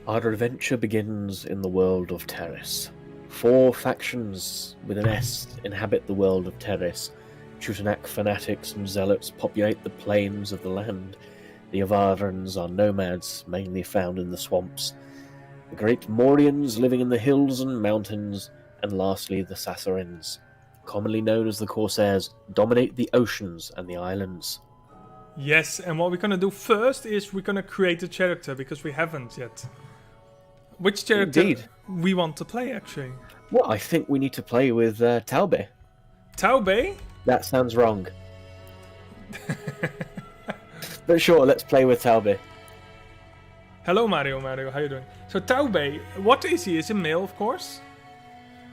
Our adventure begins in the world of Terris. 4 factions with an S inhabit the world of Terris. Teutonac fanatics and zealots populate the plains of the land. The Sahasrarans are nomads, mainly found in the swamps. The great Mauryans living in the hills and mountains, and lastly the Sahasrarans, commonly known as the Corsairs, dominate the oceans and the islands. Yes, and what we're gonna do first is we're gonna create a character, because we haven't yet. Which character Indeed. we want to play, actually? Well, I think we need to play with Taube. Taube? That sounds wrong. But sure, let's play with Taube. Hello, Mario, how you doing? So, Taube, what is he? Is he male, of course?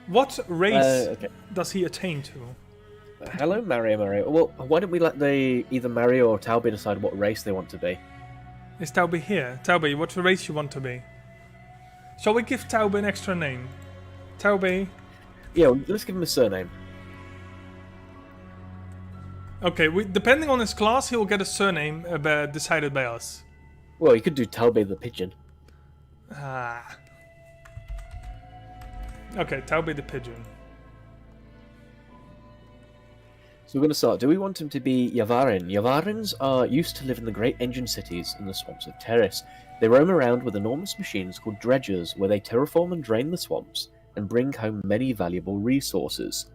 What race does he attain to? Hello, Mario. Well, why don't we let either Mario or Taube decide what race they want to be? Is Taube here? Taube, what race you want to be? Shall we give Taube an extra name? Taube. Yeah, let's give him a surname. Okay, depending on his class, he'll get a surname decided by us. Well, you could do Taube the Pigeon. Ah. Okay, Taube the Pigeon. So we're going to start. Do we want him to be Yavarin? Yavarins are used to live in the great engine cities in the swamps of Terris. They roam around with enormous machines called dredgers, where they terraform and drain the swamps and bring home many valuable resources.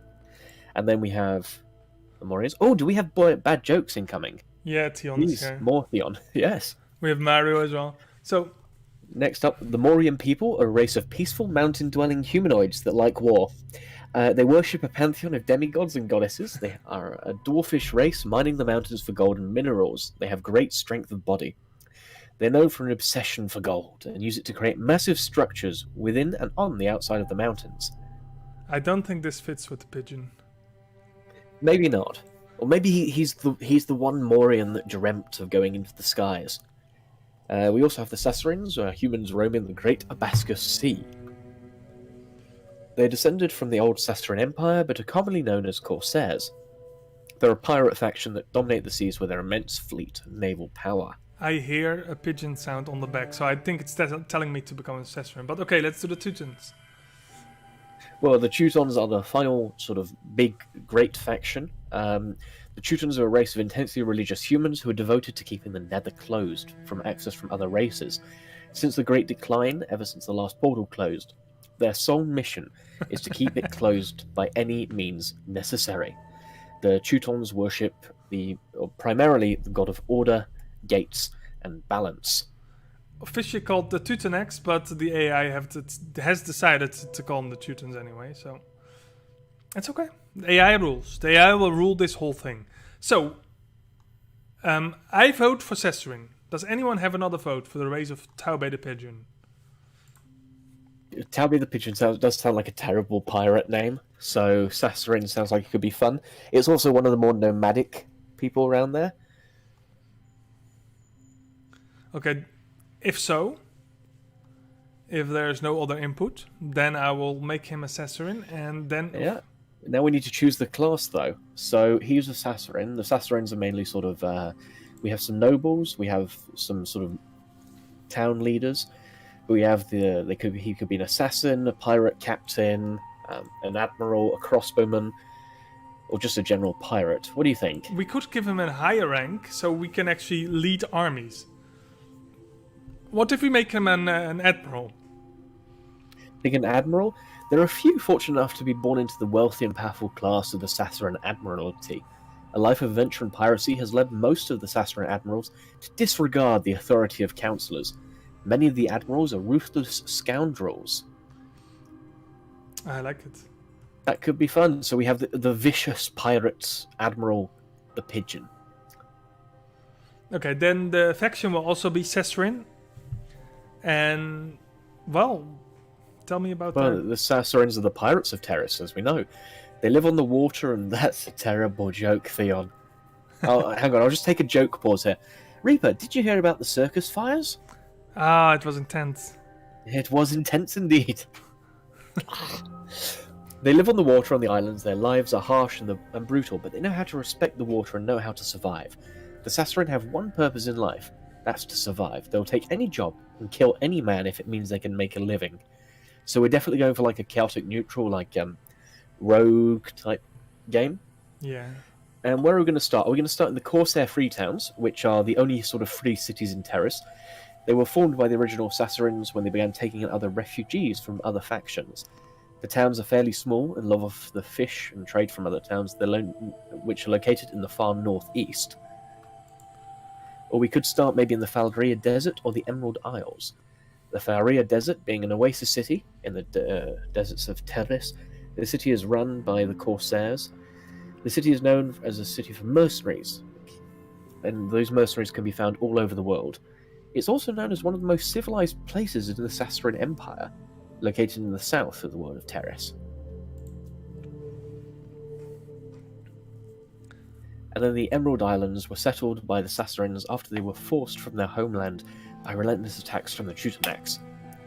And then we have the Mauryans. Oh, do we have bad jokes incoming? Yeah, Theon is here. More Theon, yes. We have Mario as well. So, next up, the Mauryan People are a race of peaceful mountain-dwelling humanoids that like war. They worship a pantheon of demigods and goddesses. They are a dwarfish race mining the mountains for gold and minerals. They have great strength of body. They're known for an obsession for gold and use it to create massive structures within and on the outside of the mountains. I don't think this fits with the pigeon. Maybe not. Or maybe he's the one Mauryan that dreamt of going into the skies. We also have the Sahasrarans, humans roaming the Great Abascus Sea. They're descended from the old Sahasraran Empire, but are commonly known as Corsairs. They're a pirate faction that dominate the seas with their immense fleet and naval power. I hear a pigeon sound on the back, so I think it's telling me to become a Sahasraran. But okay, let's do the Teutons. Well, the Teutons are the final sort of big, great faction. The Teutons are a race of intensely religious humans who are devoted to keeping the nether closed from access from other races. Since the Great Decline, ever since the last portal closed, their sole mission is to keep it closed by any means necessary. The Teutons worship primarily the god of order, gates, and balance. Officially called the Teutonacs, but the AI has decided to call them the Teutons anyway, so it's okay. The AI rules. The AI will rule this whole thing. So, I vote for Sahasraran. Does anyone have another vote for the race of Taube the Pigeon? Taube the Pigeon does sound like a terrible pirate name, so Sahasraran sounds like it could be fun. It's also one of the more nomadic people around there. Okay, if there's no other input, then I will make him a Sahasraran, and then... Yeah. Now we need to choose the class, though. So he's a Sahasraran. The Sahasrarans are mainly sort of... we have some nobles, we have some sort of town leaders. We have he could be an assassin, a pirate captain, an admiral, a crossbowman, or just a general pirate. What do you think? We could give him a higher rank, so we can actually lead armies. What if we make him an admiral? Think an admiral? There are a few fortunate enough to be born into the wealthy and powerful class of the Sahasraran Admiralty. A life of adventure and piracy has led most of the Sahasraran admirals to disregard the authority of councillors. Many of the admirals are ruthless scoundrels. I like it. That could be fun. So we have the vicious pirate admiral, the Pigeon. Okay, then the faction will also be Sahasraran. And, well, tell me about that. Well, the Sahasrarans are the pirates of Terris, as we know. They live on the water, and that's a terrible joke, Theon. Oh, hang on, I'll just take a joke pause here. Reaper, did you hear about the circus fires? Ah, it was intense. It was intense indeed. They live on the water on the islands. Their lives are harsh and brutal, but they know how to respect the water and know how to survive. The Sahasraran have one purpose in life. That's to survive. They'll take any job and kill any man if it means they can make a living. So we're definitely going for like a chaotic neutral, like rogue type game. Yeah. And where are we going to start? We're going to start in the Corsair free towns, which are the only sort of free cities in Terris. They were formed by the original Sahasrarans when they began taking in other refugees from other factions. The towns are fairly small and love of the fish and trade from other towns, which are located in the far northeast. Or we could start maybe in the Falria Desert or the Emerald Isles. The Falria Desert being an oasis city in the deserts of Terris. The city is run by the Corsairs. The city is known as a city for mercenaries, and those mercenaries can be found all over the world. It's also known as one of the most civilized places in the Sahasraran Empire, located in the south of the World of Terris. And then the Emerald Islands were settled by the Sahasrarans after they were forced from their homeland by relentless attacks from the Teutonics.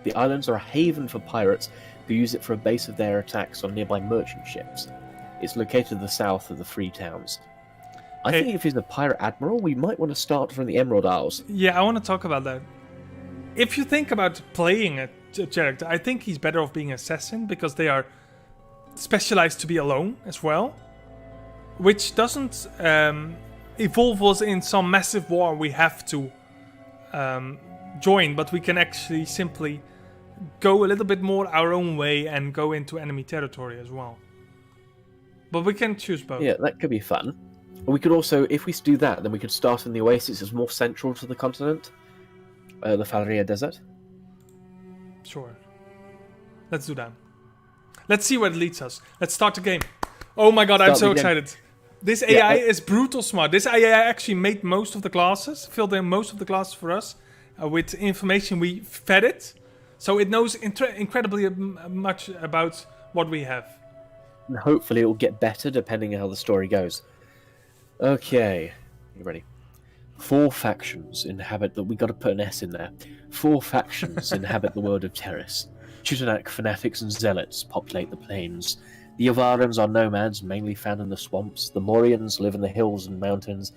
The islands are a haven for pirates who use it for a base of their attacks on nearby merchant ships. It's located to the south of the free towns. I think if he's a pirate admiral, we might want to start from the Emerald Isles. Yeah, I want to talk about that. If you think about playing a character, I think he's better off being assassin because they are specialized to be alone as well, which doesn't evolve us in some massive war we have to join, but we can actually simply go a little bit more our own way and go into enemy territory as well. But we can choose both. Yeah, that could be fun. We could also, if we do that, then we could start in the Oasis as more central to the continent, the Falria Desert. Sure. Let's do that. Let's see where it leads us. Let's start the game. Oh my god, I'm so excited. This AI is brutal smart. This AI actually made most of the classes, filled in most of the classes for us with information we fed it. So it knows incredibly much about what we have. And hopefully it will get better depending on how the story goes. Okay, you ready? 4 factions inhabit the... We got to put an S in there. 4 factions inhabit the world of Terris. Teutonic fanatics and zealots populate the plains. The Avarans are nomads, mainly found in the swamps. The Mauryans live in the hills and mountains.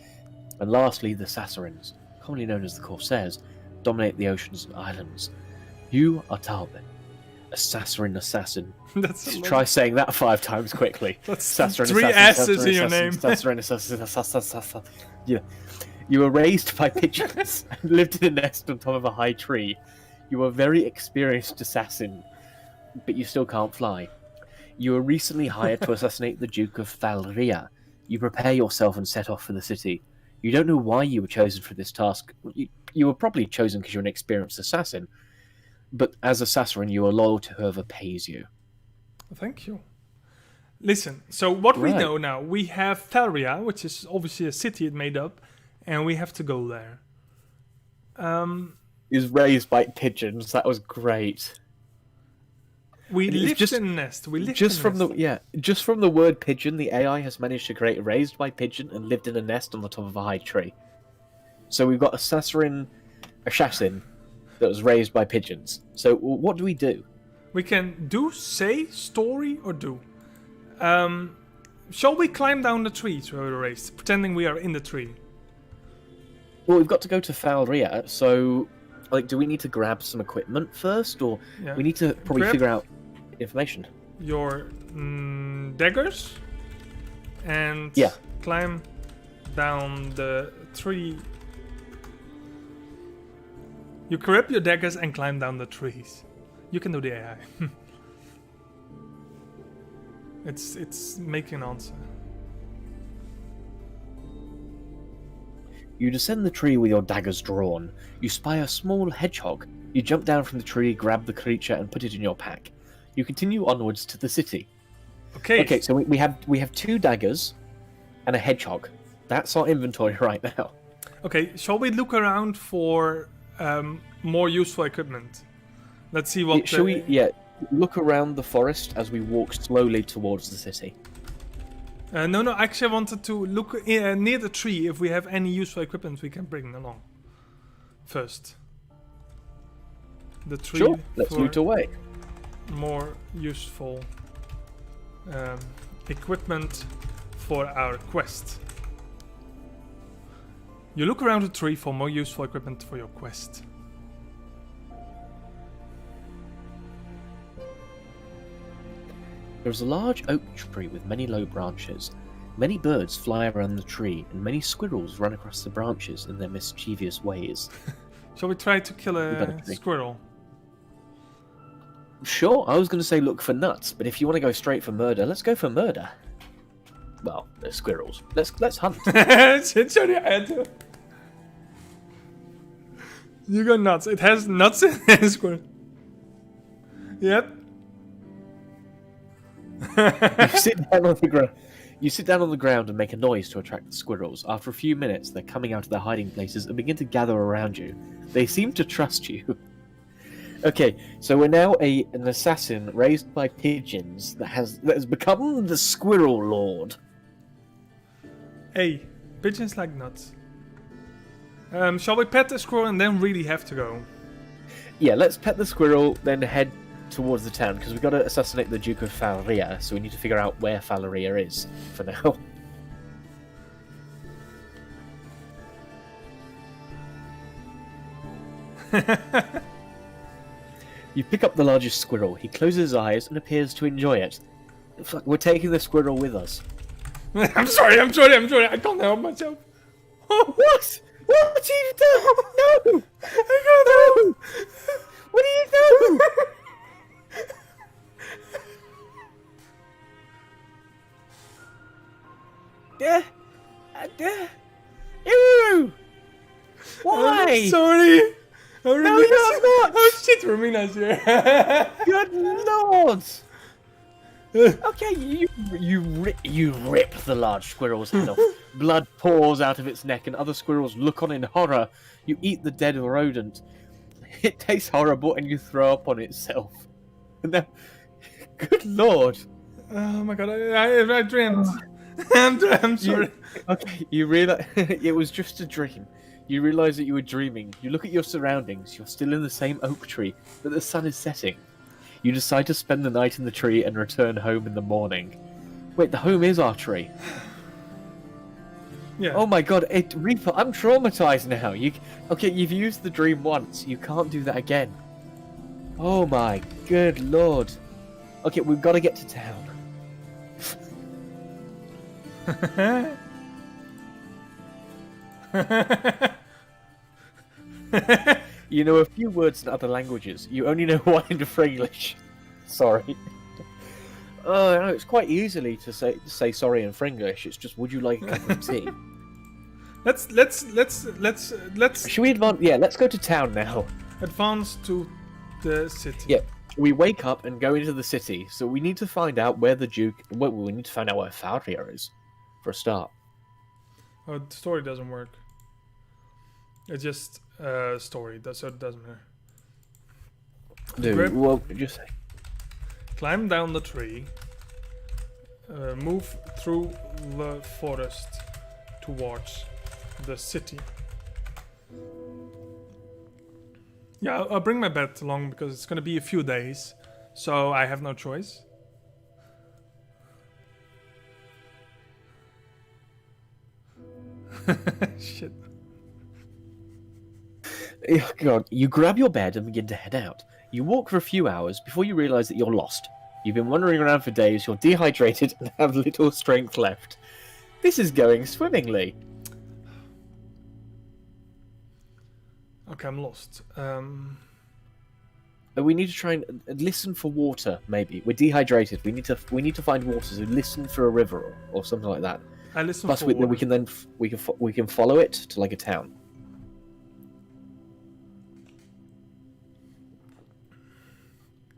And lastly, the Sahasrarans, commonly known as the Corsairs, dominate the oceans and islands. You are Talbot, a Sahasraran assassin. Try saying that 5 times quickly. That's Sahasraran 3 S's in your name. Sahasraran assassin. Yeah. You were raised by pigeons and lived in a nest on top of a high tree. You are a very experienced assassin, but you still can't fly. You were recently hired to assassinate the Duke of Falria. You prepare yourself and set off for the city. You don't know why you were chosen for this task. You were probably chosen because you're an experienced assassin. But as a Sahasraran, you are loyal to whoever pays you. Thank you. Listen, so what we know now, we have Falria, which is obviously a city it made up, and we have to go there. He was raised by pigeons. That was great. We lived in a nest. Just from the word pigeon, the AI has managed to create raised by pigeon and lived in a nest on the top of a high tree. So we've got a Sahasraran assassin that was raised by pigeons. So what do? We can say, story, or do. Shall we climb down the trees where we were raised, pretending we are in the tree? Well, we've got to go to Falria, so do we need to grab some equipment first, or we need to probably figure out information? Your daggers, and climb down the tree. You grab your daggers and climb down the trees. You can do the AI. It's making an answer. You descend the tree with your daggers drawn. You spy a small hedgehog. You jump down from the tree, grab the creature, and put it in your pack. You continue onwards to the city. Okay, so we have 2 daggers and a hedgehog. That's our inventory right now. Okay, shall we look around for more useful equipment? Let's see what... Shall we look around the forest as we walk slowly towards the city? No, actually I wanted to look near the tree if we have any useful equipment we can bring along. First. The tree. Sure, let's loot away. More useful equipment for our quest. You look around the tree for more useful equipment for your quest. There is a large oak tree with many low branches. Many birds fly around the tree, and many squirrels run across the branches in their mischievous ways. Shall we try to kill better a be. squirrel? Sure, I was going to say look for nuts, but if you want to go straight for murder, let's go for murder. Well, they're squirrels. Let's hunt. Sorry, I had to. You go nuts. It has nuts in it, squirrel. Yep. You sit down on the ground and make a noise to attract the squirrels. After a few minutes, they're coming out of their hiding places and begin to gather around you. They seem to trust you. Okay, so we're now an assassin raised by pigeons that has become the Squirrel Lord. Hey, pigeons like nuts. Shall we pet the squirrel and then really have to go? Yeah, let's pet the squirrel, then head towards the town, because we've got to assassinate the Duke of Falaria, so we need to figure out where Falaria is for now. You pick up the largest squirrel. He closes his eyes and appears to enjoy it. Fuck, we're taking the squirrel with us. I'm sorry. I can't help myself. What? What have you done? No! I can't help. What are you doing? Ew! Why? I'm sorry. No, you're not. Oh shit, Romina's here. Good lord! Okay, you rip the large squirrel's head off. Blood pours out of its neck, and other squirrels look on in horror. You eat the dead rodent. It tastes horrible, and you throw up on itself. Now, good lord! Oh my god, I dreamt. I'm sorry. You realize it was just a dream. You realize that you were dreaming. You look at your surroundings. You're still in the same oak tree, but the sun is setting. You decide to spend the night in the tree and return home in the morning. Wait, the home is our tree. Yeah. Oh my god, Reaper, I'm traumatized now. You've used the dream once. You can't do that again. Oh my good lord. Okay, we've got to get to town. You know a few words in other languages. You only know one in Frenglish. Sorry. Oh no, it's quite easily to say sorry in Frenglish. It's just, would you like a cup of tea? Let's. Should we advance? Yeah, let's go to town now. Advance to the city. Yeah, we wake up and go into the city. So we need to find out where the Duke. Well, we need to find out where Falaria is, for a start. Oh, the story doesn't work. It's just a story, so it doesn't matter. Dude, well, just say. Climb down the tree. Move through the forest towards the city. Yeah, I'll bring my bed along because it's going to be a few days, so I have no choice. Shit. Oh god, you grab your bed and begin to head out. You walk for a few hours before you realize that you're lost. You've been wandering around for days, you're dehydrated and have little strength left. This is going swimmingly. Okay, I'm lost. We need to try and listen for water, maybe. We're dehydrated. We need to find water, so listen for a river or something like that. I listen Plus, for we water. can then we can follow it to like a town.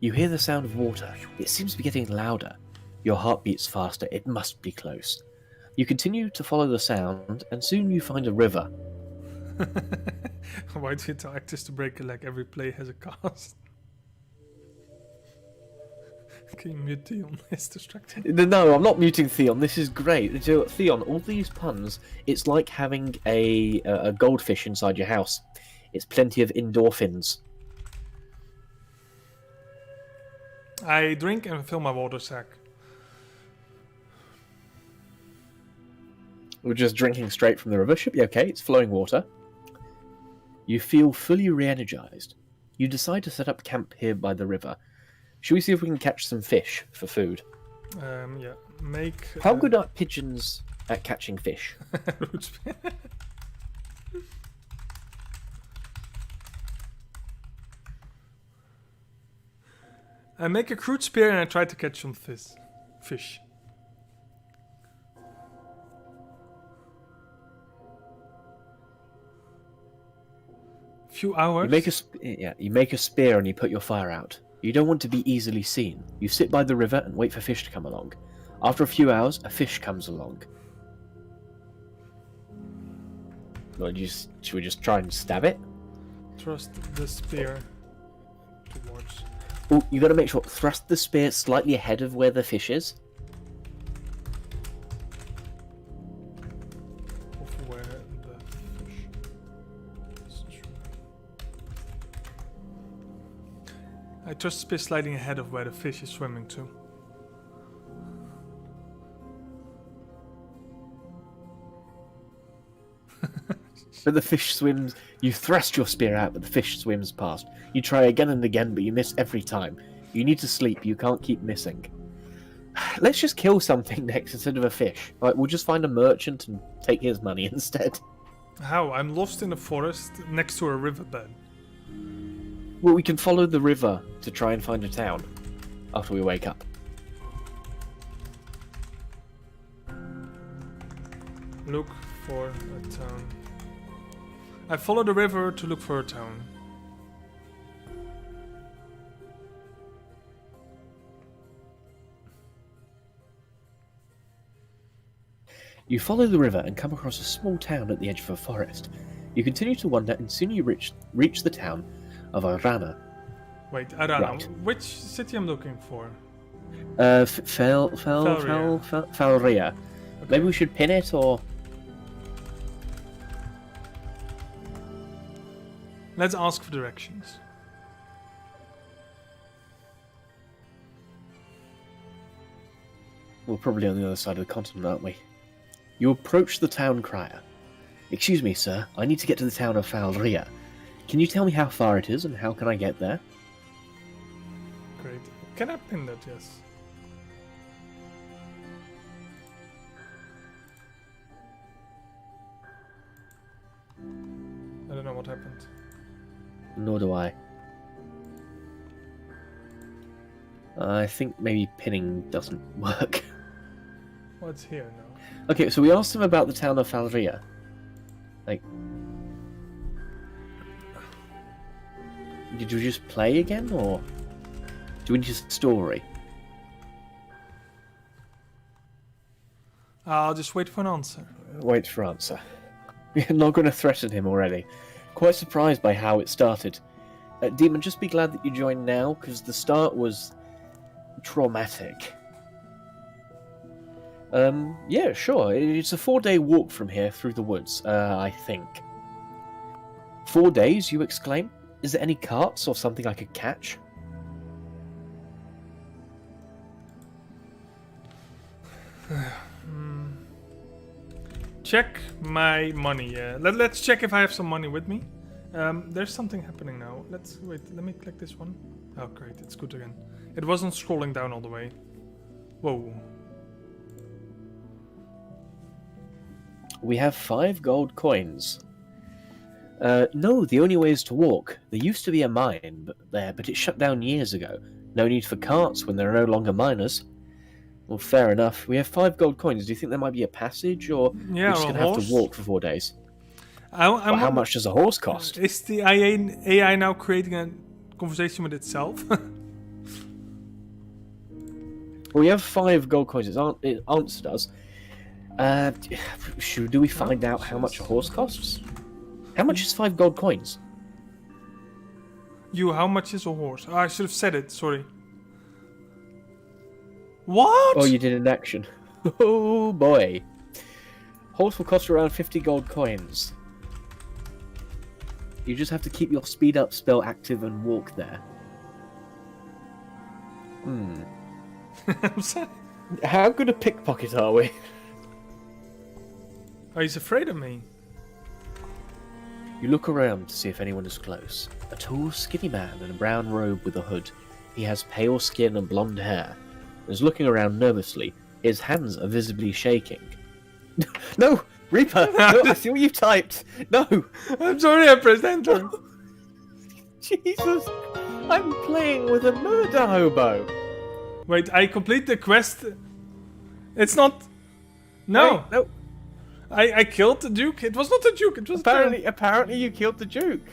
You hear the sound of water. It seems to be getting louder. Your heart beats faster. It must be close. You continue to follow the sound, and soon you find a river. Why do you tell actors to break a leg? Every play has a cast. Can you mute Theon? It's distracting. No, I'm not muting Theon. This is great. So, Theon, all these puns, it's like having a goldfish inside your house. It's plenty of endorphins. I drink and fill my water sack. We're just drinking straight from the river. Should be okay. It's flowing water. You feel fully re-energized. You decide to set up camp here by the river. Should we see if we can catch some fish for food? Yeah. Make. How good are pigeons at catching fish? root spear. I make a crude spear and I try to catch some fish. Few hours. You make a spear and you put your fire out. You don't want to be easily seen. You sit by the river and wait for fish to come along. After a few hours, a fish comes along. Well, should we just try and stab it? Thrust the spear towards. Oh, you got to make sure. Thrust the spear slightly ahead of where the fish is. Of where the fish is. I thrust the spear sliding ahead of where the fish is swimming to. But the fish swims. You thrust your spear out, but the fish swims past. You try again and again, but you miss every time. You need to sleep. You can't keep missing. Let's just kill something next instead of a fish. Right, we'll just find a merchant and take his money instead. How? I'm lost in the forest next to a riverbed. Well, we can follow the river to try and find a town after we wake up. Look for a town. I follow the river to look for a town. You follow the river and come across a small town at the edge of a forest. You continue to wander and soon you reach the town of Arana. Wait, Arana. Right. Which city I'm looking for? Falria. Maybe we should pin it, or... Let's ask for directions. We're probably on the other side of the continent, aren't we? You approach the town crier. Excuse me, sir. I need to get to the town of Falria. Can you tell me how far it is and how can I get there? Great. Can I pin that? Yes. I don't know what happened. Nor do I. I think maybe pinning doesn't work. What's here now? Okay, so we asked him about the town of Falria. Like... Did you just play again, or... Do we need a story? I'll just wait for an answer. Wait for answer. You're not going to threaten him already. Quite surprised by how it started. Demon, just be glad that you joined now, because the start was... traumatic. Yeah, sure. It's a 4-day walk from here through the woods, I think. 4 days, you exclaim? Is there any carts or something I could catch? Check my money. Let's check if I have some money with me. There's something happening now. Wait. Let me click this one. Oh, great. It's good again. It wasn't scrolling down all the way. Whoa. We have 5 gold coins. No, the only way is to walk. There used to be a mine but it shut down years ago. No need for carts when there are no longer miners. Well, fair enough. We have 5 gold coins. Do you think there might be a passage, or we're just going to have to walk for 4 days? How much does a horse cost? Is the AI now creating a conversation with itself? Well, we have 5 gold coins. It answered us. Do we find out how much a horse costs? How much is 5 gold coins? How much is a horse? Oh, I should have said it, sorry. What? Oh, you did an action. Oh, boy. Horse will cost around 50 gold coins. You just have to keep your speed up spell active and walk there. I'm sorry. How good a pickpocket are we? Oh, he's afraid of me. You look around to see if anyone is close. A tall, skinny man in a brown robe with a hood. He has pale skin and blonde hair. is looking around nervously. His hands are visibly shaking. No! Reaper! No, I see what you typed! No! I'm sorry, I pressed enter. Jesus! I'm playing with a murder hobo! Wait, I complete the quest. It's not. No! Wait, no! I killed the Duke. It was not the Duke, it was Apparently you killed the Duke.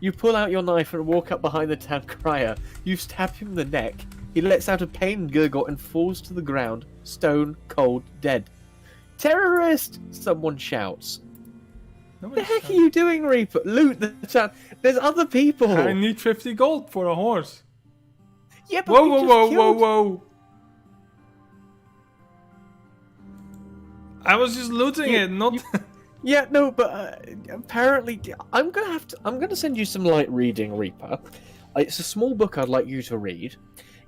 You pull out your knife and walk up behind the town crier. You stab him in the neck. He lets out a pained gurgle and falls to the ground, stone cold dead. Terrorist! Someone shouts. What the heck are you doing, Reaper? Loot the town. There's other people. I need 50 gold for a horse. Yeah, but Whoa. I was just looting it, not. Yeah, no, but apparently I'm gonna send you some light reading, Reaper. It's a small book I'd like you to read.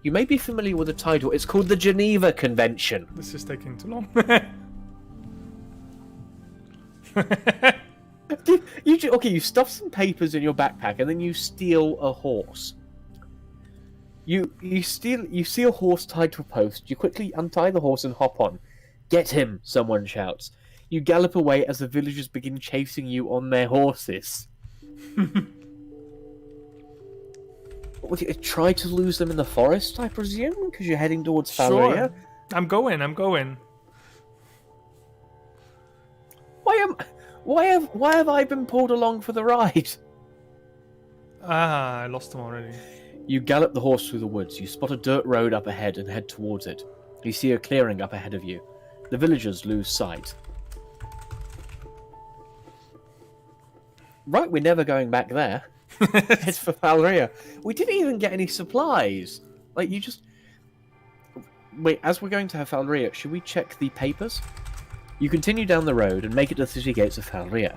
You may be familiar with the title. It's called the Geneva Convention. This is taking too long. You stuff some papers in your backpack and then you steal a horse. You see a horse tied to a post. You quickly untie the horse and hop on. Get him! Someone shouts. You gallop away as the villagers begin chasing you on their horses. Try to lose them in the forest, I presume, because you're heading towards Falria. Sure. I'm going. Why have I been pulled along for the ride? Ah, I lost him already. You gallop the horse through the woods. You spot a dirt road up ahead and head towards it. You see a clearing up ahead of you. The villagers lose sight. Right, we're never going back there. It's for Falria. We didn't even get any supplies. Like, you just... Wait, as we're going to Falria, should we check the papers? You continue down the road and make it to the city gates of Falria.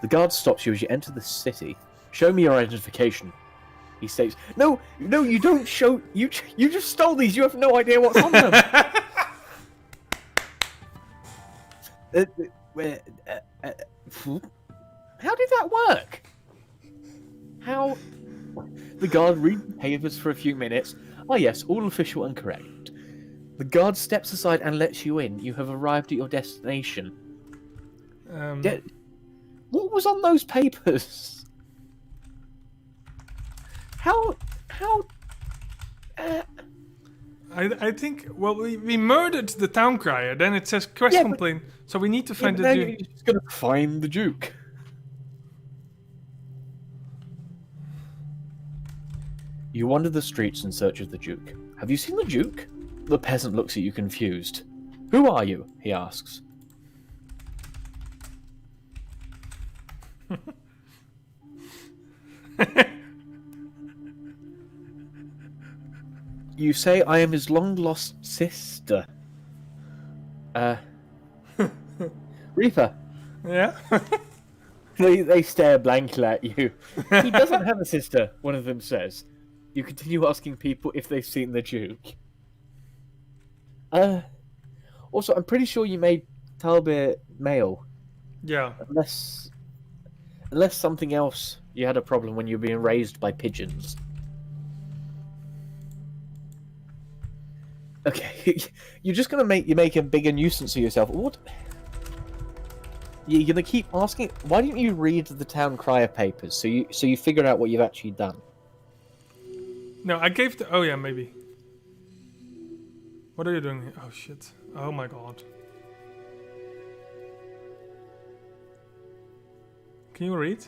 The guard stops you as you enter the city. Show me your identification. He states, No, you don't show... You just stole these. You have no idea what's on them. How did that work? How? The guard reads the papers for a few minutes. Oh yes, all official and correct. The guard steps aside and lets you in. You have arrived at your destination. What was on those papers? How? I think, well, we murdered the town crier, then it says quest complaint, so we need to find the Duke. You're just gonna find the Duke. You wander the streets in search of the Duke. Have you seen the Duke? The peasant looks at you confused. Who are you? He asks. You say I am his long-lost sister. Reaper. Yeah? They stare blankly at you. He doesn't have a sister, one of them says. You continue asking people if they've seen the Duke. Also, I'm pretty sure you made Talbot male. Yeah. Unless something else, you had a problem when you were being raised by pigeons. Okay, you're just gonna make a bigger nuisance of yourself. What? You're gonna keep asking. Why didn't you read the town crier papers so you figure out what you've actually done? No, I gave the. Oh yeah, maybe. What are you doing here? Oh shit! Oh my god! Can you read?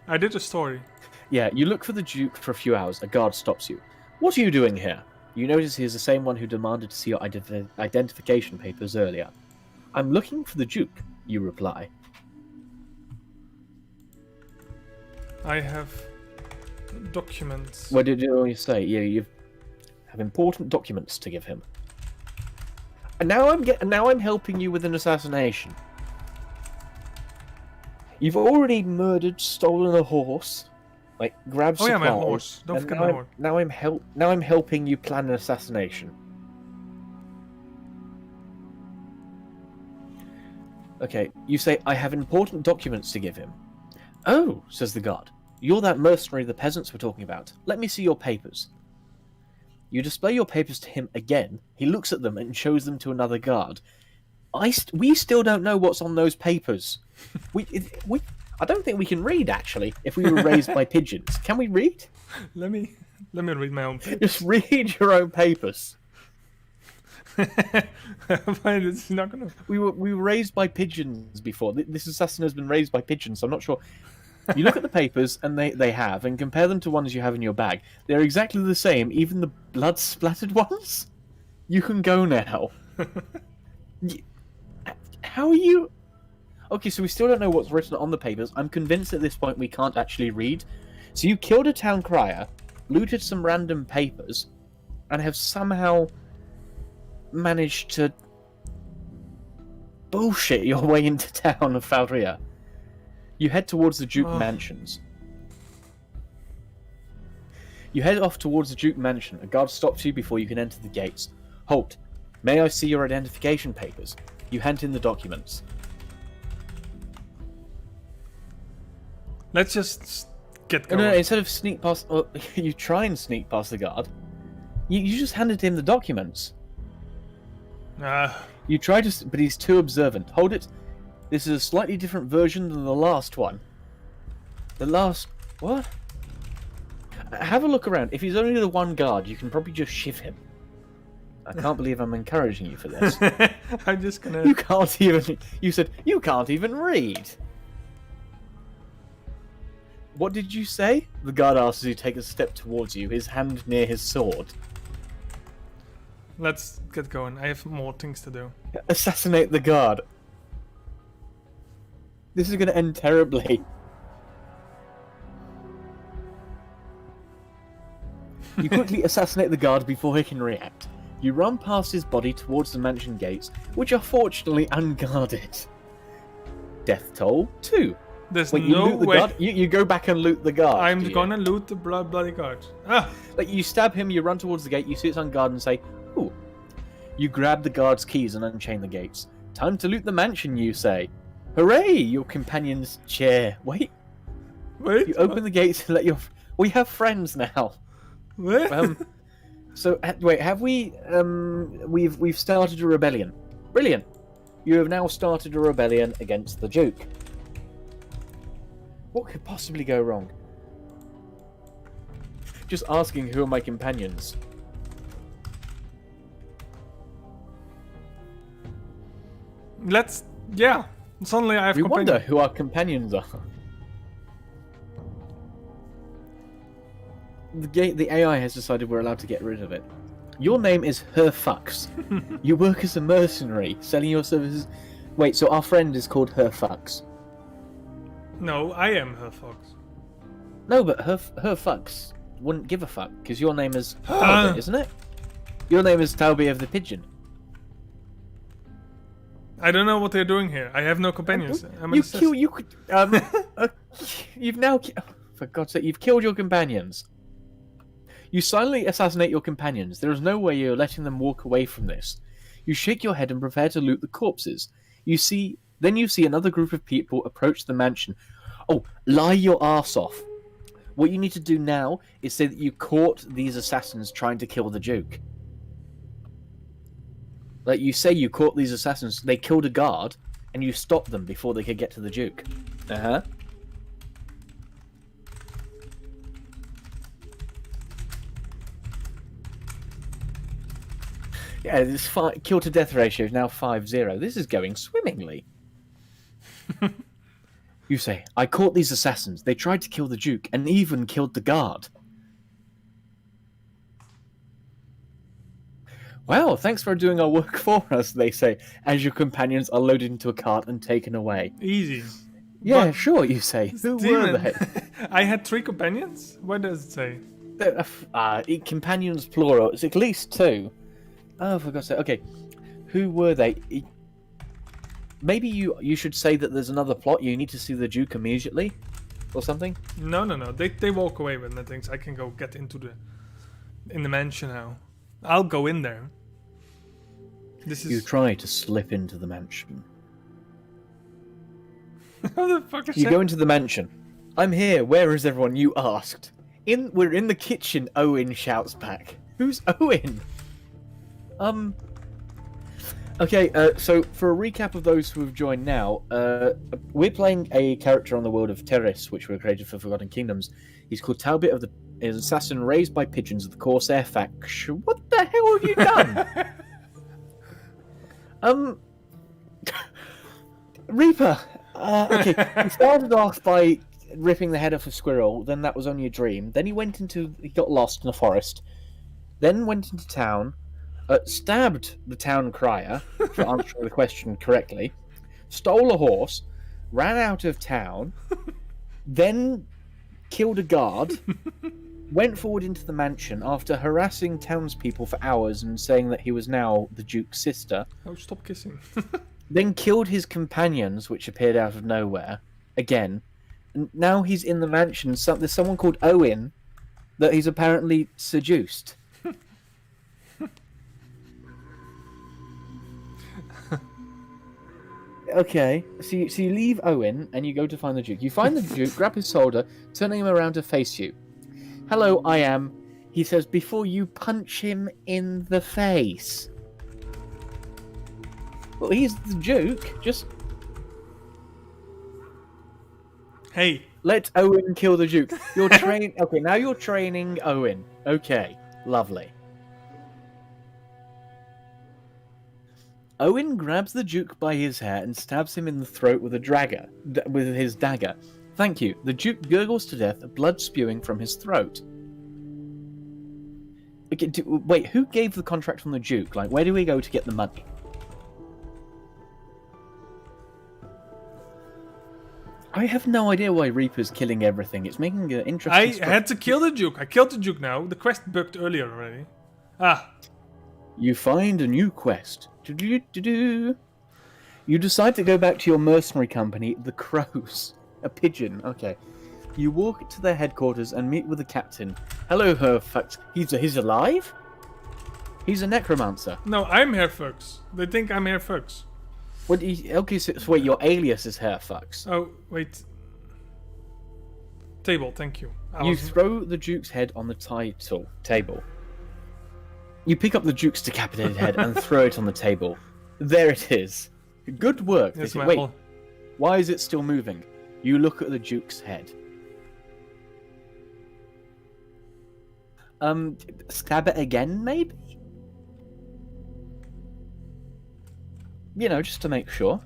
I did a story. Yeah, you look for the Duke for a few hours. A guard stops you. What are you doing here? You notice he is the same one who demanded to see your identification papers earlier. I'm looking for the Duke, you reply. I have documents. What did you say? Yeah, you have important documents to give him. And now I'm helping you with an assassination. You've already murdered, stolen a horse. Like, grab supplies. Oh yeah, my horse. Don't forget my horse. Now I'm helping you plan an assassination. Okay, you say, I have important documents to give him. Oh, says the guard. You're that mercenary the peasants were talking about. Let me see your papers. You display your papers to him again. He looks at them and shows them to another guard. We still don't know what's on those papers. I don't think we can read, actually, if we were raised by pigeons. Can we read? Let me read my own papers. Just read your own papers. Fine, it's not gonna... We were raised by pigeons before. This assassin has been raised by pigeons, so I'm not sure. You look at the papers, and they have, and compare them to ones you have in your bag. They're exactly the same, even the blood-splattered ones. You can go now. How are you... Okay, so we still don't know what's written on the papers. I'm convinced at this point we can't actually read. So you killed a town crier, looted some random papers, and have somehow managed to bullshit your way into town of Falria. You head towards the Duke Mansions. You head off towards the Duke Mansion. A guard stops you before you can enter the gates. Halt. May I see your identification papers? You hand in the documents. Let's just get going. No, instead of sneak past... you try and sneak past the guard. You just handed him the documents. You try to... But he's too observant. Hold it. This is a slightly different version than the last one. The last... What? Have a look around. If he's only the one guard, you can probably just shiv him. I can't believe I'm encouraging you for this. I'm just gonna... You can't even... You said, you can't even read. What did you say? The guard asks as you take a step towards you, his hand near his sword. Let's get going. I have more things to do. Assassinate the guard. This is going to end terribly. You quickly assassinate the guard before he can react. You run past his body towards the mansion gates, which are fortunately unguarded. Death toll 2. There's Wait, you no loot the way. guard? You go back and loot the guard. I'm gonna loot the bloody guard. Ah! Like, you stab him, you run towards the gate, you see it's unguarded and say, ooh. You grab the guard's keys and unchain the gates. Time to loot the mansion, you say. Hooray! Your companion's chair. Wait. You open the gates and let your... We have friends now. What? So, wait, have we... We've started a rebellion. Brilliant. You have now started a rebellion against the Duke. What could possibly go wrong? Just asking who are my companions. Let's... Yeah. Suddenly I have We companions. wonder who our companions are. The AI has decided we're allowed to get rid of it. Your name is Herfucks. You work as a mercenary, selling your services... Wait, so our friend is called Herfucks. No, I am her fox. No, but Herfucks wouldn't give a fuck, because your name is Talbot, isn't it? Your name is Talbot of the Pigeon. I don't know what they're doing here. I have no companions. I'm an assassin. You've now... For God's sake, you've killed your companions. You silently assassinate your companions. There is no way you're letting them walk away from this. You shake your head and prepare to loot the corpses. Then you see another group of people approach the mansion. Oh, lie your arse off. What you need to do now is say that you caught these assassins trying to kill the Duke. Like, you say you caught these assassins, they killed a guard, and you stopped them before they could get to the Duke. Uh-huh. Yeah, this kill to death ratio is now 5-0. This is going swimmingly. You say, I caught these assassins. They tried to kill the Duke and even killed the guard. Well, thanks for doing our work for us, they say, as your companions are loaded into a cart and taken away. Easy. Yeah, But sure, you say. Who were they? I had 3 companions? What does it say? Companions plural. It's at least 2. Oh, for God's sake. Okay. Who were they? Maybe you should say that there's another plot. You need to see the Duke immediately? Or something? No. They walk away with the things. I can go get in the mansion now. I'll go in there. You try to slip into the mansion. How the fuck is You that? go into the mansion. I'm here. Where is everyone? You asked. We're in the kitchen, Owen shouts back. Who's Owen? Okay, so for a recap of those who have joined now, we're playing a character on the World of Terris, which we created for Forgotten Kingdoms. He's called Talbot of the is an assassin raised by pigeons of the Corsair faction. What the hell have you done? Reaper. Okay, he started off by ripping the head off a squirrel. Then that was only a dream. Then he got lost in a forest. Then went into town. Stabbed the town crier for answering the question correctly, stole a horse, ran out of town, then killed a guard, went forward into the mansion after harassing townspeople for hours and saying that he was now the Duke's sister. Oh, stop kissing. Then killed his companions, which appeared out of nowhere, again. And now he's in the mansion. There's someone called Owen that he's apparently seduced. Okay, so you leave Owen and you go to find the Duke. You find the Duke, grab his shoulder, turning him around to face you. Hello, I am. He says before you punch him in the face. Well, he's the Duke. Just Hey, let Owen kill the Duke. You're train. Okay, now you're training Owen. Okay, lovely. Owen grabs the Duke by his hair and stabs him in the throat with his dagger. Thank you. The Duke gurgles to death, blood spewing from his throat. Okay, wait, who gave the contract from the Duke? Like, where do we go to get the money? I have no idea why Reaper's killing everything. It's making an interesting... I had to kill the Duke. I killed the Duke now. The quest bugged earlier already. Ah. You find a new quest. You decide to go back to your mercenary company, the Crows. A pigeon, okay. You walk to their headquarters and meet with the captain. Hello, Herfucks. He's alive? He's a necromancer. No, I'm Herfucks. They think I'm Herfucks. What? Okay, so wait, your alias is Herfucks. Oh, wait. Table, thank you. You throw the Duke's head on the table. You pick up the Duke's decapitated head and throw it on the table. There it is. Good work. Wait, why is it still moving? You look at the Duke's head. Stab it again, maybe? You know, just to make sure.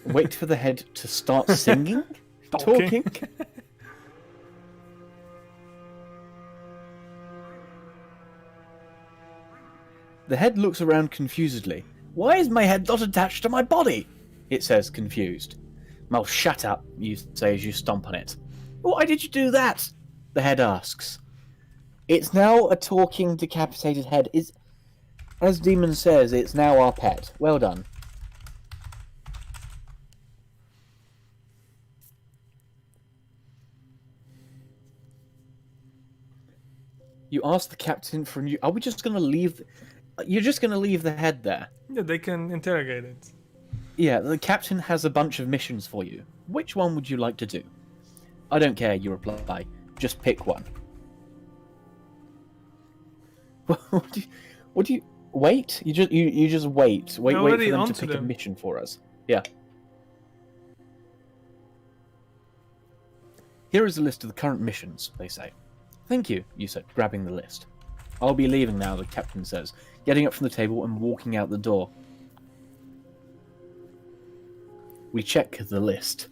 Wait for the head to start singing? Talking? The head looks around confusedly. Why is my head not attached to my body? It says, confused. Well, shut up, you say as you stomp on it. Why did you do that? The head asks. It's now a talking, decapitated head. As Demon says, it's now our pet. Well done. You ask the captain for a new... Are we just going to leave... You're just going to leave the head there? Yeah, they can interrogate it. Yeah, the captain has a bunch of missions for you. Which one would you like to do? I don't care, you reply. Just pick one. What do you... Wait? You just wait. Wait for them to pick a mission for us. Yeah. Here is a list of the current missions, they say. Thank you, you said, grabbing the list. I'll be leaving now, the captain says, getting up from the table and walking out the door. We check the list.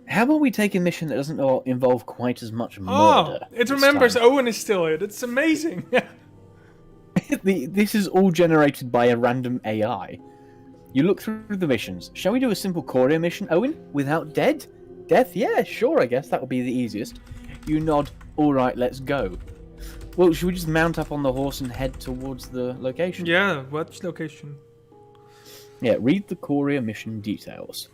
How about we take a mission that doesn't involve quite as much murder? Oh, it remembers Owen is still here. That's amazing. This is all generated by a random AI. You look through the missions. Shall we do a simple courier mission, Owen? Without death? Yeah, sure, I guess that would be the easiest. You nod. All right, let's go. Well, should we just mount up on the horse and head towards the location? Yeah, which location? Yeah, read the courier mission details.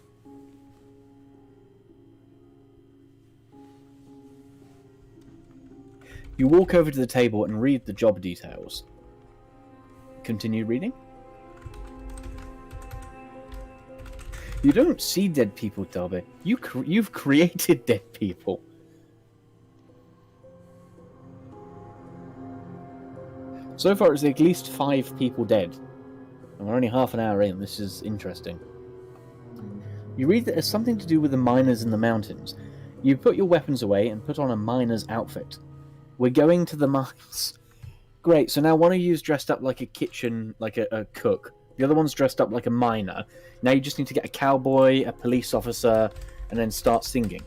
You walk over to the table and read the job details. Continue reading. You don't see dead people, Darby. You've created dead people. So far, it's at least 5 people dead. And we're only half an hour in. This is interesting. You read that it's something to do with the miners in the mountains. You put your weapons away and put on a miner's outfit. We're going to the mines. Great, so now one of you's dressed up like a kitchen, like a cook. The other one's dressed up like a miner. Now you just need to get a cowboy, a police officer, and then start singing.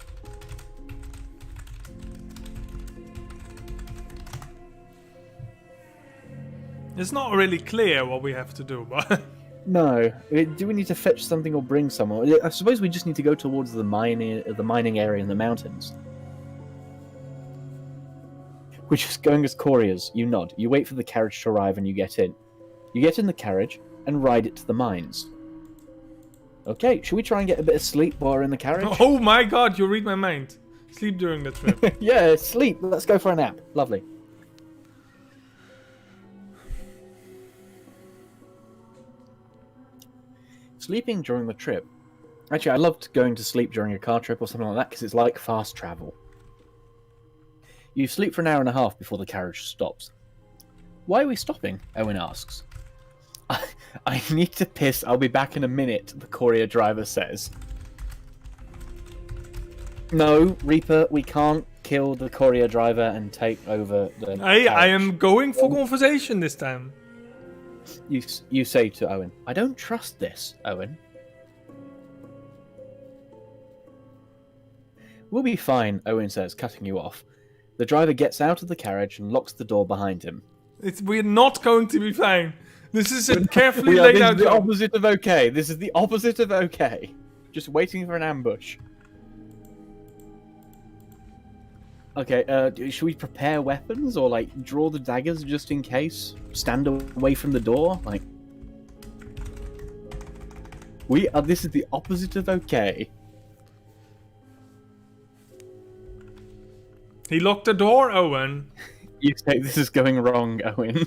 It's not really clear what we have to do, but... No. Do we need to fetch something or bring someone? I suppose we just need to go towards the mining area in the mountains. We're just going as couriers. You nod. You wait for the carriage to arrive and you get in. You get in the carriage and ride it to the mines. Okay, should we try and get a bit of sleep while we're in the carriage? Oh my god, you read my mind. Sleep during the trip. Yeah, sleep. Let's go for a nap. Lovely. Sleeping during the trip. Actually, I loved going to sleep during a car trip or something like that because it's like fast travel. You sleep for an hour and a half before the carriage stops. Why are we stopping? Owen asks. I need to piss. I'll be back in a minute, the courier driver says. No, Reaper, we can't kill the courier driver and take over the I am going for conversation this time. You say to Owen, I don't trust this, Owen. We'll be fine, Owen says, cutting you off. The driver gets out of the carriage and locks the door behind him. We're not going to be fine. This is a carefully laid out This is the job. opposite of okay. This is the opposite of okay. Just waiting for an ambush. Okay, should we prepare weapons or like draw the daggers just in case? Stand away from the door? Like this is the opposite of okay. He locked the door, Owen. You say this is going wrong, Owen.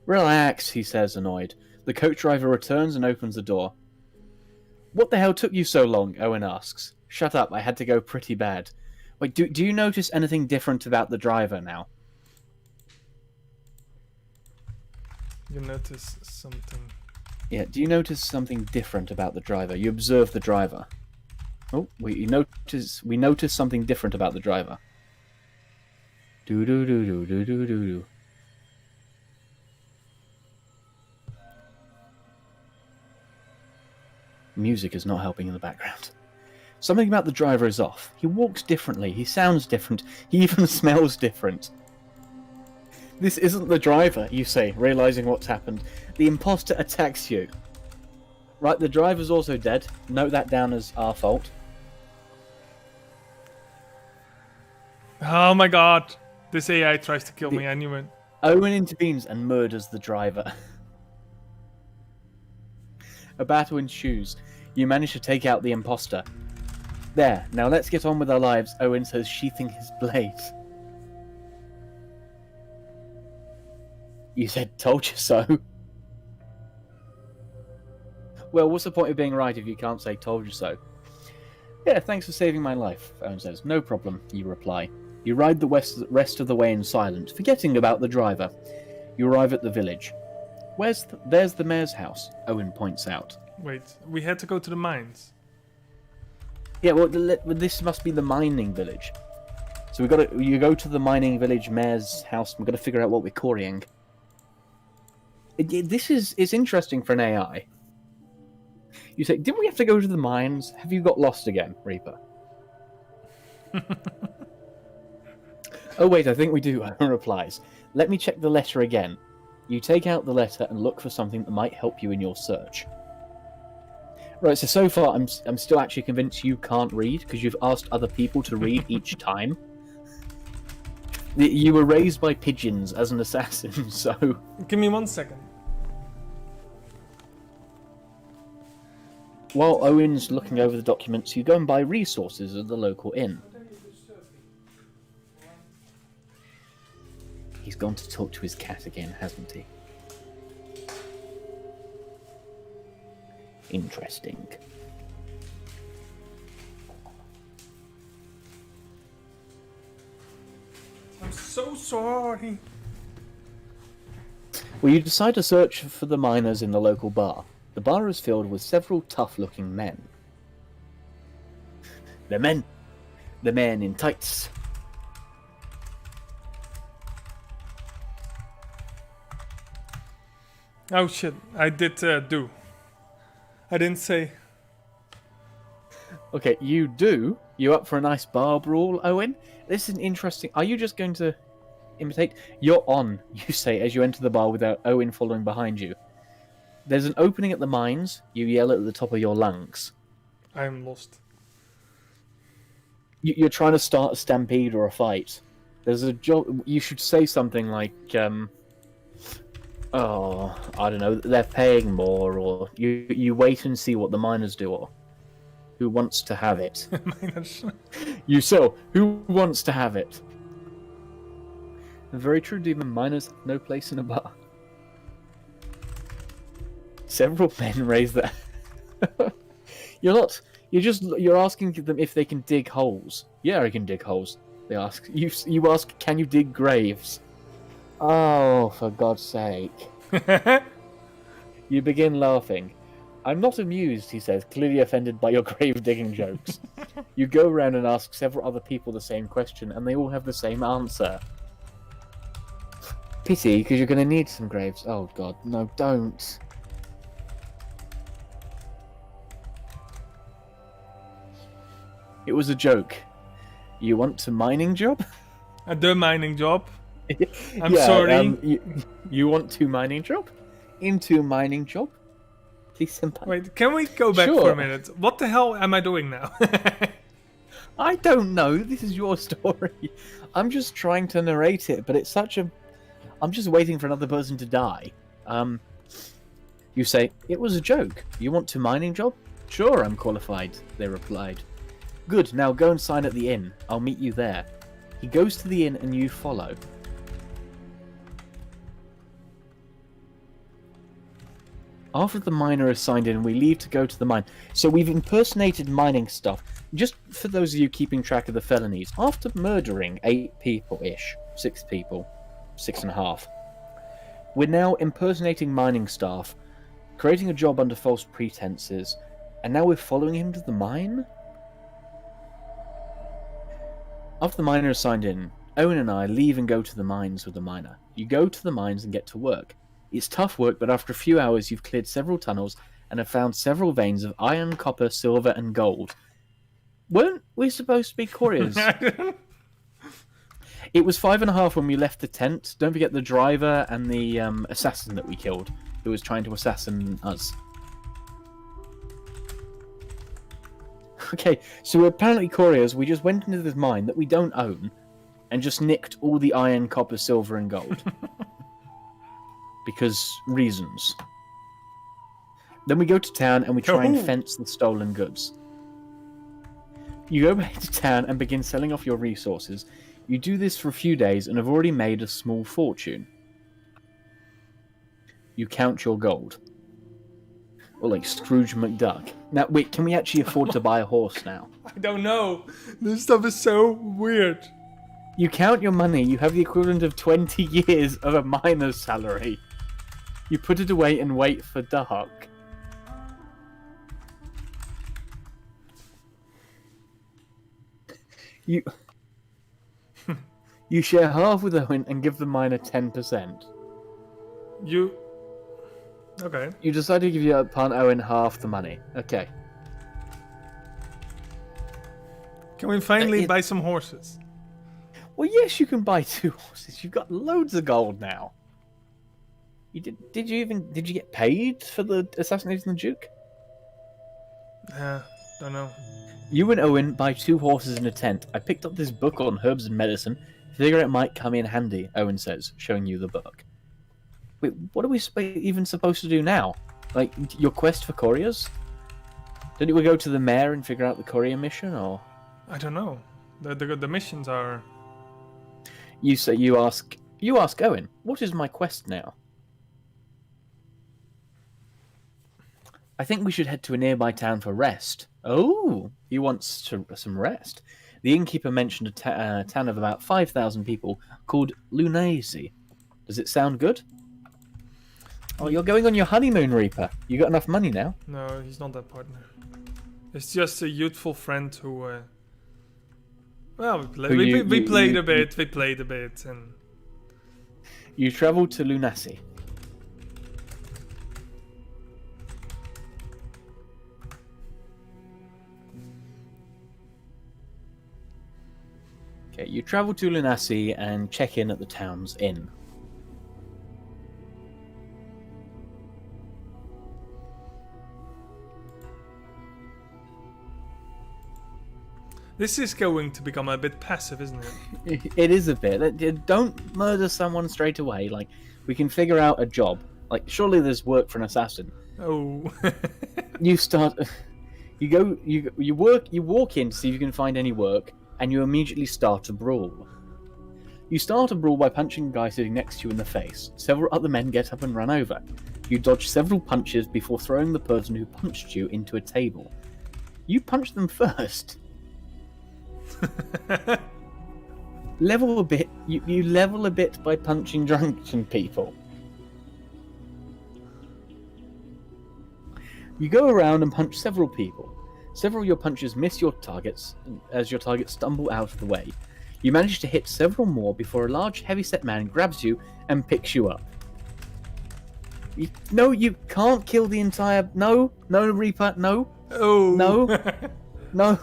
Relax, he says, annoyed. The coach driver returns and opens the door. What the hell took you so long? Owen asks. Shut up, I had to go pretty bad. Wait, do you notice anything different about the driver now? You notice something. Yeah, do you notice something different about the driver? You observe the driver. Oh, we notice something different about the driver. Do do do do do do do do. Music is not helping in the background. Something about the driver is off. He walks differently, he sounds different, he even smells different. This isn't the driver, you say, realizing what's happened. The imposter attacks you. Right, the driver's also dead. Note that down as our fault. Oh my god. This AI tries to kill me, I knew it. Owen intervenes and murders the driver. A battle ensues. You manage to take out the imposter. There, now let's get on with our lives, Owen says, sheathing his blade. You said, told you so. Well, what's the point of being right if you can't say, told you so? Yeah, thanks for saving my life, Owen says. No problem, you reply. You ride the rest of the way in silence, forgetting about the driver. You arrive at the village. There's the mayor's house, Owen points out. Wait, we had to go to the mines. Yeah, well, this must be the mining village. So you go to the mining village mayor's house, and we've got to figure out what we're quarrying. It's interesting for an AI. You say, did we have to go to the mines? Have you got lost again, Reaper? Oh wait, I think we do, Owen replies. Let me check the letter again. You take out the letter and look for something that might help you in your search. Right, so far I'm still actually convinced you can't read, because you've asked other people to read each time. You were raised by pigeons as an assassin, so... Give me 1 second. While Owen's looking over the documents, you go and buy resources at the local inn. He's gone to talk to his cat again, hasn't he? Interesting. I'm so sorry. Well, you decide to search for the miners in the local bar. The bar is filled with several tough-looking men. The men in tights. Oh shit, I did do. I didn't say. Okay, you do. You up for a nice bar brawl, Owen? This is interesting. Are you just going to imitate? You're on, you say as you enter the bar without Owen following behind you. There's an opening at the mines. You yell at the top of your lungs. I am lost. You're trying to start a stampede or a fight. There's a job. You should say something like, "Oh, I don't know. They're paying more," or "You wait and see what the miners do," or "Who wants to have it?" Who wants to have it? Very true, demon. Miners have no place in a bar. Several men raise their. You're asking them if they can dig holes. Yeah, I can dig holes. They ask. You ask, can you dig graves? Oh, for God's sake. You begin laughing. I'm not amused, he says, clearly offended by your grave digging jokes. You go around and ask several other people the same question, and they all have the same answer. Pity, because you're going to need some graves. Oh God, no, don't. It was a joke. You want a mining job? The mining job. I'm sorry. You want to mining job? Into mining job? Please, senpai. Wait, can we go back for a minute? What the hell am I doing now? I don't know. This is your story. I'm just trying to narrate it, but it's such a... I'm just waiting for another person to die. You say, it was a joke. You want to mining job? Sure, I'm qualified, they replied. Good, now go and sign at the inn. I'll meet you there. He goes to the inn and you follow. After the miner is signed in, we leave to go to the mine. So we've impersonated mining stuff. Just for those of you keeping track of the felonies, after murdering 8 people-ish, 6 people, 6.5, we're now impersonating mining staff, creating a job under false pretenses, and now we're following him to the mine? After the miner is signed in, Owen and I leave and go to the mines with the miner. You go to the mines and get to work. It's tough work, but after a few hours you've cleared several tunnels and have found several veins of iron, copper, silver, and gold. Weren't we supposed to be couriers? It was 5.5 when we left the tent. Don't forget the driver and the assassin that we killed, who was trying to assassin us. Okay, so we're apparently couriers. We just went into this mine that we don't own and just nicked all the iron, copper, silver, and gold. Because reasons. Then we go to town and we try and fence the stolen goods. You go back to town and begin selling off your resources. You do this for a few days and have already made a small fortune. You count your gold. Or like Scrooge McDuck. Now, wait, can we actually afford to buy a horse now? I don't know. This stuff is so weird. You count your money. You have the equivalent of 20 years of a miner's salary. You put it away and wait for dark. You share half with Owen and give the miner 10%. Okay. You decide to give your partner Owen half the money. Okay. Can we finally buy some horses? Well, yes, you can buy 2 horses. You've got loads of gold now. Did you get paid for the assassinating the Duke? Don't know. You and Owen buy 2 horses in a tent. I picked up this book on herbs and medicine. Figure it might come in handy, Owen says, showing you the book. Wait, what are we even supposed to do now? Like, your quest for couriers? Didn't we go to the mayor and figure out the courier mission, or...? I don't know. The missions are... You ask Owen, what is my quest now? I think we should head to a nearby town for rest. Oh, he wants some rest. The innkeeper mentioned a town of about 5,000 people called Lunacy. Does it sound good? Oh, you're going on your honeymoon, Reaper. You got enough money now? No, he's not that partner. It's just a youthful friend who... well, we played a bit. We played a bit, and... You travelled to Lunacy. Okay, you travel to Lunacy and check in at the town's inn. This is going to become a bit passive, isn't it? It is a bit. Don't murder someone straight away. Like, we can figure out a job. Like, surely there's work for an assassin. Oh. You start... You walk in to see if you can find any work, and you immediately start a brawl. You start a brawl by punching a guy sitting next to you in the face. Several other men get up and run over. You dodge several punches before throwing the person who punched you into a table. You punch them first. Level a bit. You level a bit by punching drunken people. You go around and punch several people. Several of your punches miss your targets as your targets stumble out of the way. You manage to hit several more before a large, heavy-set man grabs you and picks you up. No, you can't kill the entire... No, Reaper, no. Oh. No. No.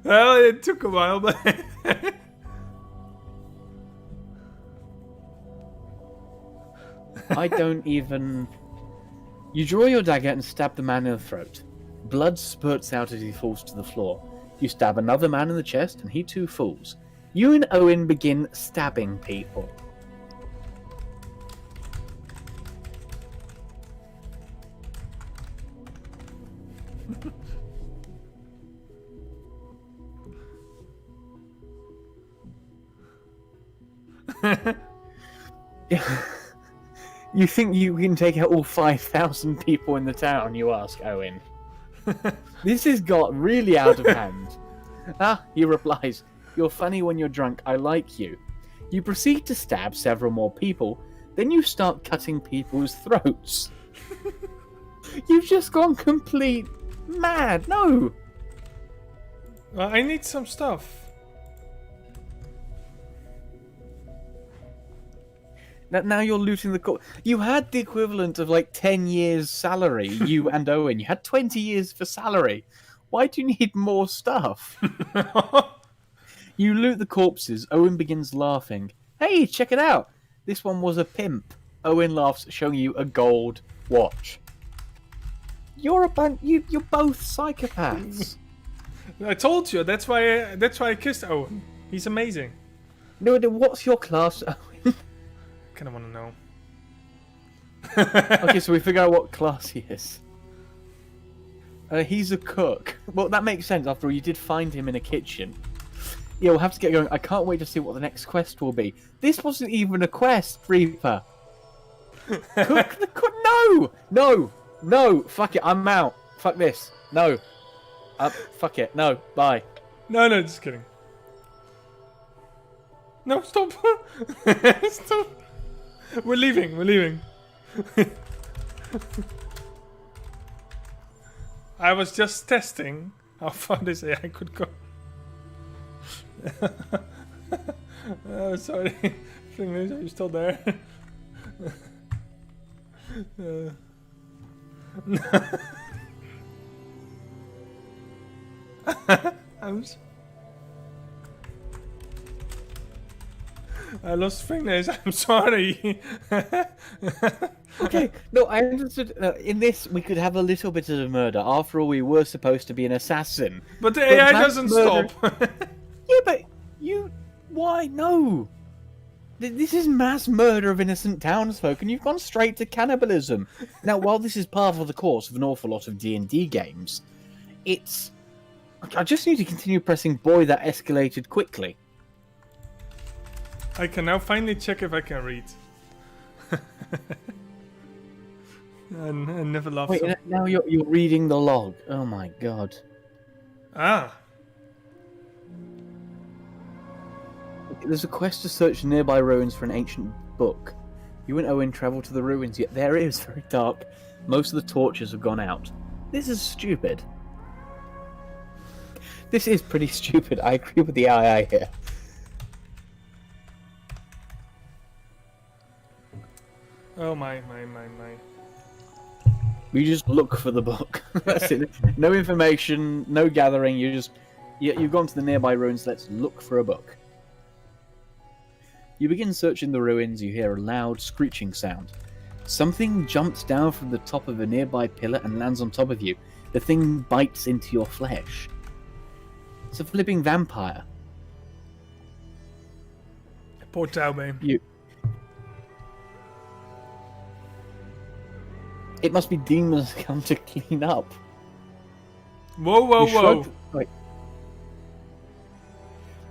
Well, it took a while, but... I don't even... You draw your dagger and stab the man in the throat. Blood spurts out as he falls to the floor. You stab another man in the chest, and he too falls. You and Owen begin stabbing people. You think you can take out all 5,000 people in the town, you ask Owen. This has got really out of hand. He replies, "You're funny when you're drunk, I like you." You proceed to stab several more people, then you start cutting people's throats. You've just gone complete mad, no! Well, I need some stuff. Now you're looting the court. You had the equivalent of like 10 years' salary, you and Owen. You had 20 years for salary. Why do you need more stuff? You loot the corpses. Owen begins laughing. Hey, check it out. This one was a pimp. Owen laughs, showing you a gold watch. You're both psychopaths. I told you. That's why I kissed Owen. He's amazing. No, what's your class, Owen? I kind of want to know. Okay, so we figure out what class he is. He's a cook. Well, that makes sense. After all, you did find him in a kitchen. Yeah, we'll have to get going. I can't wait to see what the next quest will be. This wasn't even a quest, Reaper. Cook the cook. No. Fuck it. I'm out. Fuck this. No. Fuck it. No. Bye. No, just kidding. No, stop. Stop. We're leaving. I was just testing how far this AI could go. Oh, sorry. Fingers, are you still there? I lost fingers. I'm sorry. Okay, no, I understood. In this, we could have a little bit of a murder. After all, we were supposed to be an assassin. But the AI doesn't stop. Yeah, but why? No. This is mass murder of innocent townsfolk, and you've gone straight to cannibalism. Now, while this is part of the course of an awful lot of D&D games, it's... I just need to continue pressing boy that escalated quickly. I can now finally check if I can read. I never loved Wait, them. now you're reading the log. Oh my god. Ah. There's a quest to search nearby ruins for an ancient book. You and Owen travel to the ruins, yet there it is very dark. Most of the torches have gone out. This is stupid. This is pretty stupid. I agree with the AI here. Oh my. You just look for the book. That's it. No information, no gathering. You've gone to the nearby ruins. Let's look for a book. You begin searching the ruins. You hear a loud screeching sound. Something jumps down from the top of a nearby pillar and lands on top of you. The thing bites into your flesh. It's a flipping vampire. Poor Taube. It must be demons come to clean up. Whoa.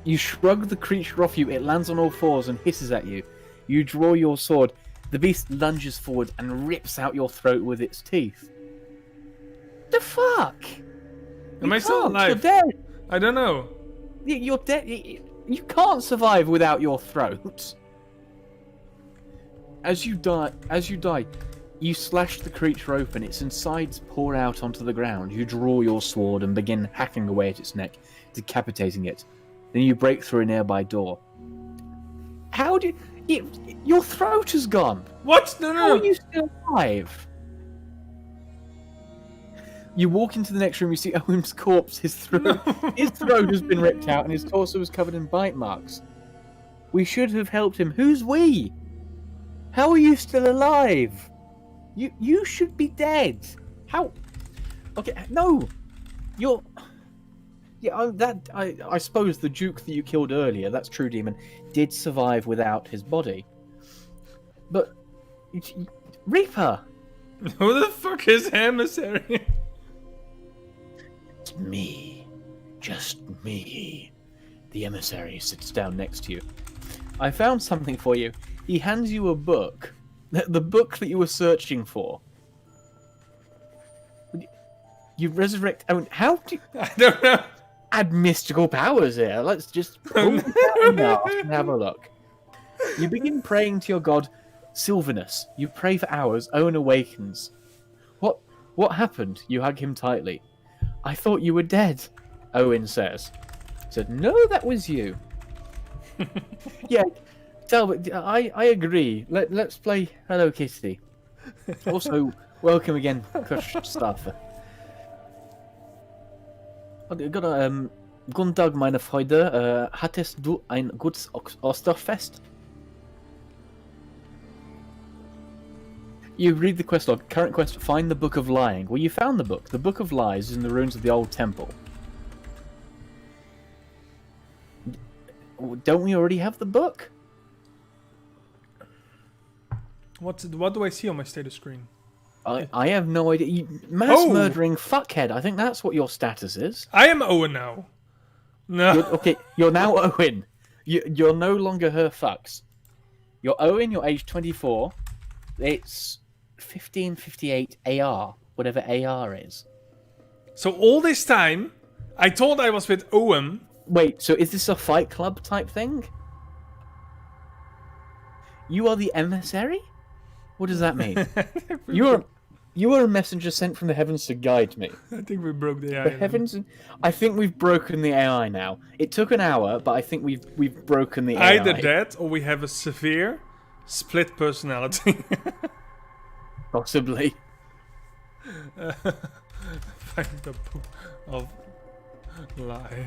You shrug the creature off you. It lands on all fours and hisses at you. You draw your sword. The beast lunges forward and rips out your throat with its teeth. The fuck? Am I still alive? You're dead. I don't know. You're dead. You can't survive without your throat. As you die, you slash the creature open. Its insides pour out onto the ground. You draw your sword and begin hacking away at its neck, decapitating it. Then you break through a nearby door. How do you... Your throat is gone. What? No. How are you still alive? You walk into the next room, you see Owen's corpse. His throat has been ripped out and his torso is covered in bite marks. We should have helped him. Who's we? How are you still alive? You should be dead. How? Okay, no. You're... Yeah, I suppose the Duke that you killed earlier, that's True Demon, did survive without his body. But... Reaper! Who the fuck is Emissary? It's me. Just me. The Emissary sits down next to you. I found something for you. He hands you a book. The book that you were searching for. You resurrect... I mean, how do you... I don't know. Add mystical powers here. Let's just pull it out now and have a look. You begin praying to your god, Sylvanus. You pray for hours. Owen awakens. What happened? You hug him tightly. I thought you were dead, Owen says. He said, no, that was you. Yeah, Talbot, I agree. Let's play Hello Kitty. Also, welcome again, Crush Staffer. Guten Tag, meine Freunde. Hattest du ein gutes Osterfest? You read the quest log. Current quest, find the Book of Lying. Well, you found the book. The Book of Lies is in the ruins of the old temple. Don't we already have the book? What do I see on my status screen? I have no idea. Mass murdering fuckhead. I think that's what your status is. I am Owen now. No. You're now Owen. You're no longer her fucks. You're Owen, you're age 24. It's 1558 AR, whatever AR is. So all this time, I thought I was with Owen. Wait, so is this a Fight Club type thing? You are the emissary? What does that mean? You are a messenger sent from the heavens to guide me. I think we broke the AI. The heavens. I think we've broken the AI now. It took an hour, but I think we've broken the AI. Either that, or we have a severe split personality. Possibly. Find the book of lie.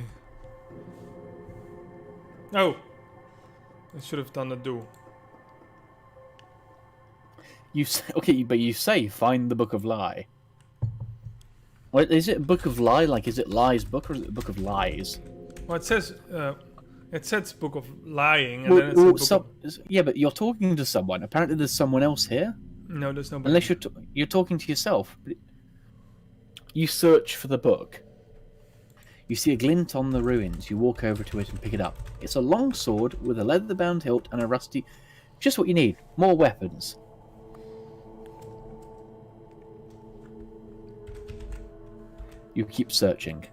Oh, I should have done a do. You say, okay, but you say find the Book of Lie. What is it? A Book of Lie? Like, is it Lie's book or is it a Book of Lies? Well, it says Book of Lying, and then it's a book of... Yeah, but you're talking to someone. Apparently, there's someone else here. No, there's nobody. Unless you're talking to yourself. You search for the book. You see a glint on the ruins. You walk over to it and pick it up. It's a long sword with a leather-bound hilt and a rusty... Just what you need. More weapons. You keep searching.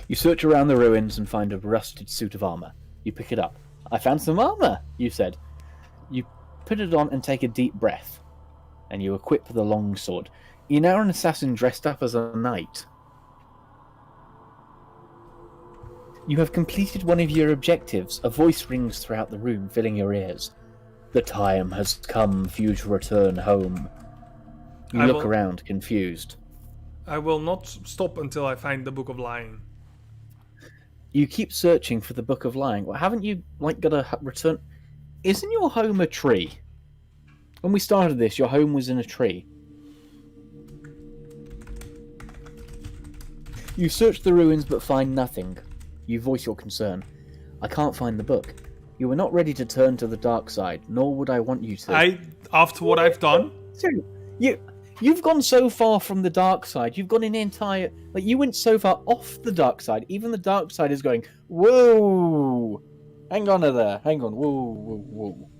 You search around the ruins and find a rusted suit of armor. You pick it up. I found some armor, you said. You put it on and take a deep breath. And you equip the longsword. You're now an assassin dressed up as a knight. You have completed one of your objectives. A voice rings throughout the room, filling your ears. The time has come for you to return home. You look around, confused. I will not stop until I find the Book of Lying. You keep searching for the Book of Lying. Well, haven't you, got to return... Isn't your home a tree? When we started this, your home was in a tree. You search the ruins but find nothing. You voice your concern. I can't find the book. You are not ready to turn to the dark side, nor would I want you to. After what I've done? You've gone so far from the dark side. You've gone an entire... you went so far off the dark side. Even the dark side is going, whoa! Hang on there. Hang on. Whoa, whoa, whoa.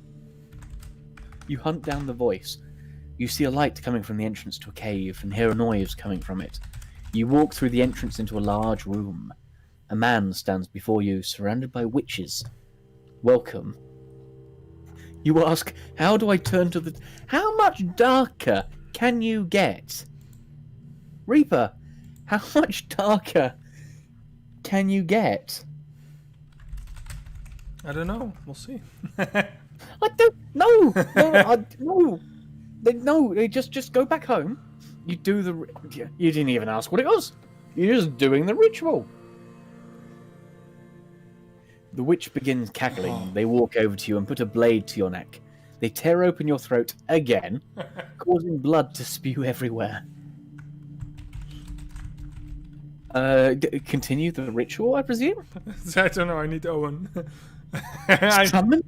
You hunt down the voice. You see a light coming from the entrance to a cave and hear a noise coming from it. You walk through the entrance into a large room. A man stands before you, surrounded by witches. Welcome. You ask, how do I turn to the... How much darker can you get? Reaper, how much darker can you get? I don't know. We'll see. I don't know. No. No, just go back home. You do the... You didn't even ask what it was. You're just doing the ritual. The witch begins cackling. They walk over to you and put a blade to your neck. They tear open your throat again, causing blood to spew everywhere. Continue the ritual, I presume? I don't know, I need Owen. Summon?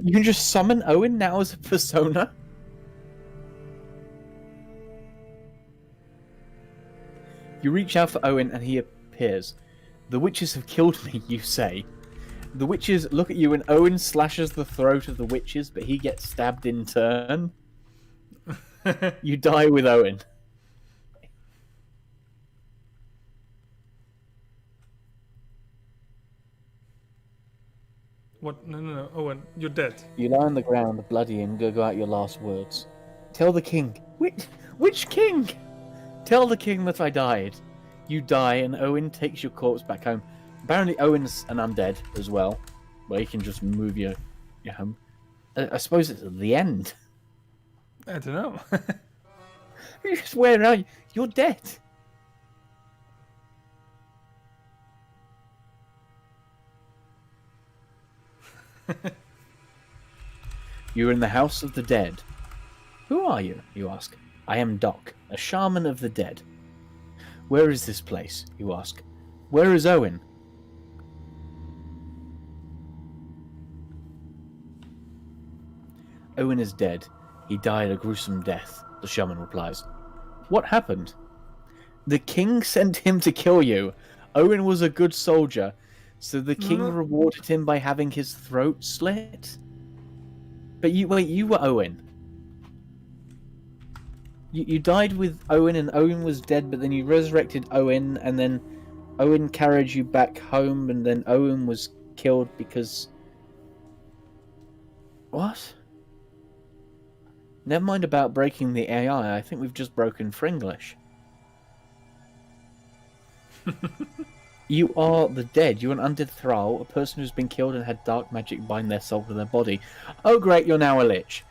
You can just summon Owen now as a persona? You reach out for Owen and he appears. The witches have killed me, you say. The witches look at you and Owen slashes the throat of the witches, but he gets stabbed in turn. You die with Owen. What? No, Owen, you're dead. You lie on the ground, bloody, and go out your last words. Tell the king. Which king? Tell the king that I died. You die, and Owen takes your corpse back home. Apparently, Owen's an undead as well, where you can just move your home. I suppose it's at the end. I don't know. Where are you? You're dead. You're in the house of the dead. Who are you? You ask. I am Doc, a shaman of the dead. Where is this place? You ask. Where is Owen? Owen is dead. He died a gruesome death, the shaman replies. What happened? The king sent him to kill you. Owen was a good soldier, so the king rewarded him by having his throat slit. But you were Owen. You died with Owen and Owen was dead, but then you resurrected Owen and then Owen carried you back home and then Owen was killed because... What? Never mind about breaking the AI, I think we've just broken Fringlish. You are the dead. You're an undead thrall, a person who's been killed and had dark magic bind their soul to their body. Oh great, you're now a lich.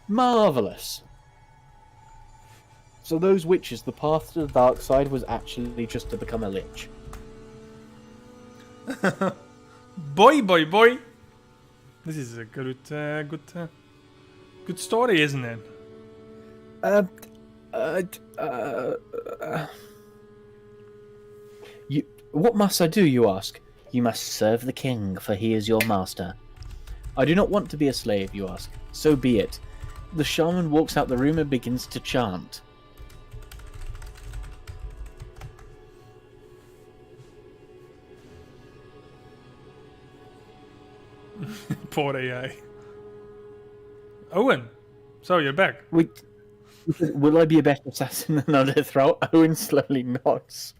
Marvellous. So those witches, the path to the dark side was actually just to become a lich. Boy. This is a good story, isn't it? What must I do, you ask? You must serve the king, for he is your master. I do not want to be a slave, you ask. So be it. The shaman walks out the room and begins to chant. Poor AI. Owen, so you're back. Will I be a better assassin than Undead Thrall? Owen slowly nods.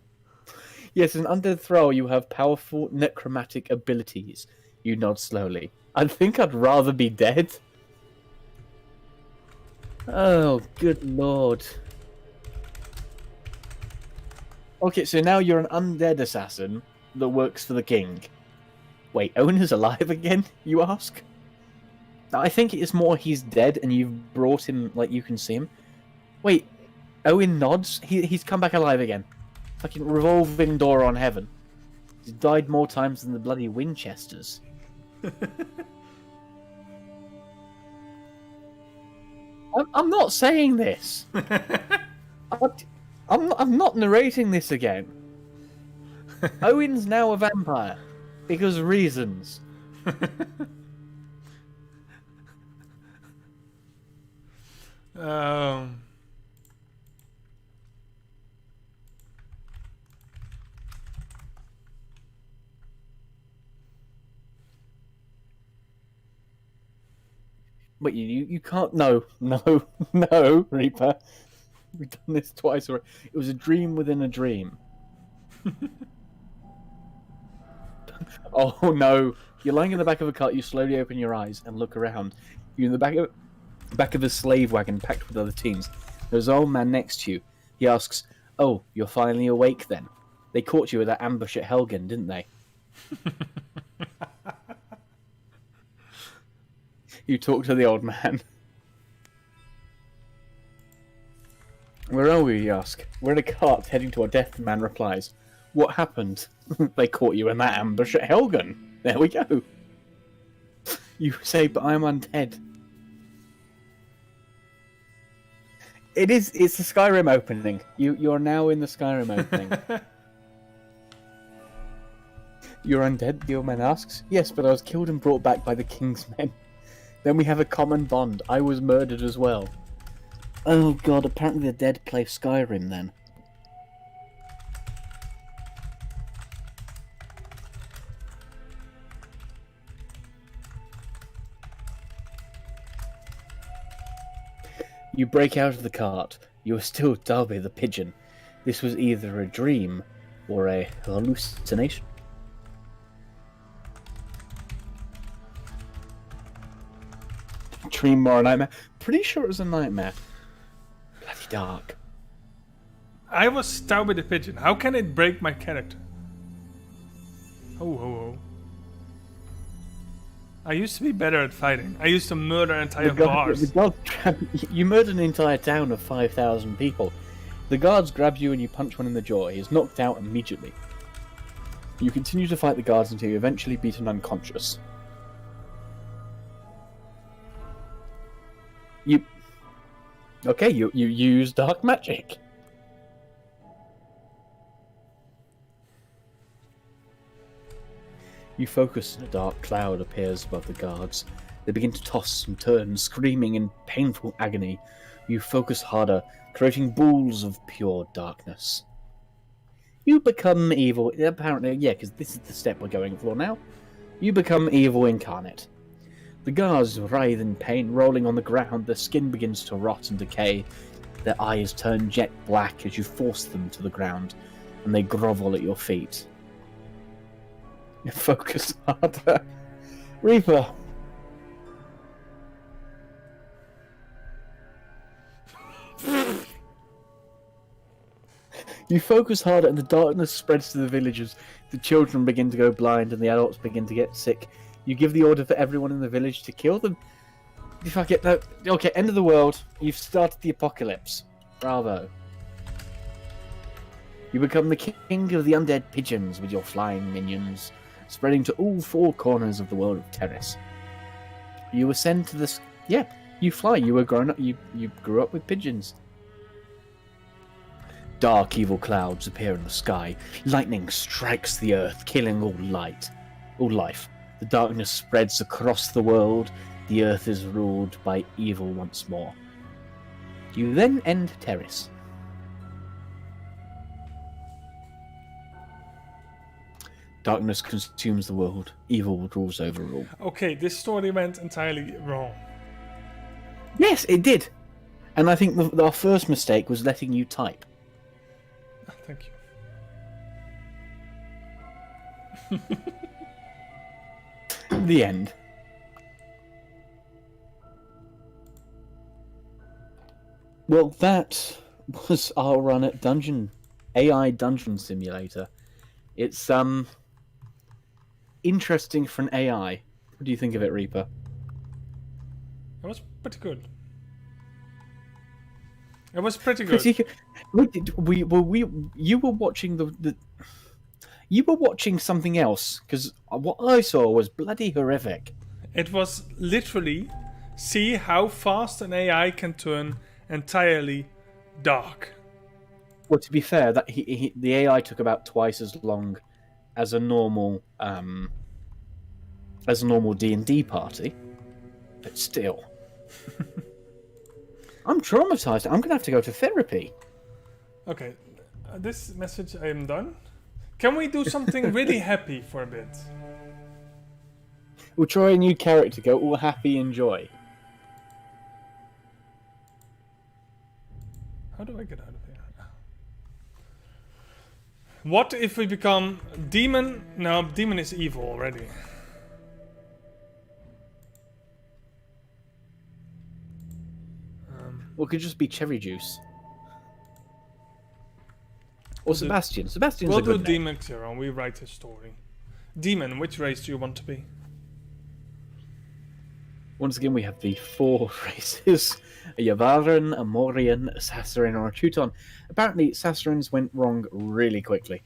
Yes, in Undead Thrall you have powerful necromantic abilities. You nod slowly. I think I'd rather be dead. Oh, good lord. Okay, so now you're an undead assassin that works for the king. Wait, Owen is alive again, you ask? I think it's more he's dead and you've brought him, like, you can see him. Wait, Owen nods? He's come back alive again. Fucking revolving door on heaven. He's died more times than the bloody Winchesters. I'm not saying this. I'm not narrating this again. Owen's now a vampire. Because reasons. But you can't. No, Reaper. We've done this twice already. It was a dream within a dream. Oh no! You're lying in the back of a cart. You slowly open your eyes and look around. You're in the back of a slave wagon packed with other teens. There's an old man next to you. He asks, "Oh, you're finally awake then? They caught you with that ambush at Helgen, didn't they?" You talk to the old man. "Where are we?" you ask. "We're in a cart heading to our death," the man replies. "What happened?" "They caught you in that ambush at Helgen." "There we go." You say, "But I'm undead." It's the Skyrim opening. You're now in the Skyrim opening. "You're undead?" the old man asks. "Yes, but I was killed and brought back by the king's men. Then we have a common bond. I was murdered as well." Oh god, apparently the dead play Skyrim then. You break out of the cart. You are still Darby the pigeon. This was either a dream or a hallucination. Dream or a nightmare? Pretty sure it was a nightmare. Bloody dark. I was Stauby the pigeon. How can it break my character? Oh. I used to be better at fighting. I used to murder entire bars. You murdered an entire town of 5,000 people. The guards grab you and you punch one in the jaw. He is knocked out immediately. You continue to fight the guards until you eventually beat him unconscious. You use dark magic. You focus and a dark cloud appears above the guards. They begin to toss and turn, screaming in painful agony. You focus harder, creating balls of pure darkness. You become evil, apparently, yeah, because this is the step we're going for now. You become evil incarnate. The guards writhe in pain, rolling on the ground. Their skin begins to rot and decay. Their eyes turn jet black as you force them to the ground, and they grovel at your feet. You focus harder. Reaper. You focus harder and the darkness spreads to the villagers. The children begin to go blind and the adults begin to get sick. You give the order for everyone in the village to kill them. If I get no, okay, end of the world. You've started the apocalypse. Bravo. You become the king of the undead pigeons with your flying minions, spreading to all four corners of the world of Terris. You ascend to this. Yeah, you fly. You were grown up. You grew up with pigeons. Dark, evil clouds appear in the sky. Lightning strikes the earth, killing all life. The darkness spreads across the world. The earth is ruled by evil once more. You then end Terris. Darkness consumes the world. Evil rules over all. Okay, this story went entirely wrong. Yes, it did. And I think our first mistake was letting you type. Thank you. The end. Well, that was our run at AI Dungeon Simulator. It's interesting for an AI. What do you think of it, Reaper? It was pretty good. It was pretty good. You were watching you were watching something else, because what I saw was bloody horrific. It was literally see how fast an AI can turn entirely dark. Well, to be fair, that the AI took about twice as long as a normal D&D party, but still, I'm traumatized. I'm gonna have to go to therapy. Okay, this message I am done. Can we do something really happy for a bit? We'll try a new character. Go all happy and joy. How do I get out of here? What if we become demon? No, demon is evil already. Well, it could just be cherry juice. Or Sebastian. Sebastian's we'll a good do name. Demon Zero and we write his story. Demon, which race do you want to be? Once again, we have the 4 races: a Yavaran, a Mauryan, a Sahasraran, or a Teuton. Apparently, Sahasrarans went wrong really quickly.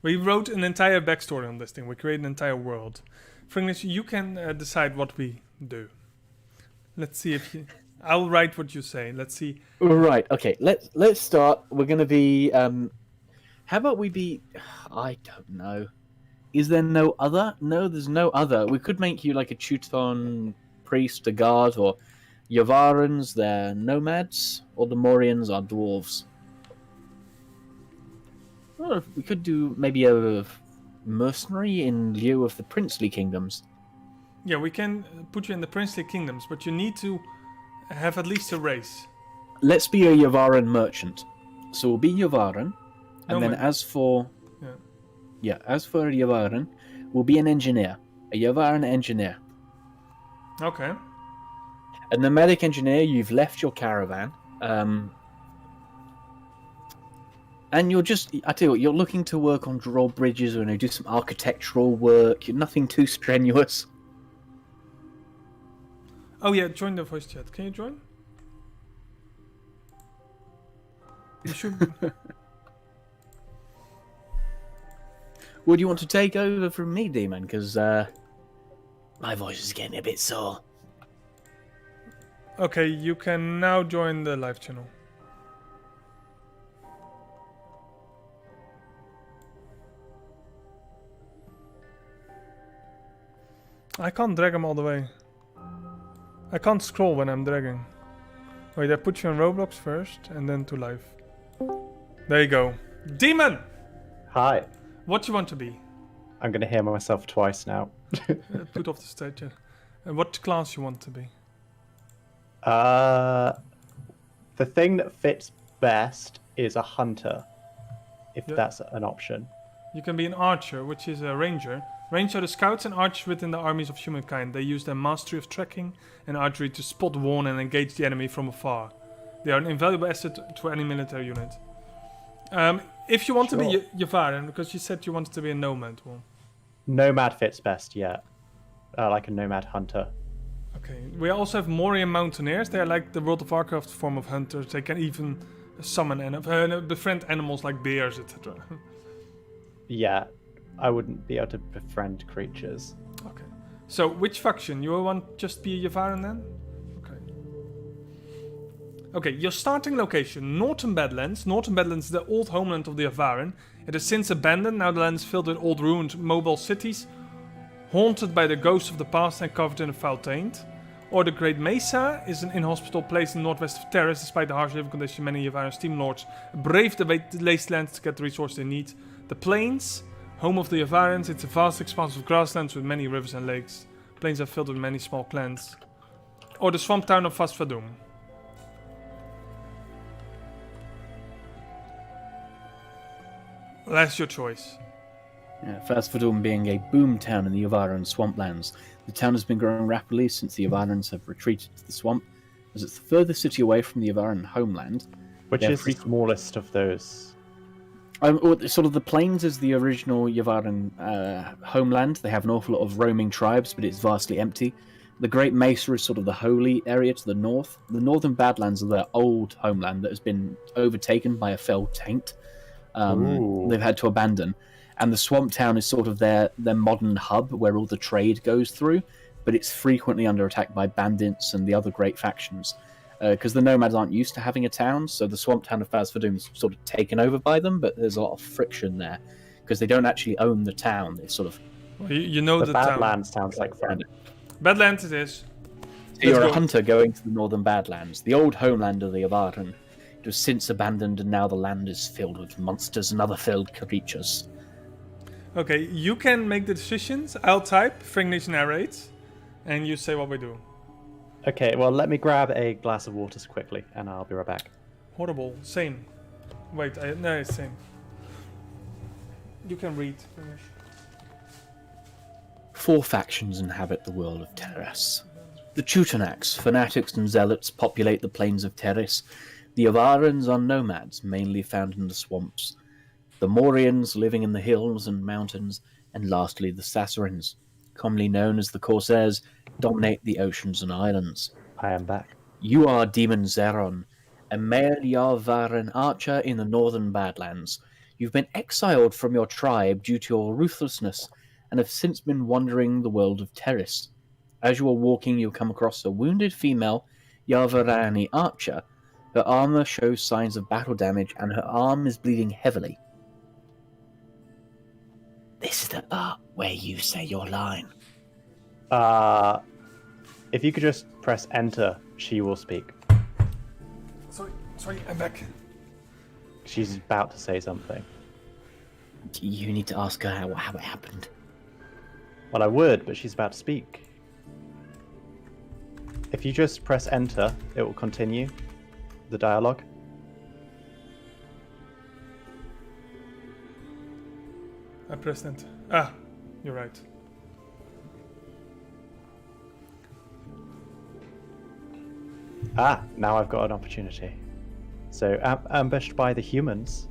We wrote an entire backstory on this thing. We created an entire world. Fringlish, you can decide what we do. Let's see if you... I'll write what you say. Let's see. Right. Okay. Let's start. We're going to be. How about we be? I don't know. Is there no other? No, there's no other. We could make you like a Teuton priest, a guard, or Yavarans. They're nomads, or the Mauryans are dwarves. Or we could do maybe a mercenary in lieu of the princely kingdoms. Yeah, we can put you in the princely kingdoms, but you need to have at least a race. Let's be a Yavaran merchant. So we'll be Yavaran, and then as for a Yavaran, we'll be an engineer, a Yavaran engineer. Okay. A nomadic engineer. You've left your caravan, and you're just—I tell you what, you're looking to work on drawbridges or do some architectural work. You're nothing too strenuous. Oh yeah, join the voice chat. Can you join? You should. Would you want to take over from me, Demon? Because my voice is getting a bit sore. Okay, you can now join the live channel. I can't drag him all the way. I can't scroll when I'm dragging. Wait, I put you on Roblox first and then to live. There you go. Demon! Hi. What do you want to be? I'm going to hear myself twice now. Put off the stage. And what class you want to be? The thing that fits best is a hunter, if that's an option. You can be an archer, which is a ranger. Rangers are the scouts and archers within the armies of humankind. They use their mastery of tracking and archery to spot, warn, and engage the enemy from afar. They are an invaluable asset to any military unit. If you want to be Yavaran, because you said you wanted to be a nomad, well... Nomad fits best, yeah. Like a nomad hunter. Okay. We also have Mauryan mountaineers. They are like the World of Warcraft form of hunters. They can even summon and befriend animals like bears, etc. Yeah. I wouldn't be able to befriend creatures. Okay. So, which faction? You want just be a Yavaran then? Okay. Okay, your starting location, Northern Badlands. Northern Badlands is the old homeland of the Yavaran. It has since abandoned. Now the land is filled with old ruined mobile cities, haunted by the ghosts of the past and covered in a foul taint. Or the Great Mesa is an inhospitable place in the northwest of Terris. Despite the harsh living conditions, many Yavaran steam lords brave the wastelands to get the resources they need. The Plains, home of the Yavarans, it's a vast expanse of grasslands with many rivers and lakes. Plains are filled with many small clans. Or the swamp town of Fasfadum. That's your choice. Fasfadum being a boom town in the Yavaran swamplands, the town has been growing rapidly since the Yavarans have retreated to the swamp, as it's the furthest city away from the Yavaran homeland. Which is the smallest of those? Sort of the plains is the original Yavaran homeland. They have an awful lot of roaming tribes, but it's vastly empty. The Great Mesa is sort of the holy area to the north. The northern Badlands are their old homeland that has been overtaken by a fell taint. They've had to abandon. And the swamp town is sort of their modern hub where all the trade goes through, but it's frequently under attack by bandits and the other great factions. Because the nomads aren't used to having a town, so the swamp town of Fasfadum is sort of taken over by them, but there's a lot of friction there, because they don't actually own the town. It's sort of... Well, you know the the Badlands town. sounds like fun. Badlands it is. So you're a hunter going to the northern Badlands, the old homeland of the Yavaran. It was since abandoned, and now the land is filled with monsters and other felled creatures. Okay, you can make the decisions. I'll type, Fringlish narrates, and you say what we do. Okay, well, let me grab a glass of water quickly, and I'll be right back. Horrible. Same. Wait, no, it's same. You can read. Finish. 4 factions inhabit the world of Terris. The Teutonacs, fanatics and zealots, populate the plains of Terris. The Yavarans are nomads, mainly found in the swamps. The Mauryans, living in the hills and mountains. And lastly, the Sahasrarans, commonly known as the Corsairs, dominate the oceans and islands. I am back. You are Demon Zeron, a male Yavaran archer in the northern Badlands. You've been exiled from your tribe due to your ruthlessness, and have since been wandering the world of Terris. As you are walking, you'll come across a wounded female Yavarani archer. Her armor shows signs of battle damage, and her arm is bleeding heavily. This is the part where you say your line. If you could just press enter, she will speak. Sorry, I'm back. She's about to say something. You need to ask her how it happened. Well, I would, but she's about to speak. If you just press enter, it will continue the dialogue. I pressed enter. Ah, you're right. Now I've got an opportunity. So, ambushed by the humans.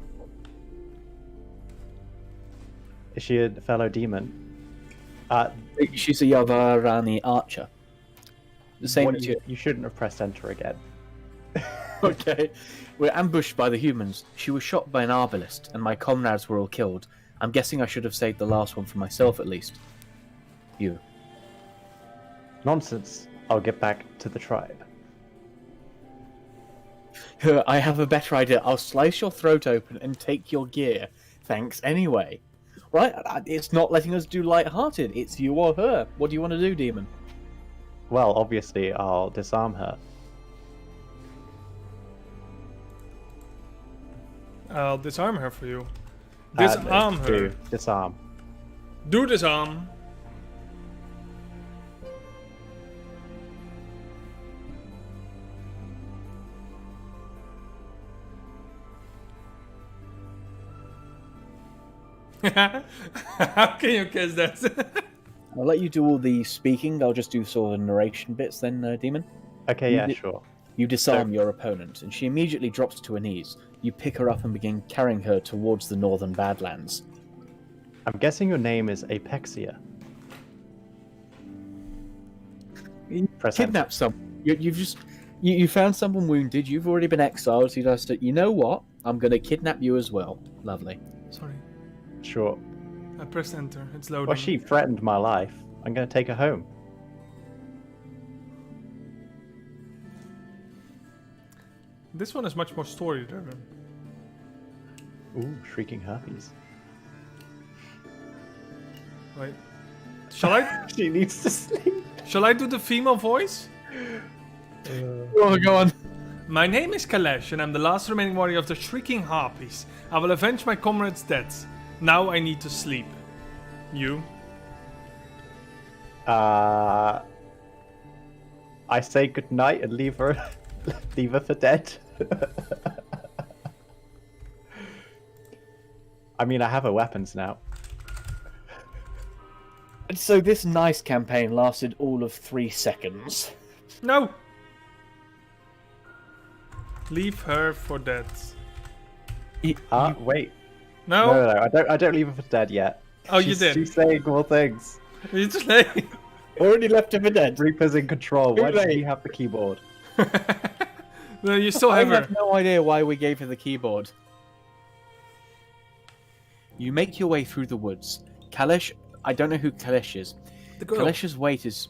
Is she a fellow demon? She's a Yavarani archer. The same as you. You shouldn't have pressed enter again. Okay. We're ambushed by the humans. She was shot by an arbalist, and my comrades were all killed. I'm guessing I should have saved the last one for myself, at least. You. Nonsense. I'll get back to the tribe. I have a better idea. I'll slice your throat open and take your gear. Thanks anyway. Right? It's not letting us do light-hearted. It's you or her. What do you want to do, demon? Well, obviously, I'll disarm her. I'll disarm her for you. Disarm her. Disarm. Do disarm. How can you guess that? I'll let you do all the speaking. I'll just do sort of narration bits then, demon. Okay, yeah, sure. You disarm your opponent, and she immediately drops to her knees. You pick her up and begin carrying her towards the northern Badlands. I'm guessing your name is Apexia. You kidnapped someone. You found someone wounded. You've already been exiled. So you just, you know what? I'm going to kidnap you as well. Lovely. Sorry. Sure. I pressed enter. It's loading. Well, she threatened my life. I'm going to take her home. This one is much more story-driven. Ooh, shrieking herpes. Wait. Shall I? She needs to sleep. Shall I do the female voice? Oh, go on. My name is Kalesh, and I'm the last remaining warrior of the Shrieking Harpies. I will avenge my comrades' deaths. Now I need to sleep. You? I say goodnight and leave her for dead. I mean, I have her weapons now. And so this nice campaign lasted all of 3 seconds. No! Leave her for dead. Wait. No? No, I don't leave her for dead yet. Oh, you did? She's saying more things. You just late. Already left him for dead. Reaper's in control. Why Too does late. he have the keyboard? No, you still I have her. have no idea why we gave her the keyboard. You make your way through the woods. Kalesh, I don't know who Kalesh is. The girl. Kalesh's weight is...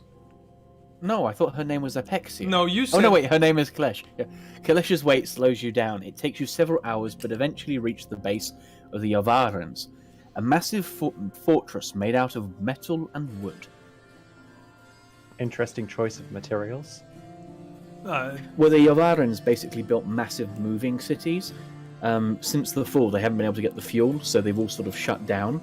No, I thought her name was Apexia. No, you said... Oh no, wait, her name is Kalesh. Yeah. Kalesh's weight slows you down. It takes you several hours, but eventually reach the base of the Sahasrarans, a massive fortress made out of metal and wood. Interesting choice of materials. Well, the Sahasrarans basically built massive moving cities. Since the fall, they haven't been able to get the fuel, so they've all sort of shut down.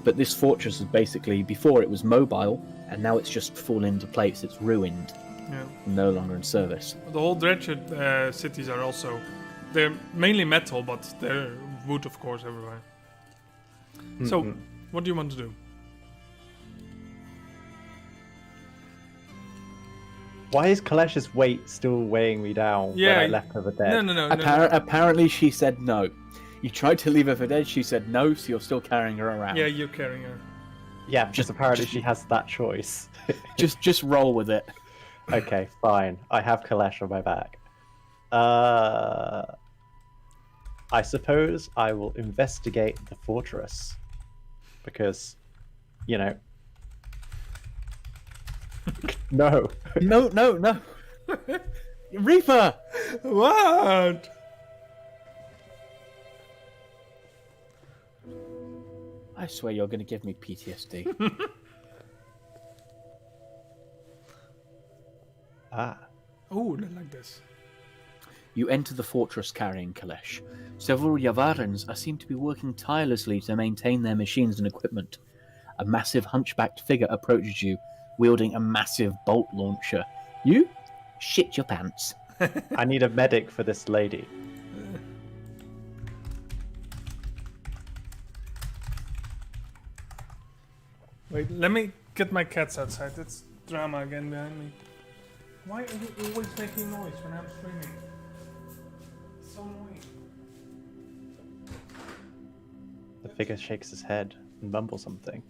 But this fortress is basically, before it was mobile, and now it's just fallen into place. It's ruined, Yeah. no longer in service. The whole Dredged cities are also... They're mainly metal, but they're wood, of course, everywhere. So, what do you want to do? Why is Kalesh's weight still weighing me down when I left her for dead? No. Apparently, she said no. You tried to leave her for dead. She said no, so you're still carrying her around. Yeah, you're carrying her. Yeah, just apparently she has that choice. just roll with it. Okay, fine. I have Kalesh on my back. I suppose I will investigate the fortress. Because, you know... No. No. Reaper! What? I swear you're going to give me PTSD. Oh, not like this. You enter the fortress carrying Kalesh. Several Sahasrarans seem to be working tirelessly to maintain their machines and equipment. A massive hunchbacked figure approaches you, wielding a massive bolt launcher. You shit your pants. I need a medic for this lady. Wait, let me get my cats outside. It's drama again behind me. Why are you always making noise when I'm streaming? It's so annoying. The figure shakes his head and mumbles something.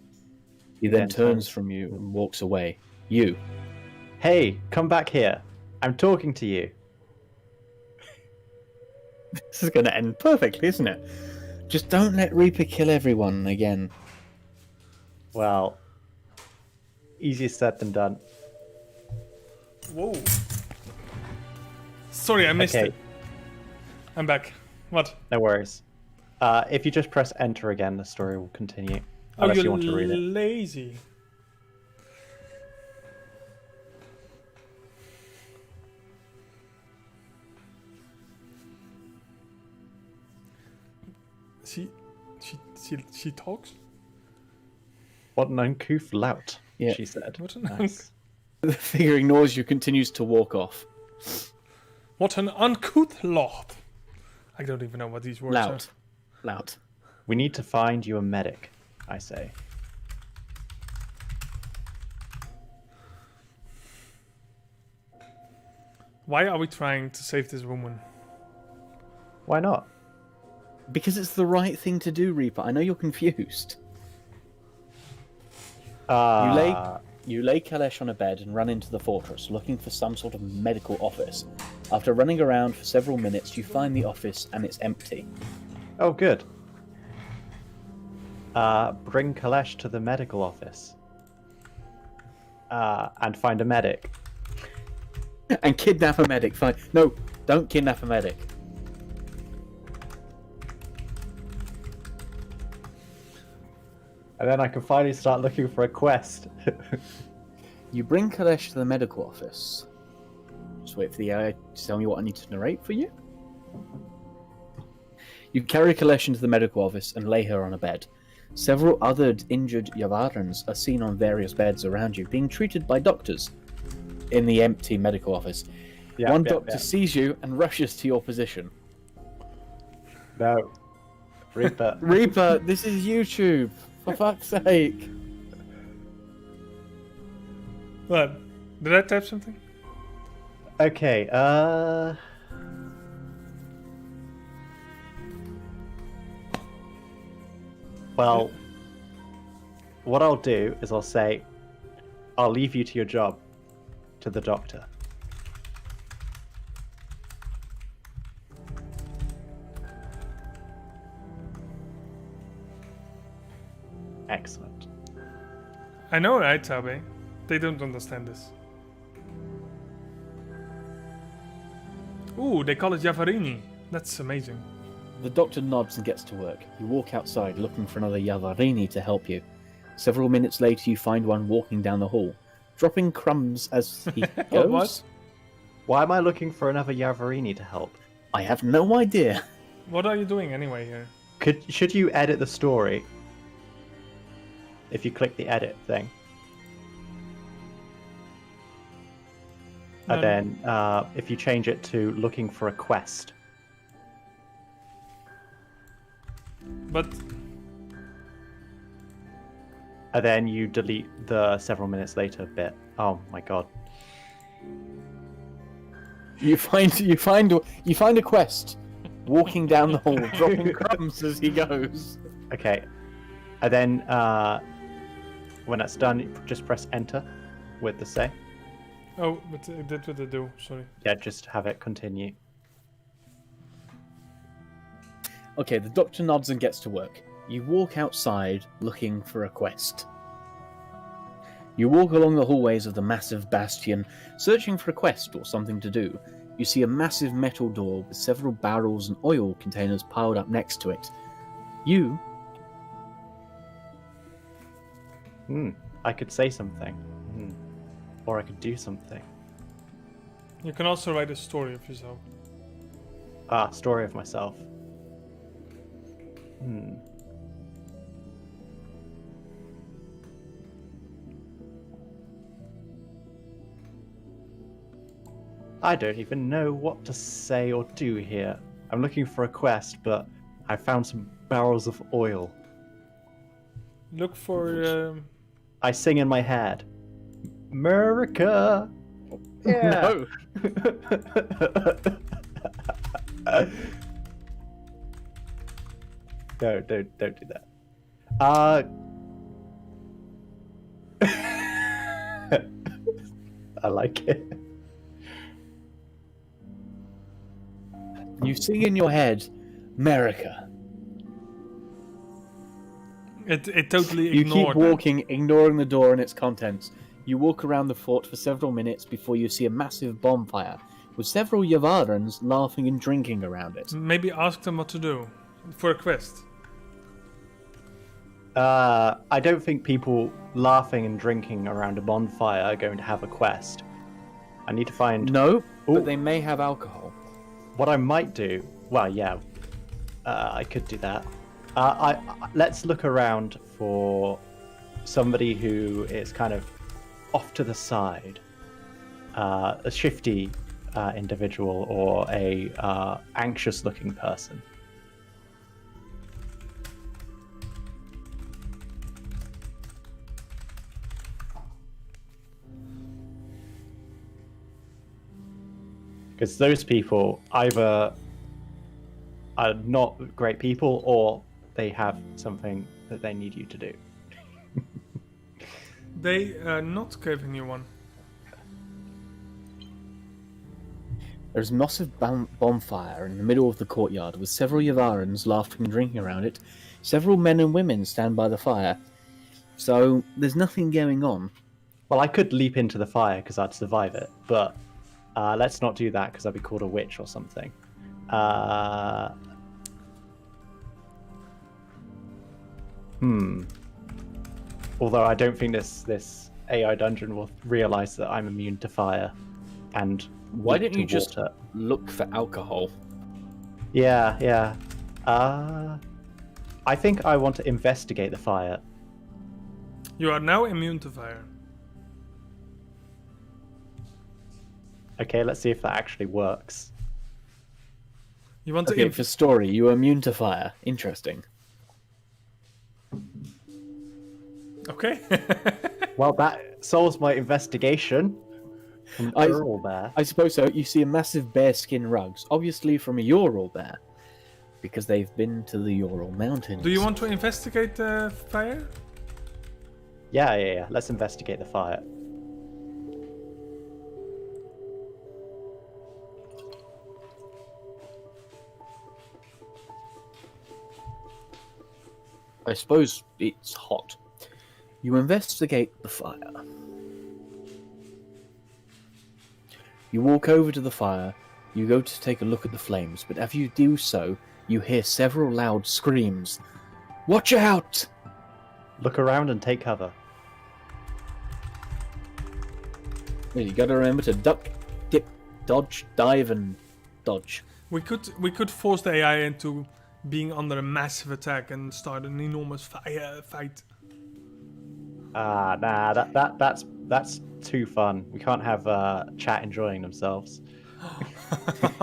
He then turns from you and walks away. You. Hey, come back here. I'm talking to you. This is going to end perfectly, isn't it? Just don't let Reaper kill everyone again. Well, easier said than done. Whoa. Sorry, I missed Okay. it. I'm back. What? No worries. If you just press enter again, the story will continue. Oh, Unless you're you want to read it. lazy. She talks? What an uncouth lout, Yeah. she said. What an Nice. The figure ignores you, continues to walk off. What an uncouth lot. I don't even know what these words are. Lout. We need to find you a medic, I say. Why are we trying to save this woman? Why not? Because it's the right thing to do, Reaper. I know you're confused. You lay Kalesh on a bed and run into the fortress, looking for some sort of medical office. After running around for several minutes, you find the office and it's empty. Oh, good. Bring Kalesh to the medical office. And find a medic. And kidnap a medic. Fine. No, don't kidnap a medic. And then I can finally start looking for a quest. You bring Kalesh to the medical office. Just wait for the AI to tell me what I need to narrate for you. You carry Kalesh into the medical office and lay her on a bed. Several other injured Sahasrarans are seen on various beds around you, being treated by doctors in the empty medical office. One doctor sees you and rushes to your position. No. Reaper. Reaper, this is YouTube. For fuck's sake. What? Did I type something? Okay, well, what I'll do is I'll say, I'll leave you to your job, to the doctor. Excellent. I know, right, Tabe? They don't understand this. Ooh, they call it Javarini. That's amazing. The doctor nods and gets to work. You walk outside looking for another Yavarini to help you. Several minutes later, you find one walking down the hall, dropping crumbs as he goes. What? Why am I looking for another Yavarini to help? I have no idea. What are you doing anyway here? Should you edit the story? If you click the edit thing. And then if you change it to looking for a quest. But And then you delete the several minutes later bit. Oh my god. You find a quest, walking down the hall, dropping crumbs as he goes. Okay. And then when that's done, just press enter with the say. oh, but that's what I do. Sorry. Yeah, just have it continue. Okay, the doctor nods and gets to work. You walk outside looking for a quest. You walk along the hallways of the massive bastion, searching for a quest or something to do. You see a massive metal door with several barrels and oil containers piled up next to it. You... I could say something. Or I could do something. You can also write a story of yourself. Story of myself. I don't even know what to say or do here. I'm looking for a quest, but I found some barrels of oil. Look for. I sing in my head. America! Yeah! No, don't do that. I like it. You sing in your head, America. It totally You ignored. keep walking, ignoring the door and its contents. You walk around the fort for several minutes before you see a massive bonfire, with several Yavarans laughing and drinking around it. Maybe ask them what to do for a quest. I don't think people laughing and drinking around a bonfire are going to have a quest. I need to find... No, Ooh. but they may have alcohol. What I might do... Well, yeah. I could do that. Let's look around for somebody who is kind of off to the side. A shifty individual or a anxious-looking person. Because those people either are not great people or they have something that they need you to do. They are not giving you one. There's a massive bonfire in the middle of the courtyard with several Yavarans laughing and drinking around it. Several men and women stand by the fire. So there's nothing going on. Well, I could leap into the fire because I'd survive it, but let's not do that because I'd be called a witch or something. Although I don't think this AI dungeon will realize that I'm immune to fire and Why weak don't you to just water. look for alcohol? Yeah. I think I want to investigate the fire. You are now immune to fire. Okay, let's see if that actually works. You want to Okay, for story, you are immune to fire. Interesting. Okay. Well, that solves my investigation. From I- Ural Bear. I suppose so. You see a massive bearskin rugs, obviously from a Ural bear, because they've been to the Ural Mountains. Do you want to investigate the fire? Yeah. Let's investigate the fire. I suppose it's hot. You investigate the fire. You walk over to the fire. You go to take a look at the flames, but as you do so, you hear several loud screams. Watch out! Look around and take cover. You gotta remember to duck, dip, dodge, dive, and dodge. We could force the AI into being under a massive attack and start an enormous fight. Nah, that's too fun. We can't have chat enjoying themselves.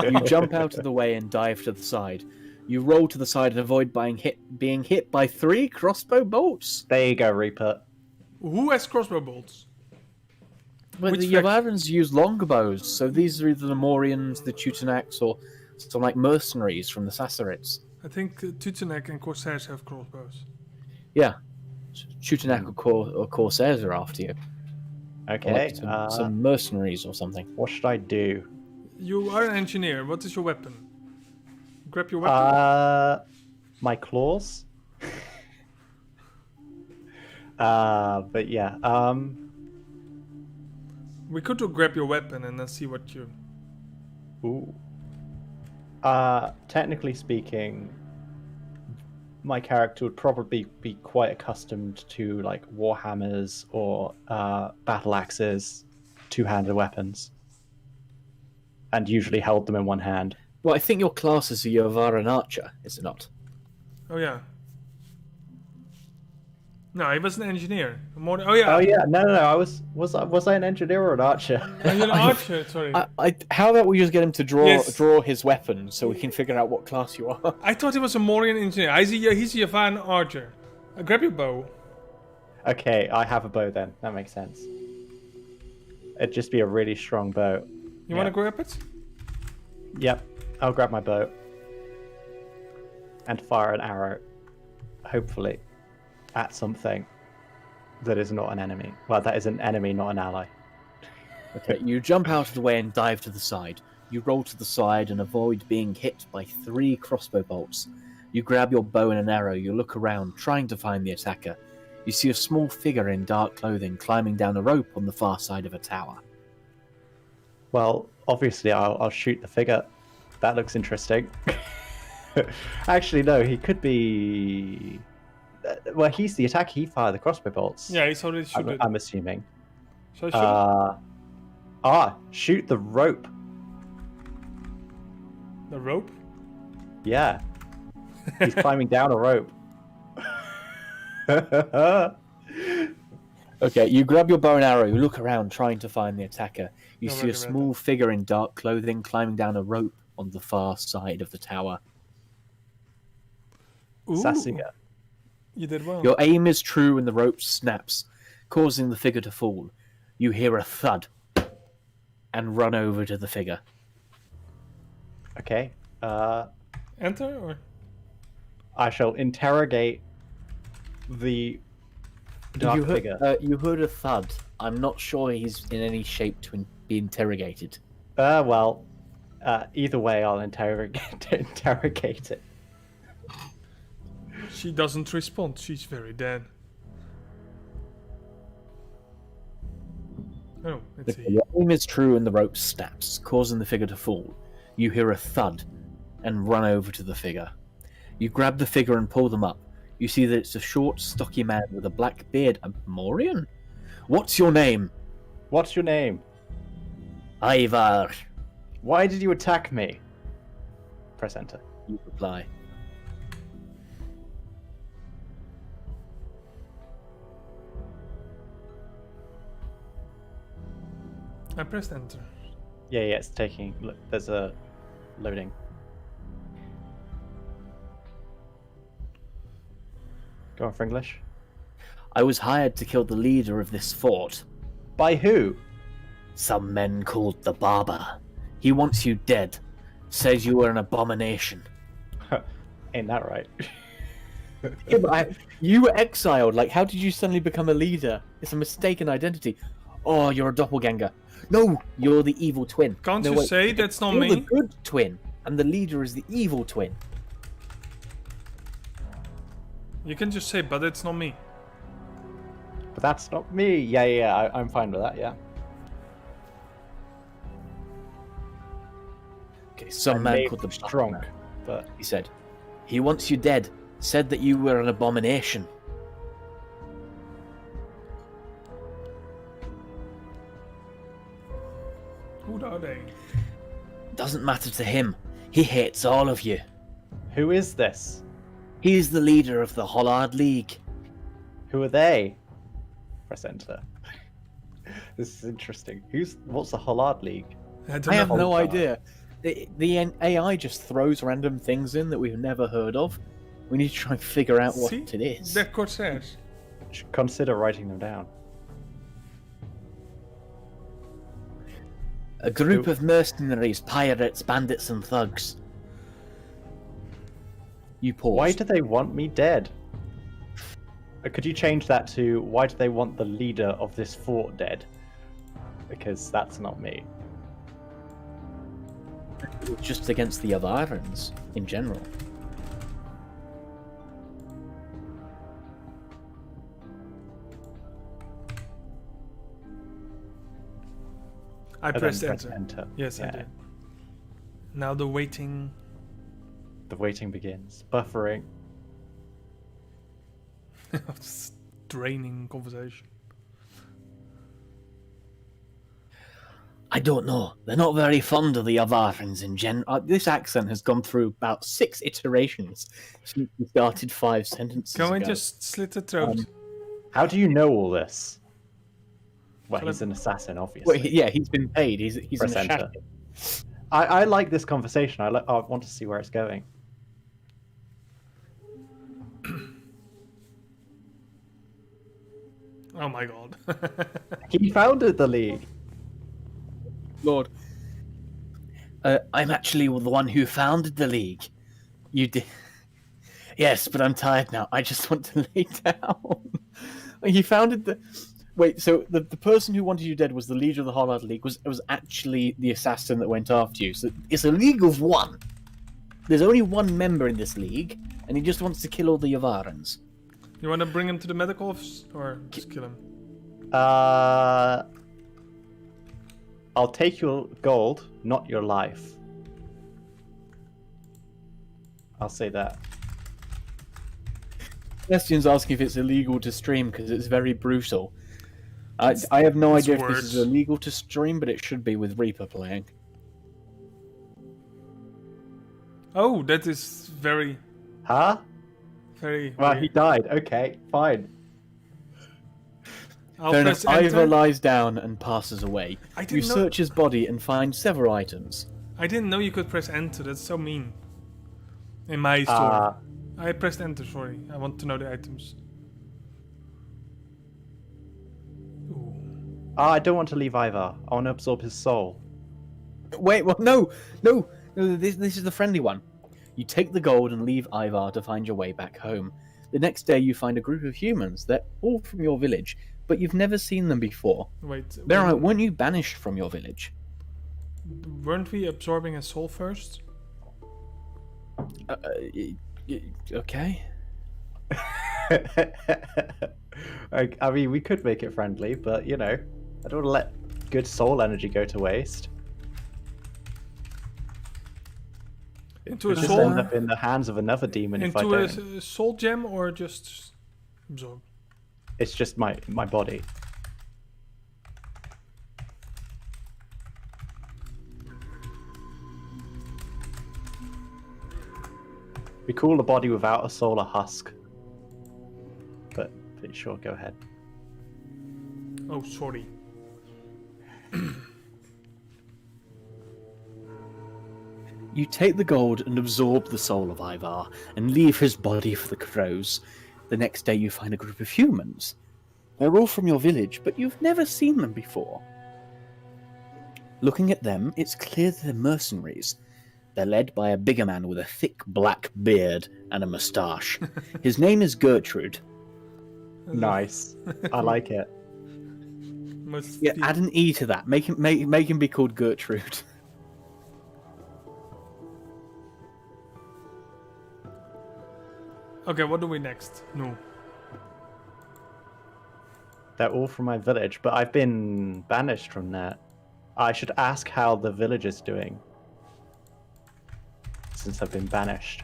You jump out of the way and dive to the side. You roll to the side and avoid being hit by 3 crossbow bolts. There you go, Reaper. Who has crossbow bolts? Well, Which the Yavarans use longbows, so these are either the Maurians, the Teutonaks, or some like mercenaries from the Sahasrarans. I think Teutonak and Corsairs have crossbows. Yeah, Teutonak or Corsairs are after you. Or Okay. like some mercenaries or something. What should I do? You are an engineer. What is your weapon? Grab your weapon. My claws. But yeah. We could do grab your weapon and then see what you. Ooh. Technically speaking, my character would probably be quite accustomed to like warhammers or battle axes, two-handed weapons, and usually held them in one hand. Well, I think your class is a Yavaran archer, is it not? Oh yeah. No, he was an engineer. Oh yeah. Oh yeah, no. Was I an engineer or an archer? Oh, you're an archer. Sorry. How about we just get him to Yes. draw his weapon so we can figure out what class you are? I thought he was a Mauryan engineer. He's a Yavan archer. Grab your bow. Okay, I have a bow then. That makes sense. It'd just be a really strong bow. You want to grab it? Yep, I'll grab my bow and fire an arrow, hopefully, at something that is not an enemy. Well, that is an enemy, not an ally. Okay, you jump out of the way and dive to the side. You roll to the side and avoid being hit by 3 crossbow bolts. You grab your bow and an arrow. You look around, trying to find the attacker. You see a small figure in dark clothing climbing down a rope on the far side of a tower. Well, obviously, I'll shoot the figure. That looks interesting. Actually, no, he could be. Well, he's the attacker. He fired the crossbow bolts. Yeah, he's already shooting. I'm assuming. So shoot Shoot the rope. the rope. Yeah. He's climbing down a rope. Okay, you grab your bow and arrow. You look around, trying to find the attacker. You Don't see worry a about small figure in dark clothing climbing down a rope on the far side of the tower. Ooh, Sassinger. you did well. Your aim is true and the rope snaps, causing the figure to fall. You hear a thud and run over to the figure. Okay. Enter or I shall interrogate the dark figure. You heard a thud. I'm not sure he's in any shape to be interrogated. Either way, I'll interrogate it. she doesn't respond. She's very dead. Oh, let's see. Your aim is true and the rope snaps, causing the figure to fall. You hear a thud and run over to the figure. You grab the figure and pull them up. You see that it's a short, stocky man with a black beard. A Mauryan? What's your name? What's your name? Ivar. Why did you attack me? Press enter. You reply. I pressed enter. Yeah, it's taking. Look, there's a loading. Go on for English. I was hired to kill the leader of this fort. By who? Some men called the Barber. He wants you dead. Says you were an abomination. Ain't that right? Yeah, but you were exiled. Like, how did you suddenly become a leader? It's a mistaken identity. Oh, you're a doppelganger. No, you're the evil twin. Can't no, you wait, say that's not you're me? the good twin, and the leader is the evil twin. You can just say, but it's not me. But that's not me. Yeah, I'm fine with that, yeah. Okay, some I man may called the be drunk, Barber. but He said, he wants you dead. Said that you were an abomination. Who are they? Doesn't matter to him. He hates all of you. who is this? He's the leader of the Hollard League. Who are they? Press enter. This is interesting. What's the Hollard League? I have no Hollard. idea. The AI just throws random things in that we've never heard of. We need to try and figure out what See? it is. They're Corsairs. Should consider writing them down. A group of mercenaries, pirates, bandits, and thugs. You pause. Why do they want me dead? Could you change that to why do they want the leader of this fort dead? Because that's not me. Just against the Sahasrarans in general. I And then pressed press enter. enter. Yes, I Yeah. did. Now the waiting. The waiting begins. Buffering. Draining conversation. I don't know. They're not very fond of the Sahasrarans in general. This accent has gone through about 6 iterations since we started 5 sentences Can we ago. just slit the throat? How do you know all this? Well, Shall he's I- an assassin, obviously. Well, yeah, he's been paid. He's Press an enter. assassin. I like this conversation. I want to see where it's going. Oh my god. He founded the league. Lord. I'm actually the one who founded the league. You did. Yes, but I'm tired now. I just want to lay down. He founded the. Wait, so the person who wanted you dead was the leader of the Hollard League. Was actually the assassin that went after you. So it's a league of one. There's only one member in this league, and he just wants to kill all the Sahasrarans. You want to bring him to the medical office or just kill him? I'll take your gold, not your life. I'll say that. Question's asking if it's illegal to stream because it's very brutal. I have no it's idea if this is words. illegal to stream, but it should be with Reaper playing. Oh, that is very, Huh? very. Well, weird. he died. Okay, fine. I'll Fair press enough. Ivor enter. lies down and passes away. I You didn't know. search his body and find several items. I didn't know you could press enter. That's so mean. In my story, I pressed enter. Sorry, I want to know the items. Ooh. I don't want to leave Ivar. I want to absorb his soul. Wait, well, no. This is the friendly one. You take the gold and leave Ivar to find your way back home. The next day, you find a group of humans. They're all from your village, but you've never seen them before. Wait, Weren't you banished from your village? weren't we absorbing his soul first? Okay. I mean, we could make it friendly, but you know, I don't want to let good soul energy go to waste. Into a Just soul, end up in the hands of another demon if I into don't. a soul gem, or just absorb? It's just my body. We call a body without a soul a husk. But sure, go ahead. Oh, sorry. You take the gold and absorb the soul of Ivar and leave his body for the crows. The next day you find a group of humans. They're all from your village, but you've never seen them before. Looking at them, it's clear they're mercenaries. They're led by a bigger man with a thick black beard and a moustache. His name is Gertrude. Nice. I like it. Must Yeah, be- add an E to that. Make him be called Gertrude. Okay, what do we next? No. They're all from my village, but I've been banished from there. I should ask how the village is doing, since I've been banished.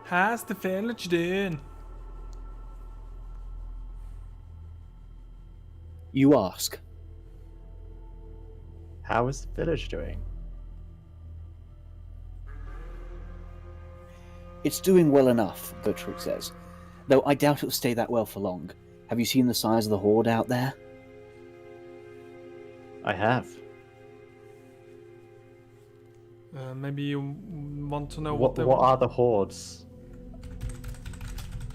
How's the village doing? You ask. How is the village doing? It's doing well enough, Gertrude says. Though I doubt it'll stay that well for long. Have you seen the size of the horde out there? I have. Maybe you want to know What are the hordes?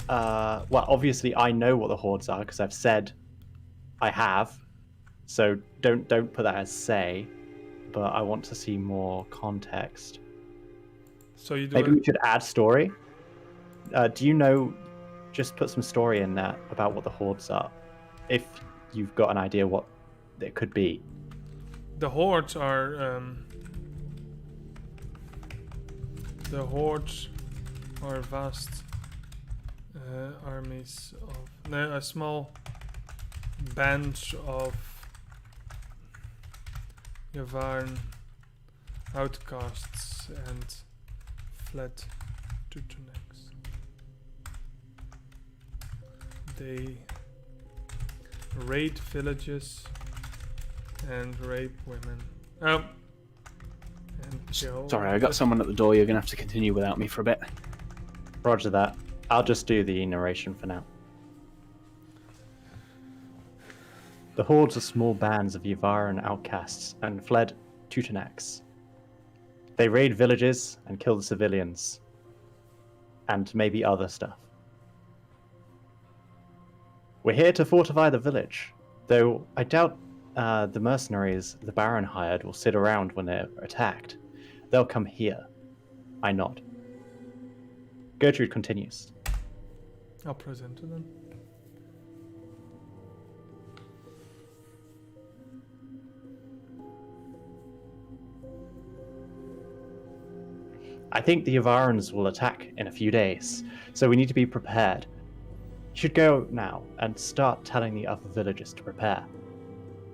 Well, obviously I know what the hordes are because I've said I have. So don't put that as say, but I want to see more context. So you do Maybe it- we should add story. Do you know? Just put some story in there about what the hordes are, if you've got an idea what it could be. The hordes are vast armies of a small band of Yavarn outcasts and fled to Tunex. They raid villages and rape women. Oh. And kill. Sorry, I got someone at the door. You're going to have to continue without me for a bit. Roger that. I'll just do the narration for now. The hordes are small bands of Yavaran outcasts and fled Tutenax. They raid villages and kill the civilians. And maybe other stuff. We're here to fortify the village, though I doubt the mercenaries the Baron hired will sit around when they're attacked. They'll come here. I nod. Gertrude continues. I'll present to them. I think the Yavarans will attack in a few days, so we need to be prepared. You should go now and start telling the other villagers to prepare.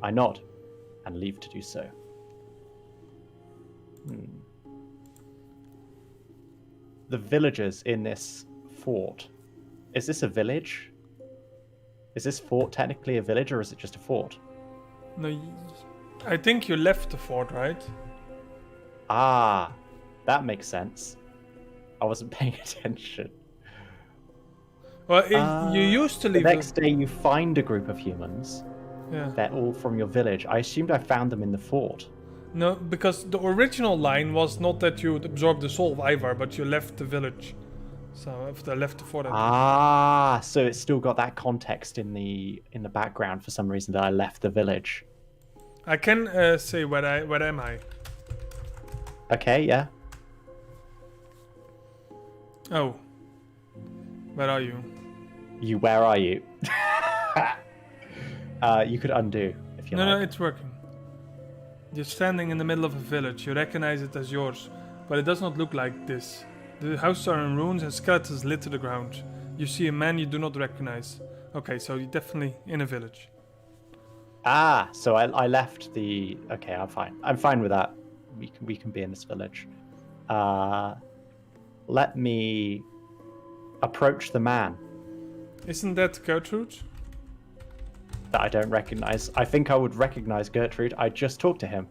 I nod and leave to do so. The villagers in this fort. Is this a village? Is this fort technically a village or is it just a fort? No, I think you left the fort, right? Ah, that makes sense. I wasn't paying attention. Well, you used to The leave. next day you find a group of humans. Yeah. They're all from your village. I assumed I found them in the fort. No, because the original line was not that you would absorb the soul of Ivar, but you left the village. So if they left the fort, Ah, so it's still got that context in the background for some reason that I left the village. I can say where am I? Okay, yeah. Oh, where are you? Where are you? You could undo if you No, like. no, it's working. You're standing in the middle of a village. You recognize it as yours, but it does not look like this. The houses are in ruins and skeletons litter the ground. You see a man you do not recognize. Okay, so you're definitely in a village. Ah, so I left the... Okay, I'm fine. I'm fine with that. We can be in this village. Let me approach the man Isn't that Gertrude? that I don't recognize. I think I would recognize Gertrude. I just talked to him.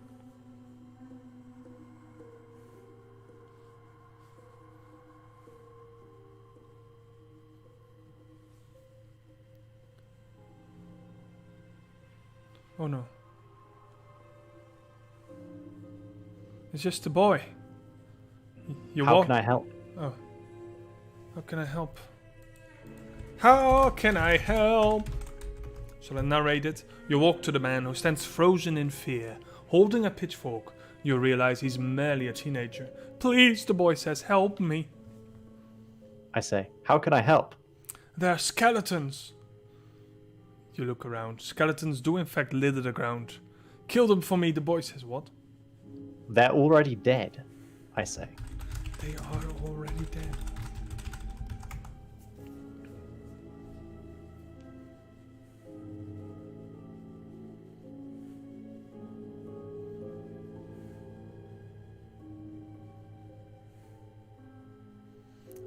Oh no. It's just a boy. You How walk. can I help? Oh. How can I help? How can I help? Shall I narrate it? You walk to the man who stands frozen in fear, holding a pitchfork. You realize he's merely a teenager. Please, the boy says, help me. I say, how can I help? There are skeletons. You look around. Skeletons do in fact litter the ground. Kill them for me, the boy says. What? They're already dead, I say. They are already dead.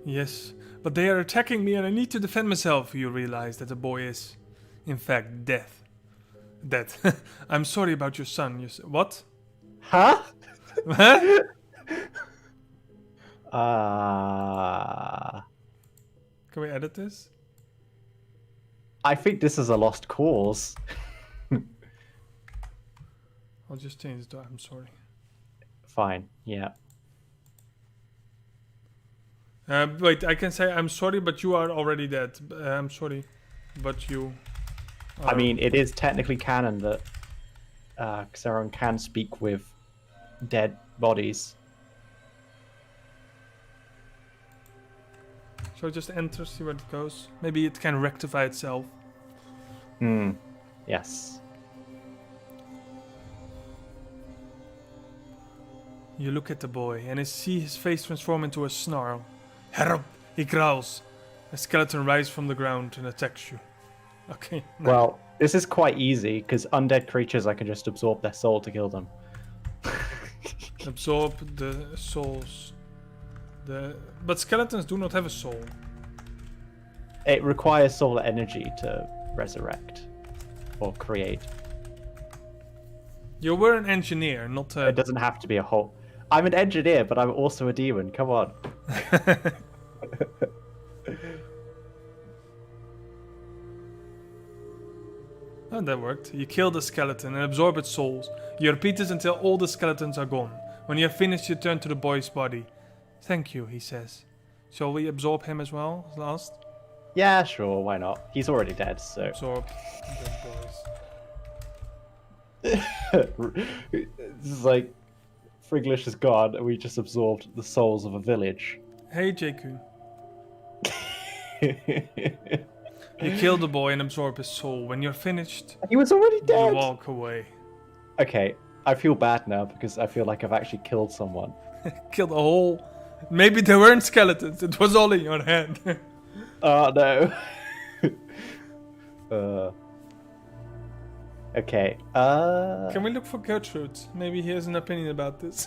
Yes, but they are attacking me and I need to defend myself. You realize that the boy is, in fact, dead. Dead. I'm sorry about your son. You say, what? Huh? Huh? Can we edit this? I think this is a lost cause. I'll just change it to I'm sorry. Fine, yeah. Wait, I can say I'm sorry, but you are already dead. I'm sorry, but you. I mean, it is technically canon that Sahasrarans can speak with dead bodies. So just enter, see where it goes. Maybe it can rectify itself. Yes. You look at the boy and see his face transform into a snarl. Help! He growls. A skeleton rises from the ground and attacks you. Okay. Well, this is quite easy because undead creatures, I can just absorb their soul to kill them. Absorb the souls. But skeletons do not have a soul. It requires solar energy to resurrect or create. You were an engineer, not a... It doesn't have to be a whole. I'm an engineer, but I'm also a demon. Come on. Oh, that worked. You kill the skeleton and absorb its souls. You repeat this until all the skeletons are gone. When you have finished, you turn to the boy's body. Thank you, he says. Shall we absorb him as well, last? Yeah, sure. Why not? He's already dead, so. Absorb dead boys. This is like Friglish is gone, and we just absorbed the souls of a village. Hey, JQ. You kill the boy and absorb his soul. When you're finished, He was already dead. you walk away. Okay, I feel bad now because I feel like I've actually killed someone. Kill the whole... Maybe they weren't skeletons. It was all in your head. Oh no. Okay. Can we look for Gertrude? Maybe he has an opinion about this.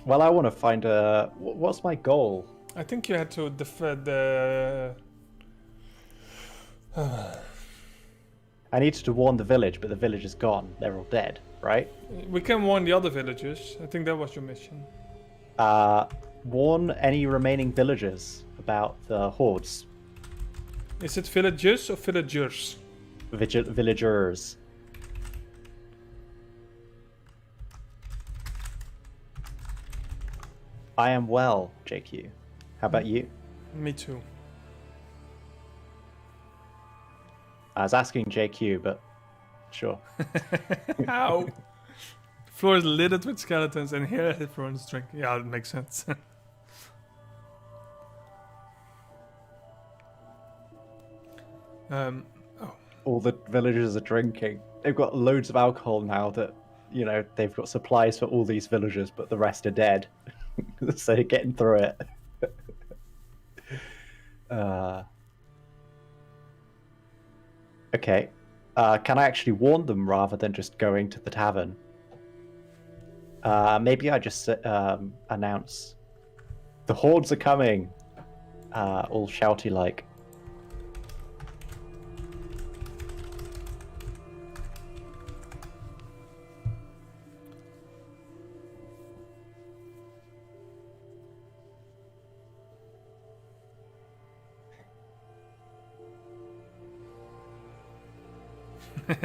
Well, I want to find a. What's my goal? I think you had to defend the... I needed to warn the village, but the village is gone. They're all dead, right? We can warn the other villagers. I think that was your mission. Warn any remaining villagers about the hordes. Is it villagers or villagers? Villagers. I am well, JQ. How about you? Me too. I was asking JQ, but sure. Ow! The floor is littered with skeletons and here everyone's drinking. Yeah, it makes sense. All the villagers are drinking. They've got loads of alcohol now that, you know, they've got supplies for all these villagers, but the rest are dead. So they're getting through it. Okay. Can I actually warn them rather than just going to the tavern? Maybe I just announce the hordes are coming. All shouty like.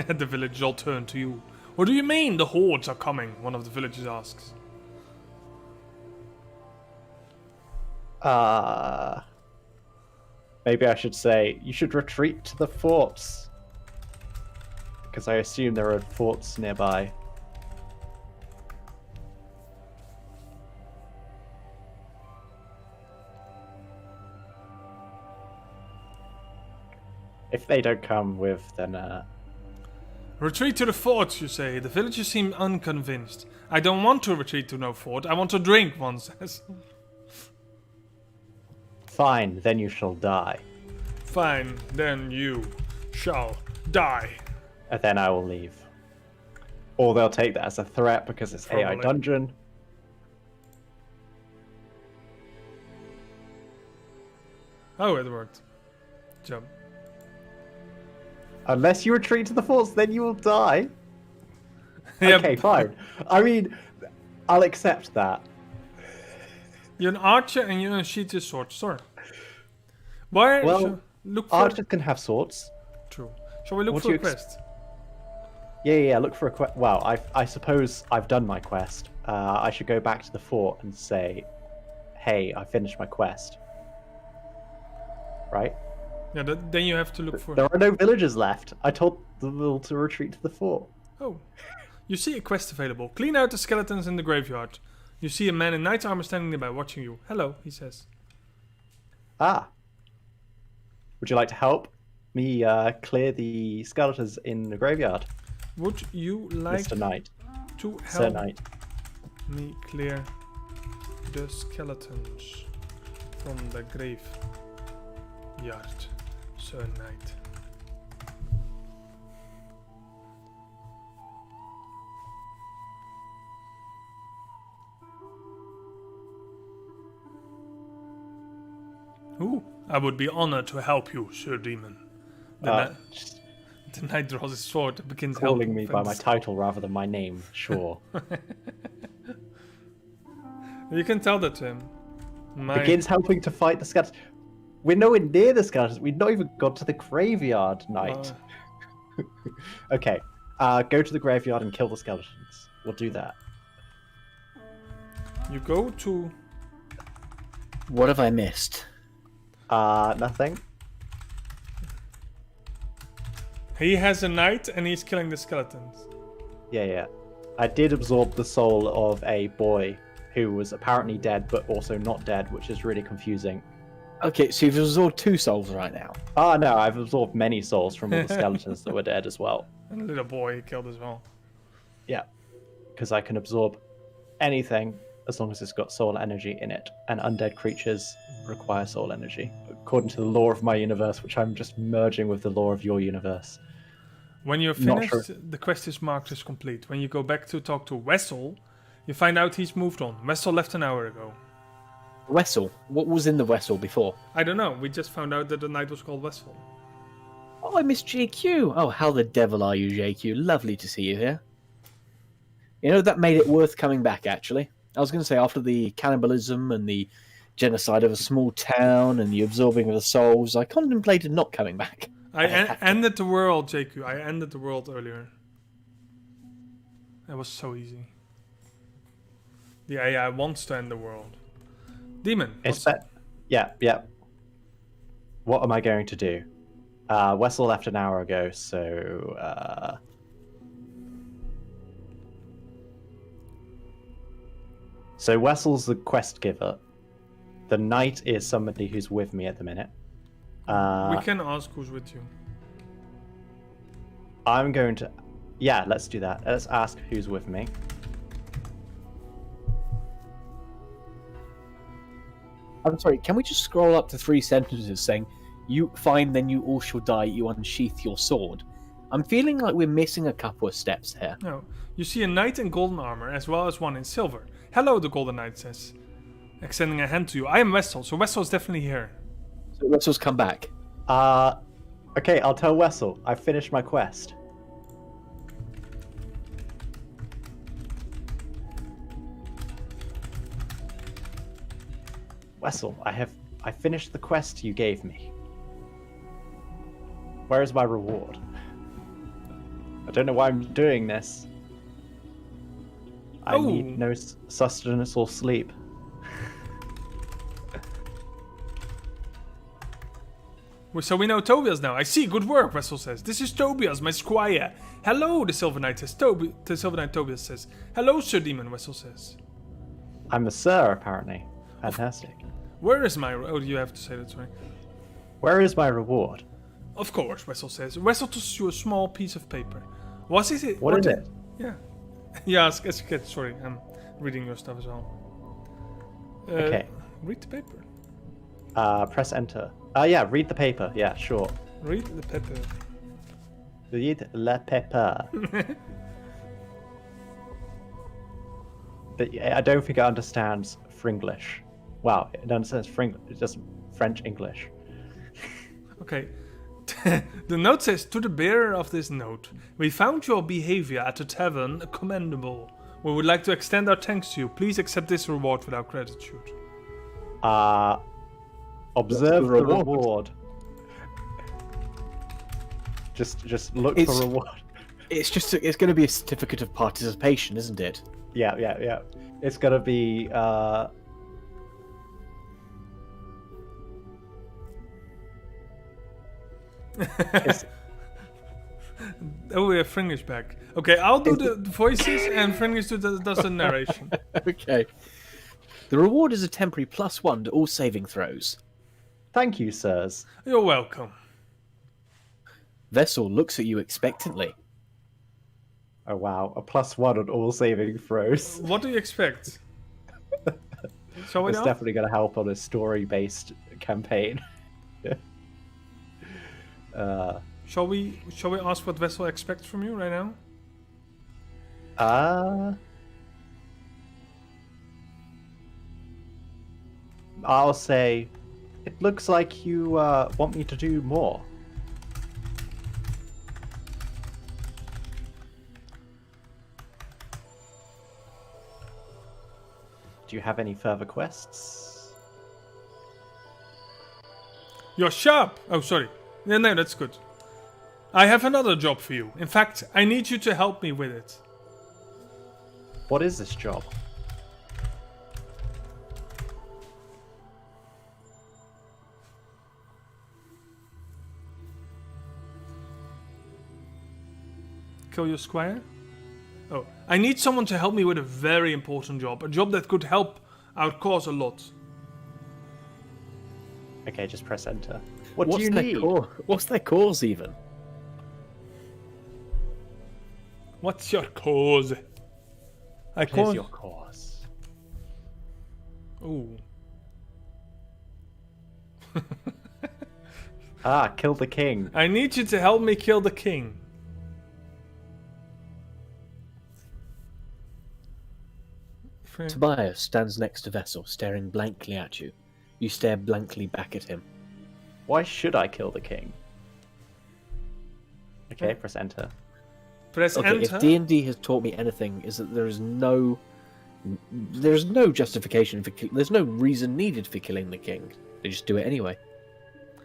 The villagers all turn to you. What do you mean the hordes are coming? One of the villagers asks. Maybe I should say you should retreat to the forts, because I assume there are forts nearby. If they don't come with, then Retreat to the forts, you say. The villagers seem unconvinced. I don't want to retreat to no fort. I want to drink, one says. fine, then you shall die. Fine, then you shall die. And then I will leave. Or they'll take that as a threat because it's AI Probably. dungeon. Oh, it worked. Jump. Unless you retreat to the forts, then you will die. Yeah, Okay, fine. I mean, I'll accept that. You're an archer and you unsheath your sword. Sorry. Why? Well, shall look for. Archers can have swords. True. Shall we look What for do a you quest? Yeah, look for a quest. Well, I suppose I've done my quest. I should go back to the fort and say, hey, I finished my quest. Right? Yeah, then you have to look for. There are no villagers left. I told them all to retreat to the fort. Oh. You see a quest available. Clean out the skeletons in the graveyard. You see a man in knight armor standing nearby watching you. Hello, he says. Ah. Would you like to help me clear the skeletons in the graveyard, Would you like Mr. Knight? to Sir help Knight. me clear the skeletons from the graveyard, Sir Knight? Ooh, I would be honored to help you, Sir Demon. Just The knight draws his sword and begins calling helping me by my friends. title rather than my name, sure. You can tell that to him. Begins helping to fight the skeletons. We're nowhere near the skeletons. We've not even got to the graveyard, Knight. Okay, go to the graveyard and kill the skeletons. We'll do that. You go to. What have I missed? Nothing. He has a knight and he's killing the skeletons. Yeah. I did absorb the soul of a boy who was apparently dead, but also not dead, which is really confusing. Okay, so you've absorbed 2 souls right now. Ah, no, I've absorbed many souls from all the skeletons that were dead as well. And a little boy he killed as well. Yeah, because I can absorb anything as long as it's got soul energy in it, and undead creatures require soul energy, according to the law of my universe, which I'm just merging with the law of your universe. When you're Not finished, sure. the quest is marked as complete. When you go back to talk to Wessel, you find out he's moved on. Wessel left an hour ago. Wessel. What was in the Wessel before? I don't know. We just found out that the knight was called Wessel. Oh, I miss JQ. Oh, how the devil are you, JQ? Lovely to see you here. You know, that made it worth coming back, actually. I was going to say, after the cannibalism and the genocide of a small town and the absorbing of the souls, I contemplated not coming back. I ended the world, JQ. I ended the world earlier. It was so easy. The AI wants to end the world. Demon. It's yeah. What am I going to do? Wessel left an hour ago, so so Wessel's the quest giver. The knight is somebody who's with me at the minute. We can ask who's with you. I'm going to, yeah, let's do that. Let's ask who's with me. I'm sorry, can we just scroll up to 3 sentences saying, "You find, then you all shall die, you unsheath your sword"? I'm feeling like we're missing a couple of steps here. No. You see a knight in golden armor as well as one in silver. Hello, the golden knight says, extending a hand to you. I am Wessel, so Wessel is definitely here. So Wessel's come back. Okay, I'll tell Wessel. I've finished my quest. Wessel, I finished the quest you gave me. Where is my reward? I don't know why I'm doing this. I need no sustenance or sleep. So we know Tobias now. I see. Good work, Wessel says. This is Tobias, my squire. Hello, the Silver Knight says. The Silver Knight Tobias says. Hello, Sir Demon, Wessel says. I'm a sir, apparently. Fantastic. Where is my... Oh, you have to say that, sorry. Where is my reward? Of course, Wessel says. Wessel tosses you a small piece of paper. What is it? What is it? Yeah. Yeah, sorry, I'm reading your stuff as well. Okay. Read the paper. Press enter. Yeah, read the paper. Yeah, sure. Read the paper. Read le paper. But I don't think it understands Fringlish. Wow, it understands It does French English. Okay. The note says, to the bearer of this note, we found your behavior at the tavern commendable. We would like to extend our thanks to you. Please accept this reward without gratitude. Observe the reward. Just look for reward. It's going to be a certificate of participation, isn't it? Yeah. It's gonna be Oh, we have Fringish back. Okay, I'll do the voices and Fringish does the narration. Okay. The reward is a temporary +1 to all saving throws. Thank you, sirs. You're welcome. Vessel looks at you expectantly. Oh wow, a +1 on all saving throws. What do you expect? Shall we It's know? definitely gonna help on a story-based campaign. Shall we ask what Vessel expects from you right now? I'll say, it looks like you want me to do more. Do you have any further quests? You're sharp! Oh, sorry. No, that's good. I have another job for you. In fact, I need you to help me with it. What is this job? Kill your squire? Oh, I need someone to help me with a very important job. A job that could help our cause a lot. Okay, just press enter. What What's do you their need? What's their cause even? What's your cause? What is your cause? Ooh. Kill the king. I need you to help me kill the king. Tobias stands next to Vessel, staring blankly at you. You stare blankly back at him. Why should I kill the king? Okay, press enter. Press Okay, enter. if D&D has taught me anything, is that there's no justification there's no reason needed for killing the king. They just do it anyway.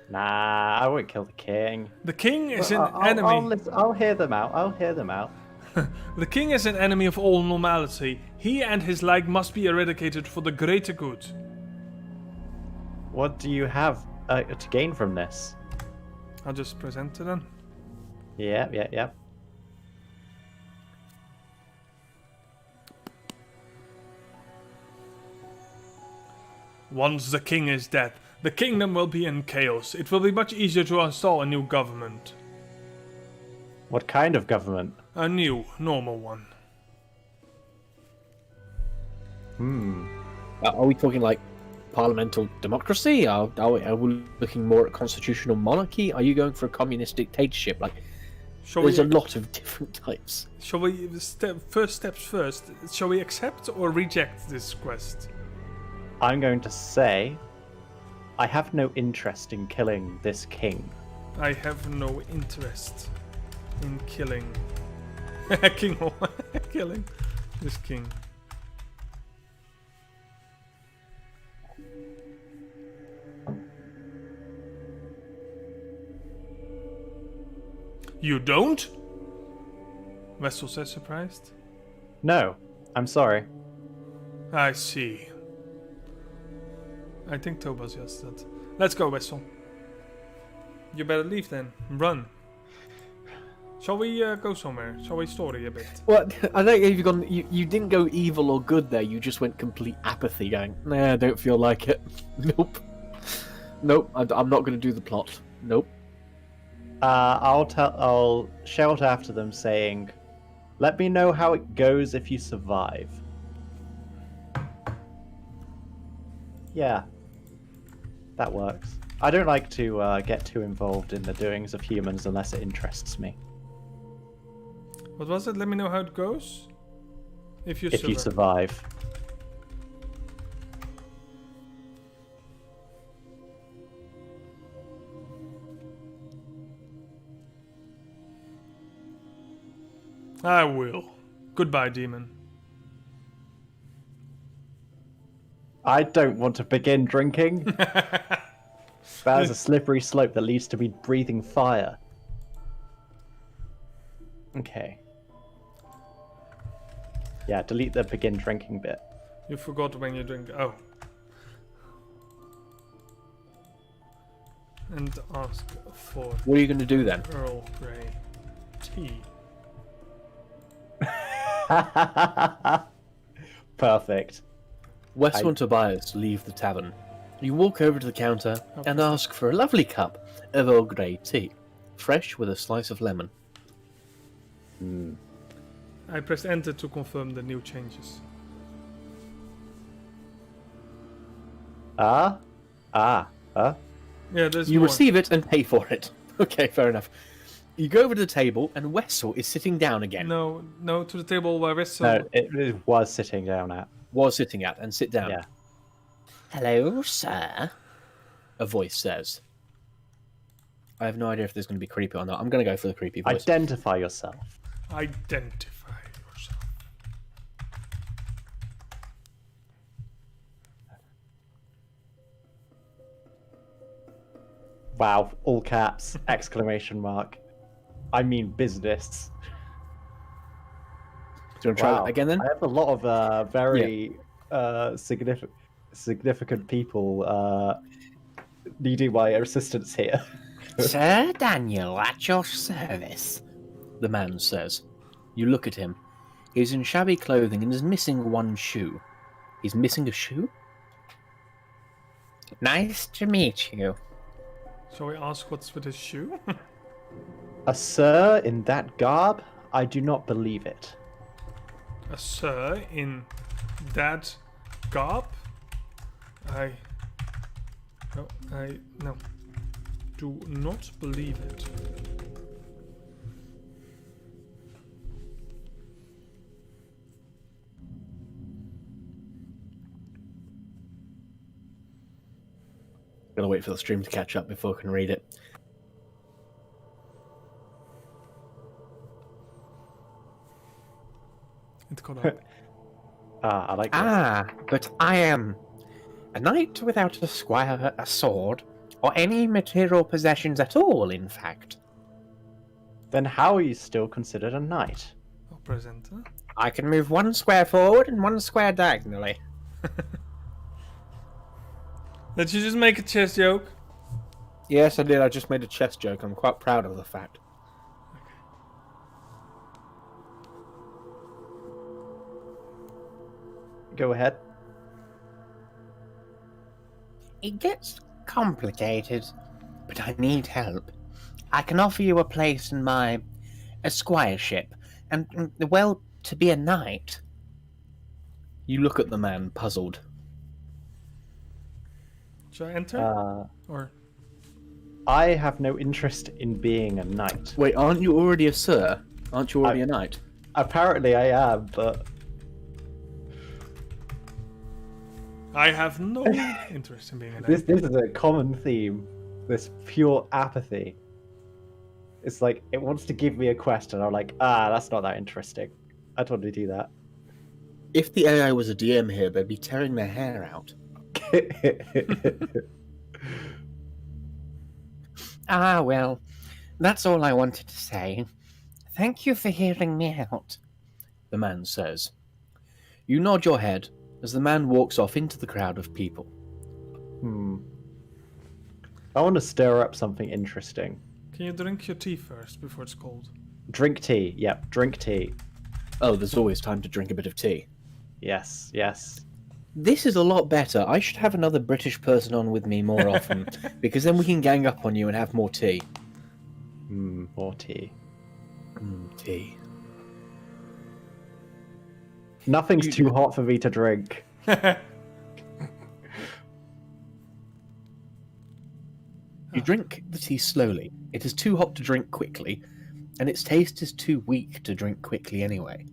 Nah, I won't kill the king. The king is an I'll enemy. I'll hear them out. The king is an enemy of all normality. He and his like must be eradicated for the greater good. What do you have to gain from this? I'll just press enter then. Yeah. Once the king is dead, the kingdom will be in chaos. It will be much easier to install a new government. What kind of government? A new, normal one. Are we talking like parliamental democracy? Are we looking more at constitutional monarchy? Are you going for a communist dictatorship? Like, there's a lot of different types. Shall we first steps first? Shall we accept or reject this quest? I'm going to say, I have no interest in killing this king. I have no interest in killing killing this king. You don't? Vessel says, surprised. No, I'm sorry. I see. I think Tobas yes that. Let's go, Vessel. You better leave then. Run. Shall we go somewhere? Shall we story a bit? Well, I think you've gone. You didn't go evil or good there. You just went complete apathy, going, "Nah, I don't feel like it." Nope. Nope. I'm not going to do the plot. Nope. I'll shout after them, saying, "Let me know how it goes if you survive." Yeah, that works. I don't like to get too involved in the doings of humans unless it interests me. What was it? Let me know how it goes. If you survive. I will. Goodbye, demon. I don't want to begin drinking. That is a slippery slope that leads to me breathing fire. Okay. Yeah, delete the begin drinking bit. You forgot when you drink. Oh. And ask for What are you going to do then? Earl Grey tea. Perfect. Westward and Tobias leave the tavern. You walk over to the counter and ask for a lovely cup of Earl Grey tea, fresh with a slice of lemon. I pressed enter to confirm the new changes. Huh? Yeah, there's You more. receive it and pay for it. Okay, fair enough. You go over to the table and Wessel is sitting down again. No, to the table where Wessel... No, it was sitting down at. Was sitting at and sit down. Yeah. Hello, sir. A voice says. I have no idea if there's going to be creepy or not. I'm going to go for the creepy voice. Identify yourself. Identify yourself. Wow, all caps, exclamation mark. I mean business. Do you want to try that again then? I have a lot of very significant people needing my assistance here. Sir Daniel, at your service, the man says. You look at him. He's in shabby clothing and is missing one shoe. He's missing a shoe? Nice to meet you. Shall we ask what's with his shoe? A sir in that garb? I do not believe it. A sir in that garb? No. Do not believe it. Gotta wait for the stream to catch up before I can read it. It caught up. I like this. But I am a knight without a squire, a sword, or any material possessions at all, in fact. Then how are you still considered a knight? Oh, presenter. I can move 1 square forward and 1 square diagonally. Did you just make a chess joke? Yes, I did. I just made a chess joke. I'm quite proud of the fact. Go ahead. It gets complicated, but I need help. I can offer you a place in my esquireship, and, well, to be a knight. You look at the man, puzzled. Shall I enter? Or I have no interest in being a knight. Wait, aren't you already a sir? Aren't you already a knight? Apparently I am, but... I have no interest in being a knight. This is a common theme. This pure apathy. It's like, it wants to give me a quest, and I'm like, that's not that interesting. I don't want to do that. If the AI was a DM here, they'd be tearing their hair out. Well, that's all I wanted to say. Thank you for hearing me out, the man says. You nod your head as the man walks off into the crowd of people. I want to stir up something interesting. Can you drink your tea first before it's cold? Drink tea. Yep, drink tea. Oh, there's always time to drink a bit of tea. Yes, yes. This is a lot better. I should have another British person on with me more often, because then we can gang up on you and have more tea. More tea. Tea. Nothing's too hot for me to drink. You drink the tea slowly. It is too hot to drink quickly, and its taste is too weak to drink quickly anyway.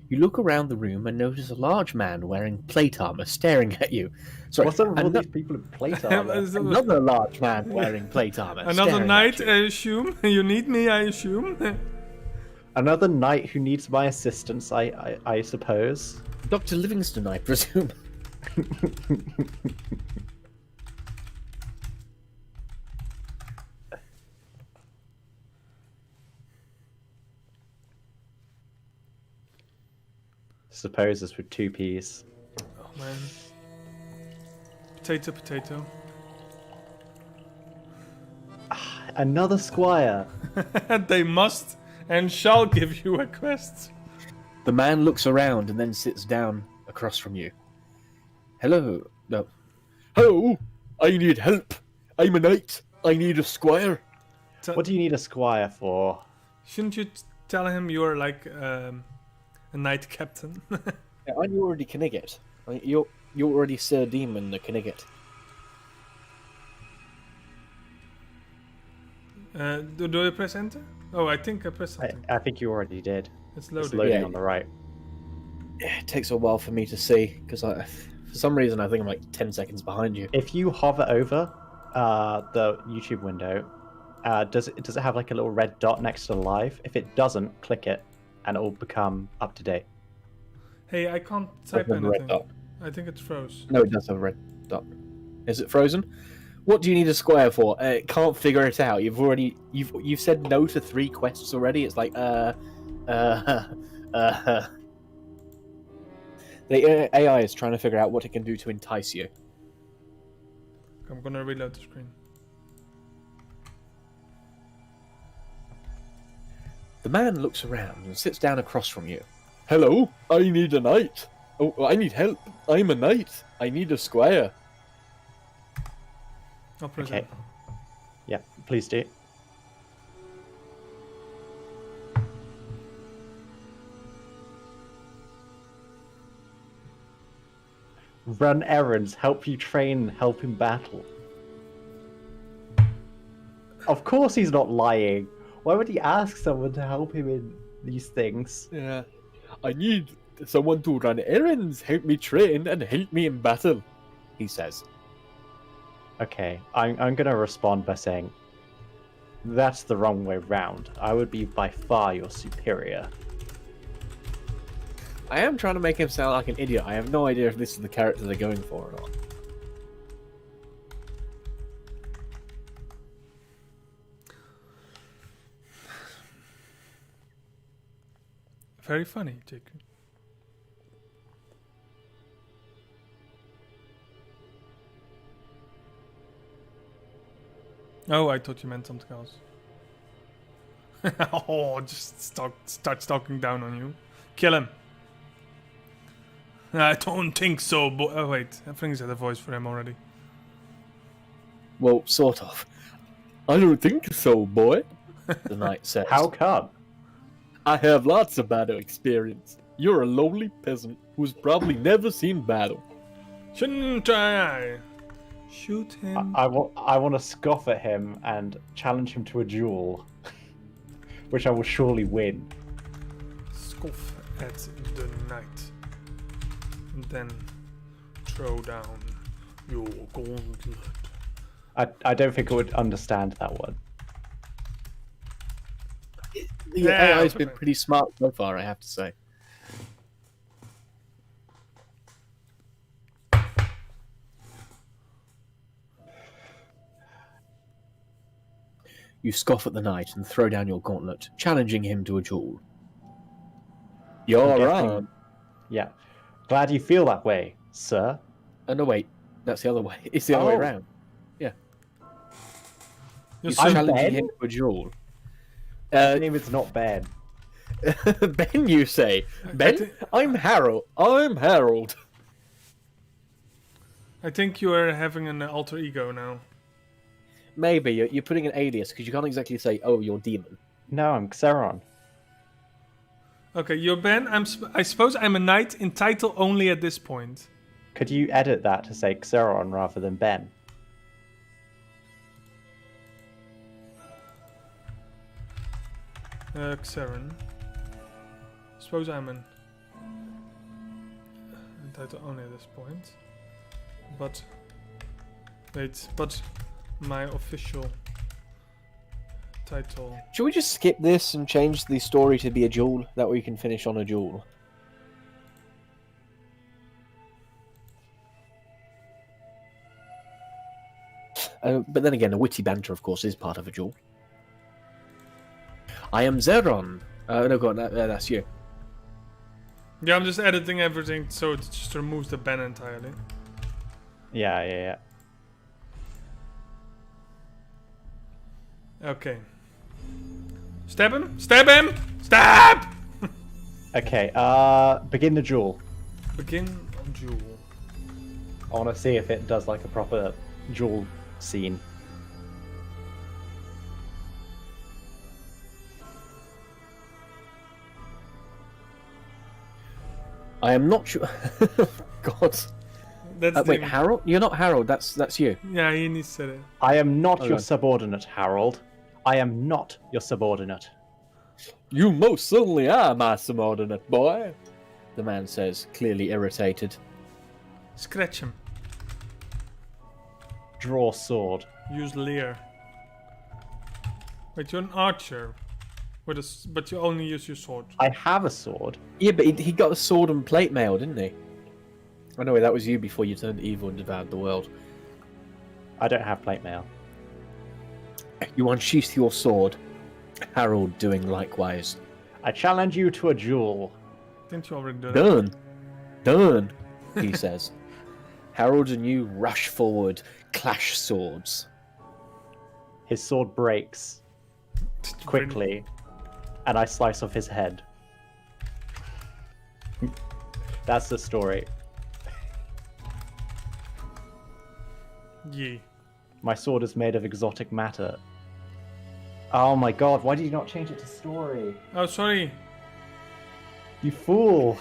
You look around the room and notice a large man wearing plate armor staring at you. Sorry, What's up with all these people in plate armor? another large man wearing plate armor. Another staring knight, at you. I assume. You need me, I assume. Another knight who needs my assistance, I suppose. Dr. Livingston, I presume. Suppose it's with 2 P's. Oh man. Potato, potato. Another squire. They must and shall give you a quest. The man looks around and then sits down across from you. Hello. No. Hello. I need help. I'm a knight. I need a squire. What do you need a squire for? Shouldn't you tell him you're like a knight captain? Yeah, aren't you already Knigget? You're already Sir Demon the Knigget. Do I press enter? Oh, I think I pressed enter. I think you already did. It's It's loading. loading Yeah. on the right. It takes a while for me to see, because for some reason I think I'm like 10 seconds behind you. If you hover over the YouTube window, does it have like a little red dot next to live? If it doesn't, click it, and it will become up to date. Hey, I can't type Doesn't have a red anything. dot. I think it's froze. No, it does have a red dot. Is it frozen? What do you need a squire for? Can't figure it out. You've said no to 3 quests already. It's like The AI is trying to figure out what it can do to entice you. I'm gonna reload the screen. The man looks around and sits down across from you. Hello, I need a knight. Oh, I need help. I'm a knight. I need a squire. I'll press Okay. enter. Yeah, please do. Run errands, help you train, help in battle. Of course he's not lying. Why would he ask someone to help him in these things? Yeah. I need someone to run errands, help me train, and help me in battle, he says. Okay, I'm gonna respond by saying, that's the wrong way round. I would be by far your superior. I am trying to make him sound like an idiot. I have no idea if this is the character they're going for or not. Very funny, Jacob. Oh, I thought you meant something else. Oh, just start stalking down on you. Kill him. I don't think so, but oh wait, I think I had a voice for him already. Well, sort of. I don't think so, boy, the knight says. How come? I have lots of battle experience. You're a lowly peasant who's probably never seen battle. Shouldn't I? Shoot him. I want to scoff at him and challenge him to a duel, which I will surely win. Scoff at the knight. And then throw down your gauntlet. I don't think I would understand that one. The Yeah, AI's been okay. pretty smart so far, I have to say. You scoff at the knight and throw down your gauntlet, challenging him to a duel. You're I'm guessing- on. Yeah. Glad you feel that way, sir. Oh, no, wait. That's the other way. It's the other way Oh. around. Yeah. You're I'm challenging Ben? him to a duel. His name is not Ben. Ben, you say? Ben? thi- I'm Harold. I'm Harold. I think you are having an alter ego now. Maybe you're putting an alias because you can't exactly say, "Oh, you're demon." No, I'm Xeron. Okay, you're Ben. I suppose I'm a knight in title only at this point. Could you edit that to say Xeron rather than Ben? Xeran. Suppose I'm in title only at this point. But wait, but my official title. Should we just skip this and change the story to be a duel? That way you can finish on a duel. But then again, a witty banter, of course, is part of a duel. I am Zeron. No, go on, that's you. Yeah, I'm just editing everything so it just removes the Ben entirely. Yeah. Okay. Stab him! Stab him! Stab! Okay, begin the duel. Begin duel. I want to see if it does like a proper duel scene. I am not sure. God. That's Wait, the- Harold? You're not Harold. That's you. Yeah, he needs to. I am not your on. subordinate, Harold. I am not your subordinate. You most certainly are my subordinate, boy. The man says, clearly irritated. Scratch him. Draw sword. Use leer. Wait, you're an archer. But you only use your sword. I have a sword. Yeah, but he got a sword and plate mail, didn't he? Oh no, that was you before you turned evil and devoured the world. I don't have plate mail. You unsheath your sword, Harold doing likewise. I challenge you to a duel. Didn't you already do that? Done. Done, he says. Harold and you rush forward, clash swords. His sword breaks quickly, and I slice off his head. That's the story. Yeah. My sword is made of exotic matter. Oh my god, why did you not change it to story? Oh, sorry. You fool!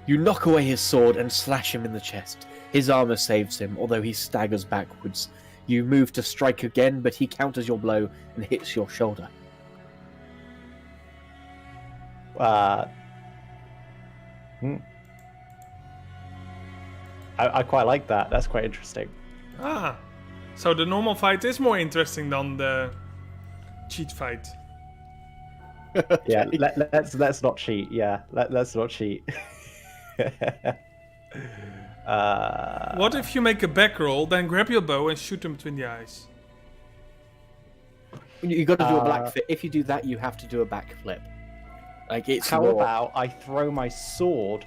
You knock away his sword and slash him in the chest. His armor saves him, although he staggers backwards. You move to strike again, but he counters your blow and hits your shoulder. I quite like that. That's quite interesting. Ah. So the normal fight is more interesting than the cheat fight. Yeah, let's not cheat. Yeah, let's not cheat. What if you make a back roll, then grab your bow and shoot him between the eyes? You got to do a black flip. If you do that, you have to do a backflip. Like it's How more- about I throw my sword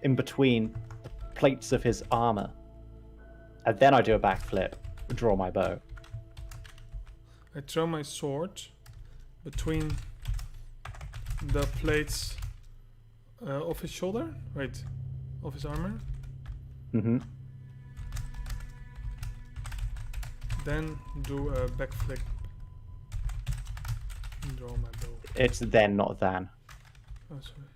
in between the plates of his armor, and then I do a backflip, draw my bow. I throw my sword between the plates of his shoulder. Wait, of his armor. Mm-hmm. Then do a backflip. Draw my bow. It's then, not than. Oh, sorry.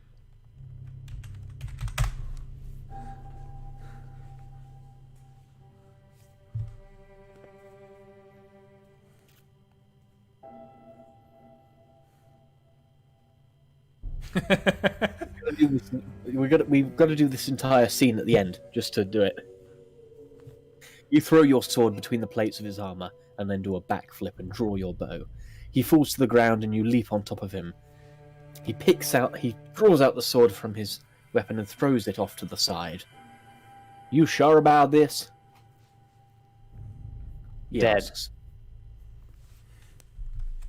We've got to do this entire scene at the end just to do it. You throw your sword between the plates of his armor and then do a backflip and draw your bow. He falls to the ground and you leap on top of him. He draws out the sword from his weapon and throws it off to the side. You sure about this? He Dead. asks.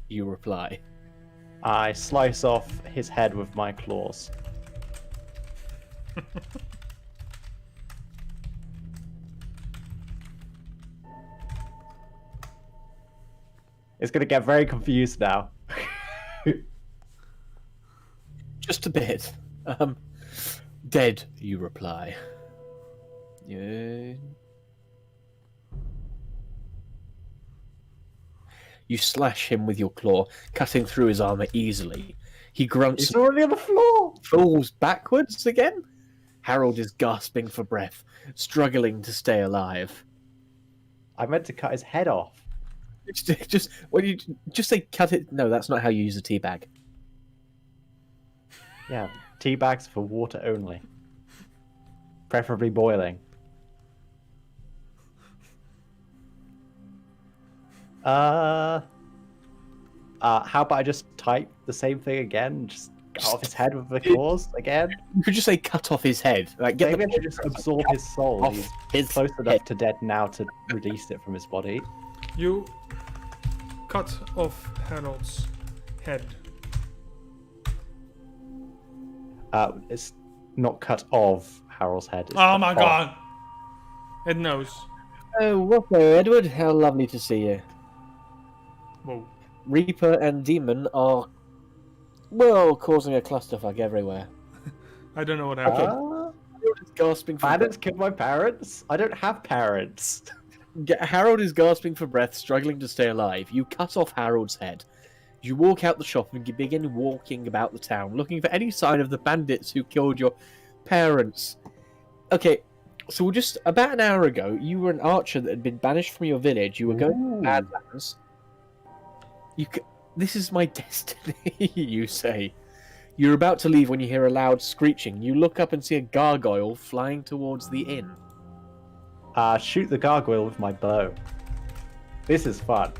You reply. I slice off his head with my claws. It's going to get very confused now. Just a bit. Dead, you reply. Yeah. You slash him with your claw, cutting through his armor easily. He grunts He's already on the floor. and falls backwards again. Harold is gasping for breath, struggling to stay alive. I meant to cut his head off. Just when you just say cut it. No, that's not how you use a tea bag. Yeah, tea bags for water only. Preferably boiling. How about I just type the same thing again? Just cut off his head with the claws again? You could just say cut off his head. Like get Maybe I the should just absorb his soul. off He's his close head. enough to dead now to release it from his body. You cut off Harold's head. It's not cut off Harold's head. It's Oh cut my off. god! It knows. Oh, what there, Edward? How lovely to see you. Whoa. Reaper and Demon are, well, causing a clusterfuck everywhere. I don't know what happened. Harold is gasping for Bandits killed my parents? I don't have parents. Harold is gasping for breath, struggling to stay alive. You cut off Harold's head. You walk out the shop and you begin walking about the town, looking for any sign of the bandits who killed your parents. Okay, so just about an hour ago, you were an archer that had been banished from your village. You were going to the Badlands. This is my destiny, you say. You're about to leave when you hear a loud screeching. You look up and see a gargoyle flying towards the inn. Shoot the gargoyle with my bow. This is fun.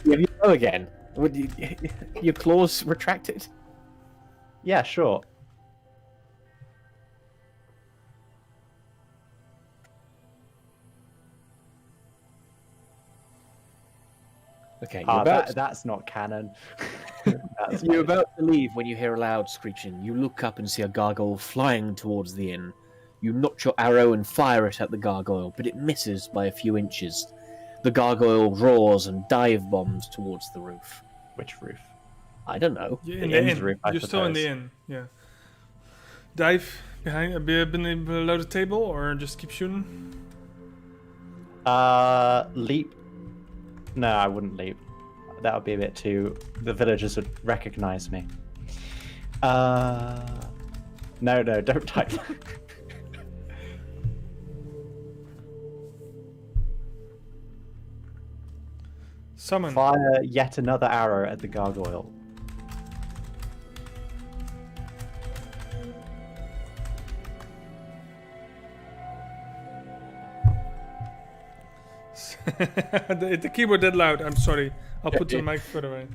You have your bow again. Your claws retracted. Yeah, sure. Okay, you're about That's not canon. You're about to leave when you hear a loud screeching. You look up and see a gargoyle flying towards the inn. You notch your arrow and fire it at the gargoyle, but it misses by a few inches. The gargoyle roars and dive bombs towards the roof. Which roof? I don't know. You're in The the inn's inn. roof, I You're still in the suppose. inn. Yeah. Dive below the table, or just keep shooting. Leap. No, I wouldn't leap. That would be a bit too. The villagers would recognize me. No, don't type that. Summon. Fire yet another arrow at the gargoyle. the keyboard that loud. I'm sorry. I'll put the mic further away.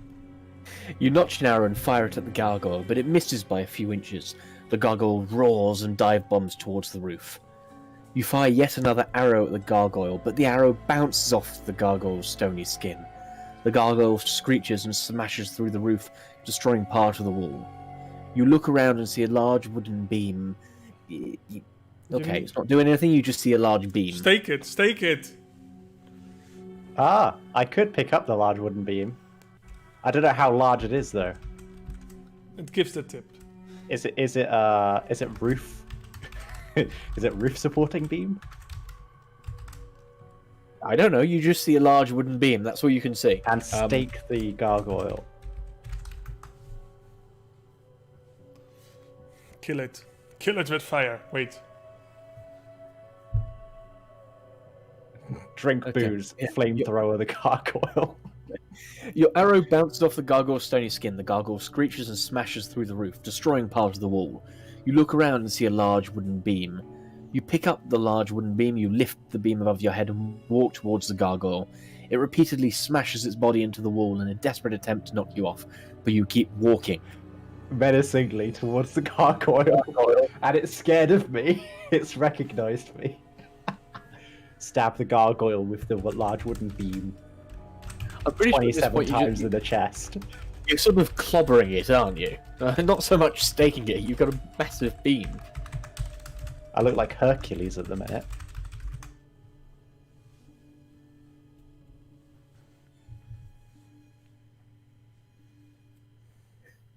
You notch an arrow and fire it at the gargoyle, but it misses by a few inches. The gargoyle roars and dive bombs towards the roof. You fire yet another arrow at the gargoyle, but the arrow bounces off the gargoyle's stony skin. The gargoyle screeches and smashes through the roof, destroying part of the wall. You look around and see a large wooden beam. Okay, it's not doing anything, you just see a large beam. Stake it. Stake it. I could pick up the large wooden beam. I don't know how large it is though. It gives the tip. Is it roof? Is it roof supporting beam? I don't know, you just see a large wooden beam, that's all you can see. And stake the gargoyle. Kill it. Kill it with fire. Wait. Drink Okay, booze. yeah, Flamethrower the gargoyle. Your arrow bounces off the gargoyle's stony skin. The gargoyle screeches and smashes through the roof, destroying part of the wall. You look around and see a large wooden beam. You pick up the large wooden beam, you lift the beam above your head and walk towards the gargoyle. It repeatedly smashes its body into the wall in a desperate attempt to knock you off, but you keep walking. Menacingly towards the gargoyle. And it's scared of me. It's recognized me. Stab the gargoyle with the large wooden beam. I'm pretty sure at this 27 point times in the chest. you're sort of clobbering it, aren't you? Not so much staking it, you've got a massive beam. I look like Hercules at the minute.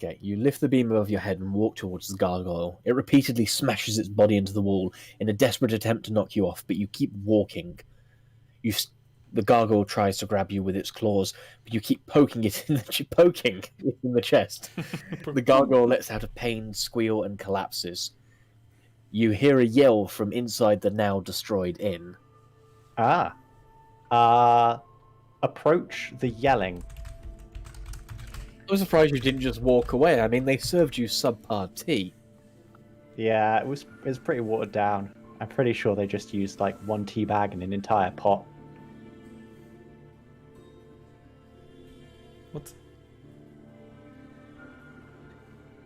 Okay, you lift the beam above your head and walk towards the gargoyle. It repeatedly smashes its body into the wall in a desperate attempt to knock you off, but you keep walking. The gargoyle tries to grab you with its claws, but you keep poking it in the chest. The gargoyle lets out a pained squeal and collapses. You hear a yell from inside the now destroyed inn. Approach the yelling. I was surprised you didn't just walk away. I mean, they served you subpar tea. Yeah, it was pretty watered down. I'm pretty sure they just used like one tea bag and an entire pot. What?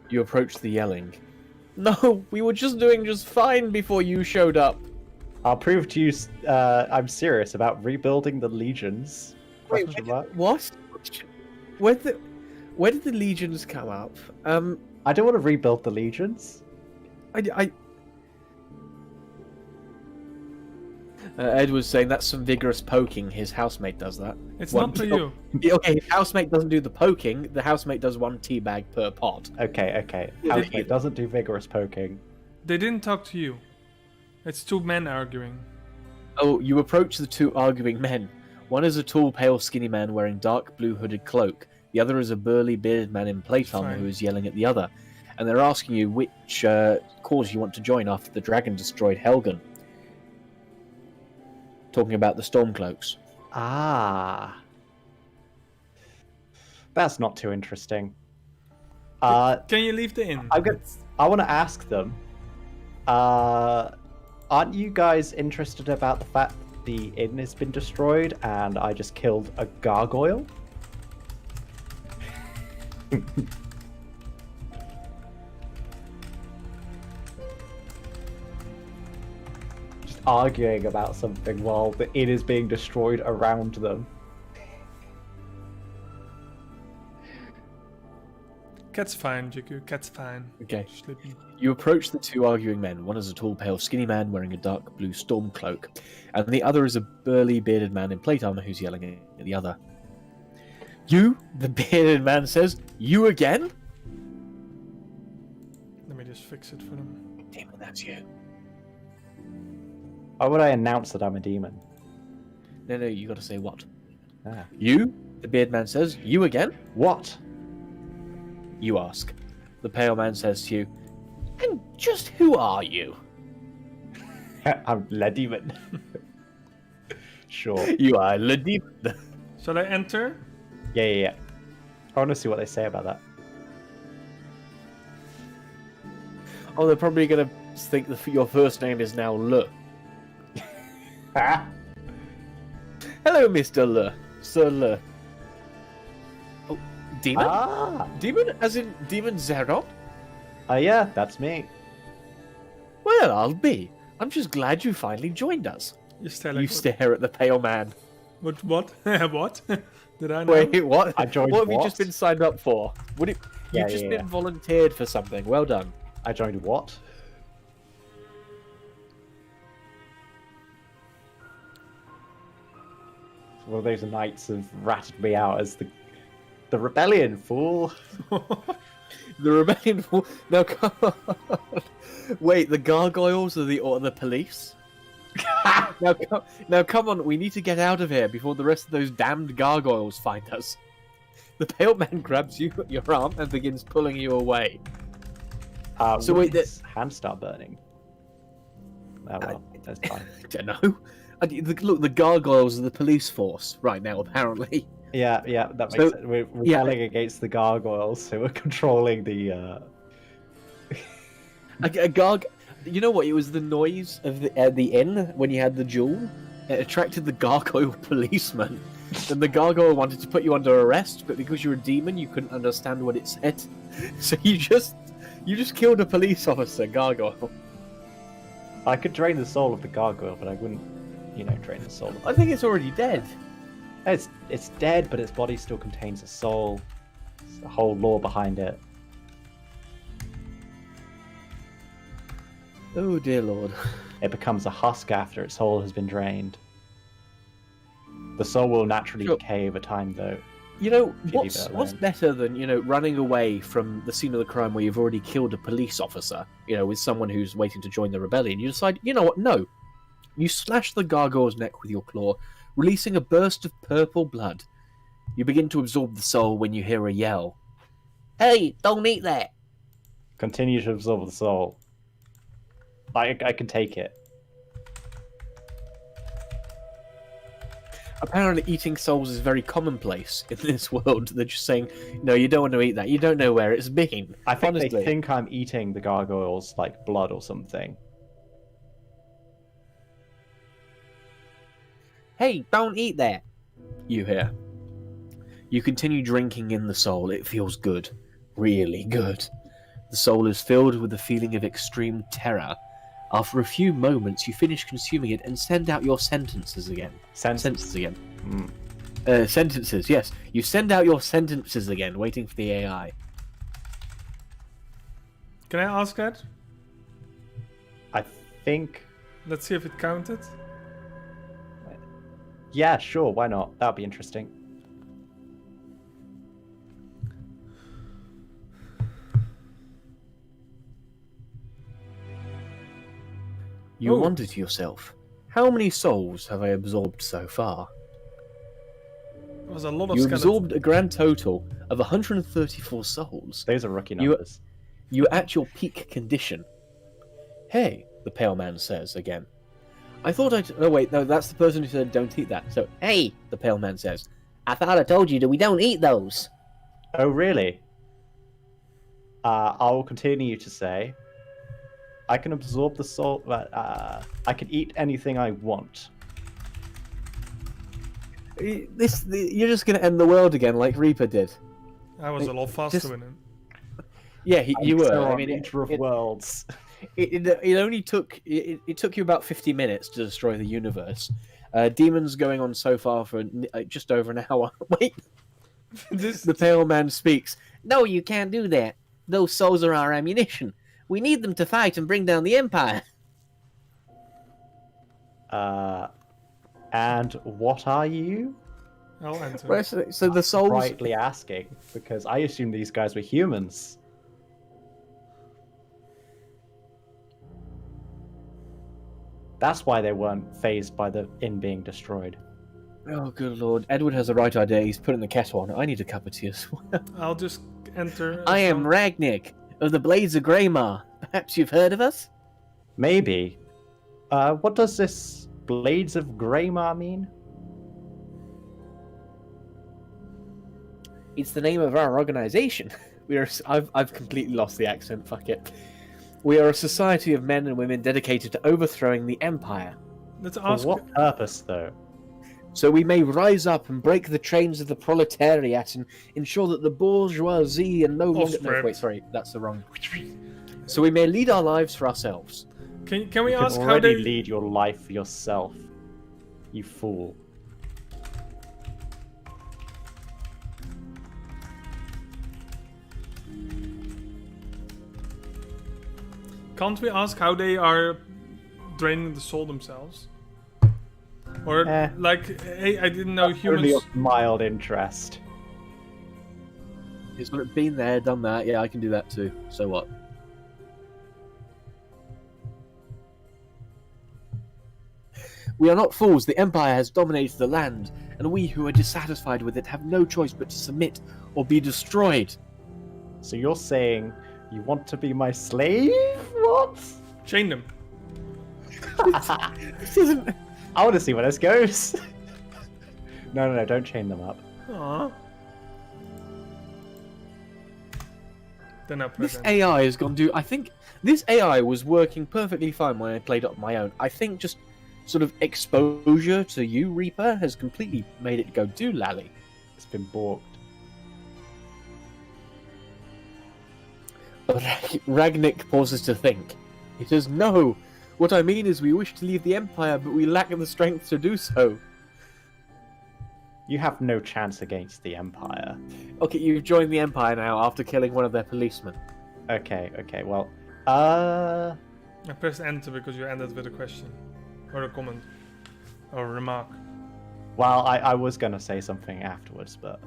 You approach the yelling. No, we were just doing just fine before you showed up. I'll prove to you I'm serious about rebuilding the legions. Wait, Question mark. what? Where did the legions come up? I don't want to rebuild the legions. Ed was saying that's some vigorous poking. His housemate does that. It's not to you. Okay, his housemate doesn't do the poking. The housemate does one tea bag per pot. Okay. Housemate doesn't do vigorous poking. They didn't talk to you. It's two men arguing. Oh, you approach the two arguing men. One is a tall, pale, skinny man wearing dark blue hooded cloak. The other is a burly, bearded man in plate armor who is yelling at the other. And they're asking you which cause you want to join after the dragon destroyed Helgen. Talking about the Stormcloaks. That's not too interesting. Can you leave the inn? I want to ask them. Aren't you guys interested about the fact that the inn has been destroyed and I just killed a gargoyle? Just arguing about something while the inn is being destroyed around them. Cat's fine, Jiku. Cat's fine. Okay. Sleeping. You approach the two arguing men. One is a tall, pale, skinny man wearing a dark blue storm cloak, and the other is a burly, bearded man in plate armor who's yelling at the other. You? The bearded man says. You again? Let me just fix it for them. Demon, that's you. Why would I announce that I'm a demon? No, you gotta say what? Ah. You? The bearded man says. You again? What? You ask. The pale man says to you, and just who are you? I'm Le Demon. Sure. You are Le Demon. Shall I enter? Yeah. I want to see what they say about that. Oh, they're probably gonna think that your first name is now Le. Hello, Mr. Le. Sir Le. Oh, Demon? Demon? As in Demon Zeron? Yeah, that's me. Well, I'll be. I'm just glad you finally joined us. You stare You like stare at the pale man. What? What? Did I know? Wait, what? I joined What have what? you just been signed up for? You've just been volunteered for something. Well done. I joined what? One of those knights have ratted me out as the rebellion, fool. The rebellion. Now, come on. Wait, the gargoyles are the police? Now, come on. We need to get out of here before the rest of those damned gargoyles find us. The pale man grabs you at your arm and begins pulling you away. So wait, his hands start burning. Oh well, that's fine. I don't know. Look, the gargoyles are the police force right now, apparently. Yeah, that makes sense. We're rebelling against the gargoyles, so we're controlling the. You know what? It was the noise of the inn when you had the duel. It attracted the gargoyle policeman, and the gargoyle wanted to put you under arrest, but because you're a demon, you couldn't understand what it said. So you just killed a police officer, gargoyle. I could drain the soul of the gargoyle, but I wouldn't, drain the soul. I think it's already dead. It's dead, but its body still contains a soul. There's a whole lore behind it. Oh dear lord. It becomes a husk after its soul has been drained. The soul will naturally decay over time, though. You know, leave what's it what's alone. better than, running away from the scene of the crime where you've already killed a police officer, with someone who's waiting to join the rebellion. You decide, you know what, no. You slash the gargoyle's neck with your claw, releasing a burst of purple blood. You begin to absorb the soul when you hear a yell. Hey, don't eat that! Continue to absorb the soul. I can take it. Apparently eating souls is very commonplace in this world. They're just saying, no, you don't want to eat that. You don't know where it's been. I think Honestly. they think I'm eating the gargoyle's like blood or something. Hey, don't eat that! You hear. You continue drinking in the soul. It feels good. Really good. The soul is filled with a feeling of extreme terror. After a few moments, you finish consuming it and send out your sentences again. Sentences again. Sentences, yes. You send out your sentences again, waiting for the AI. Can I ask that? I think. Let's see if it counted. Yeah, sure. Why not? That'd be interesting. You Oh. wonder to yourself, how many souls have I absorbed so far? It was a lot of You skeletons. absorbed a grand total of 134 souls. Those are rookie You- numbers. You're at your peak condition. Hey, the pale man says again. I thought I'd... Oh, wait, no, that's the person who said don't eat that. So, hey, the pale man says. I thought I told you that we don't eat those. Oh, really? I will continue to say, I can absorb the soul, but I can eat anything I want. You're just going to end the world again like Reaper did. I was a lot faster just- with him. Yeah, you were. So I on mean, Eater of Worlds. it only took it took you about 50 minutes to destroy the universe. Demons going on so far for just over an hour. Wait, the pale man speaks. No, you can't do that. Those souls are our ammunition. We need them to fight and bring down the Empire. And what are you? I'll enter. Well, so the souls. Rightly asking, because I assumed these guys were humans. That's why they weren't phased by the inn being destroyed. Oh, good lord! Edward has the right idea. He's putting the kettle on. I need a cup of tea as well. I'll just enter. I am some- Ragnik of the Blades of Greymar. Perhaps you've heard of us? Maybe. What does this Blades of Greymar mean? It's the name of our organization. I've completely lost the accent. Fuck it. We are a society of men and women dedicated to overthrowing the Empire. Let's For ask. what purpose, though? So we may rise up and break the chains of the proletariat and ensure that the bourgeoisie and no longer... No, script. wait, sorry, that's the wrong... So we may lead our lives for ourselves. Can we You ask can how already they? lead your life for yourself. You fool. Can't we ask how they are draining the soul themselves? Or like, hey, I didn't know Only humans. of mild interest. It's been there, done that. Yeah, I can do that too. So what? We are not fools. The Empire has dominated the land, and we who are dissatisfied with it have no choice but to submit or be destroyed. So you're saying you want to be my slave? What? Chain them. This isn't... I want to see where this goes. No, don't chain them up. Aww. They're not This present. AI has gone do. I think this AI was working perfectly fine when I played up my own. I think just sort of exposure to you, Reaper, has completely made it go do lally. It's been balked. Ragnik pauses to think. He says, "No. What I mean is, we wish to leave the Empire, but we lack the strength to do so." You have no chance against the Empire. Okay, you've joined the Empire now after killing one of their policemen. Okay, well, I pressed enter because you ended with a question. Or a comment. Or a remark. Well, I was going to say something afterwards, but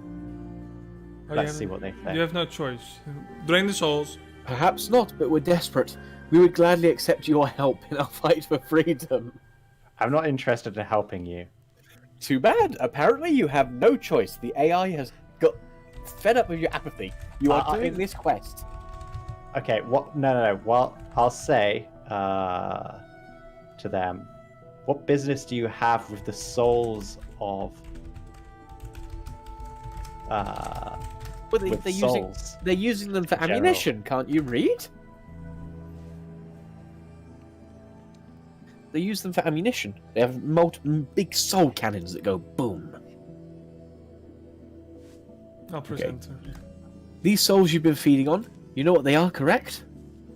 Oh, let's see what they You think. have no choice. Drain the souls. Perhaps not, but we're desperate. We would gladly accept your help in our fight for freedom. I'm not interested in helping you. Too bad. Apparently you have no choice. The AI has got fed up with your apathy. You are doing this quest. Okay, what? No. Well, I'll say to them, what business do you have with the souls of But with they're using them for General. ammunition. Can't you read? They use them for ammunition. They have big soul cannons that go boom. I'll present her. These souls you've been feeding on, you know what they are, correct?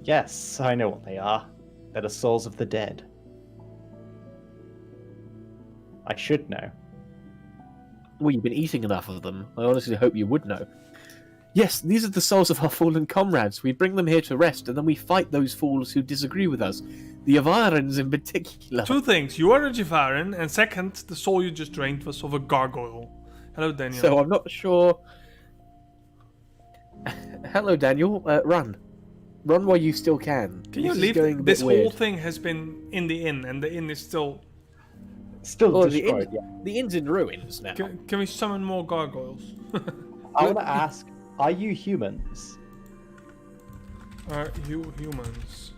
Yes, I know what they are. They're the souls of the dead. I should know. Well, you've been eating enough of them. I honestly hope you would know. Yes, these are the souls of our fallen comrades. We bring them here to rest, and then we fight those fools who disagree with us. The Avarans in particular. Two things. You are a Javaran, and second, the soul you just drained was of a gargoyle. Hello, Daniel. So I'm not sure... Hello, Daniel. Run. Run while you still can. Can you This is leave? going a bit This weird. whole thing has been in the inn, and the inn is still... Still Oh, the destroyed. the inn's in ruins now. Can we summon more gargoyles? I want to ask: are you humans? Are you humans?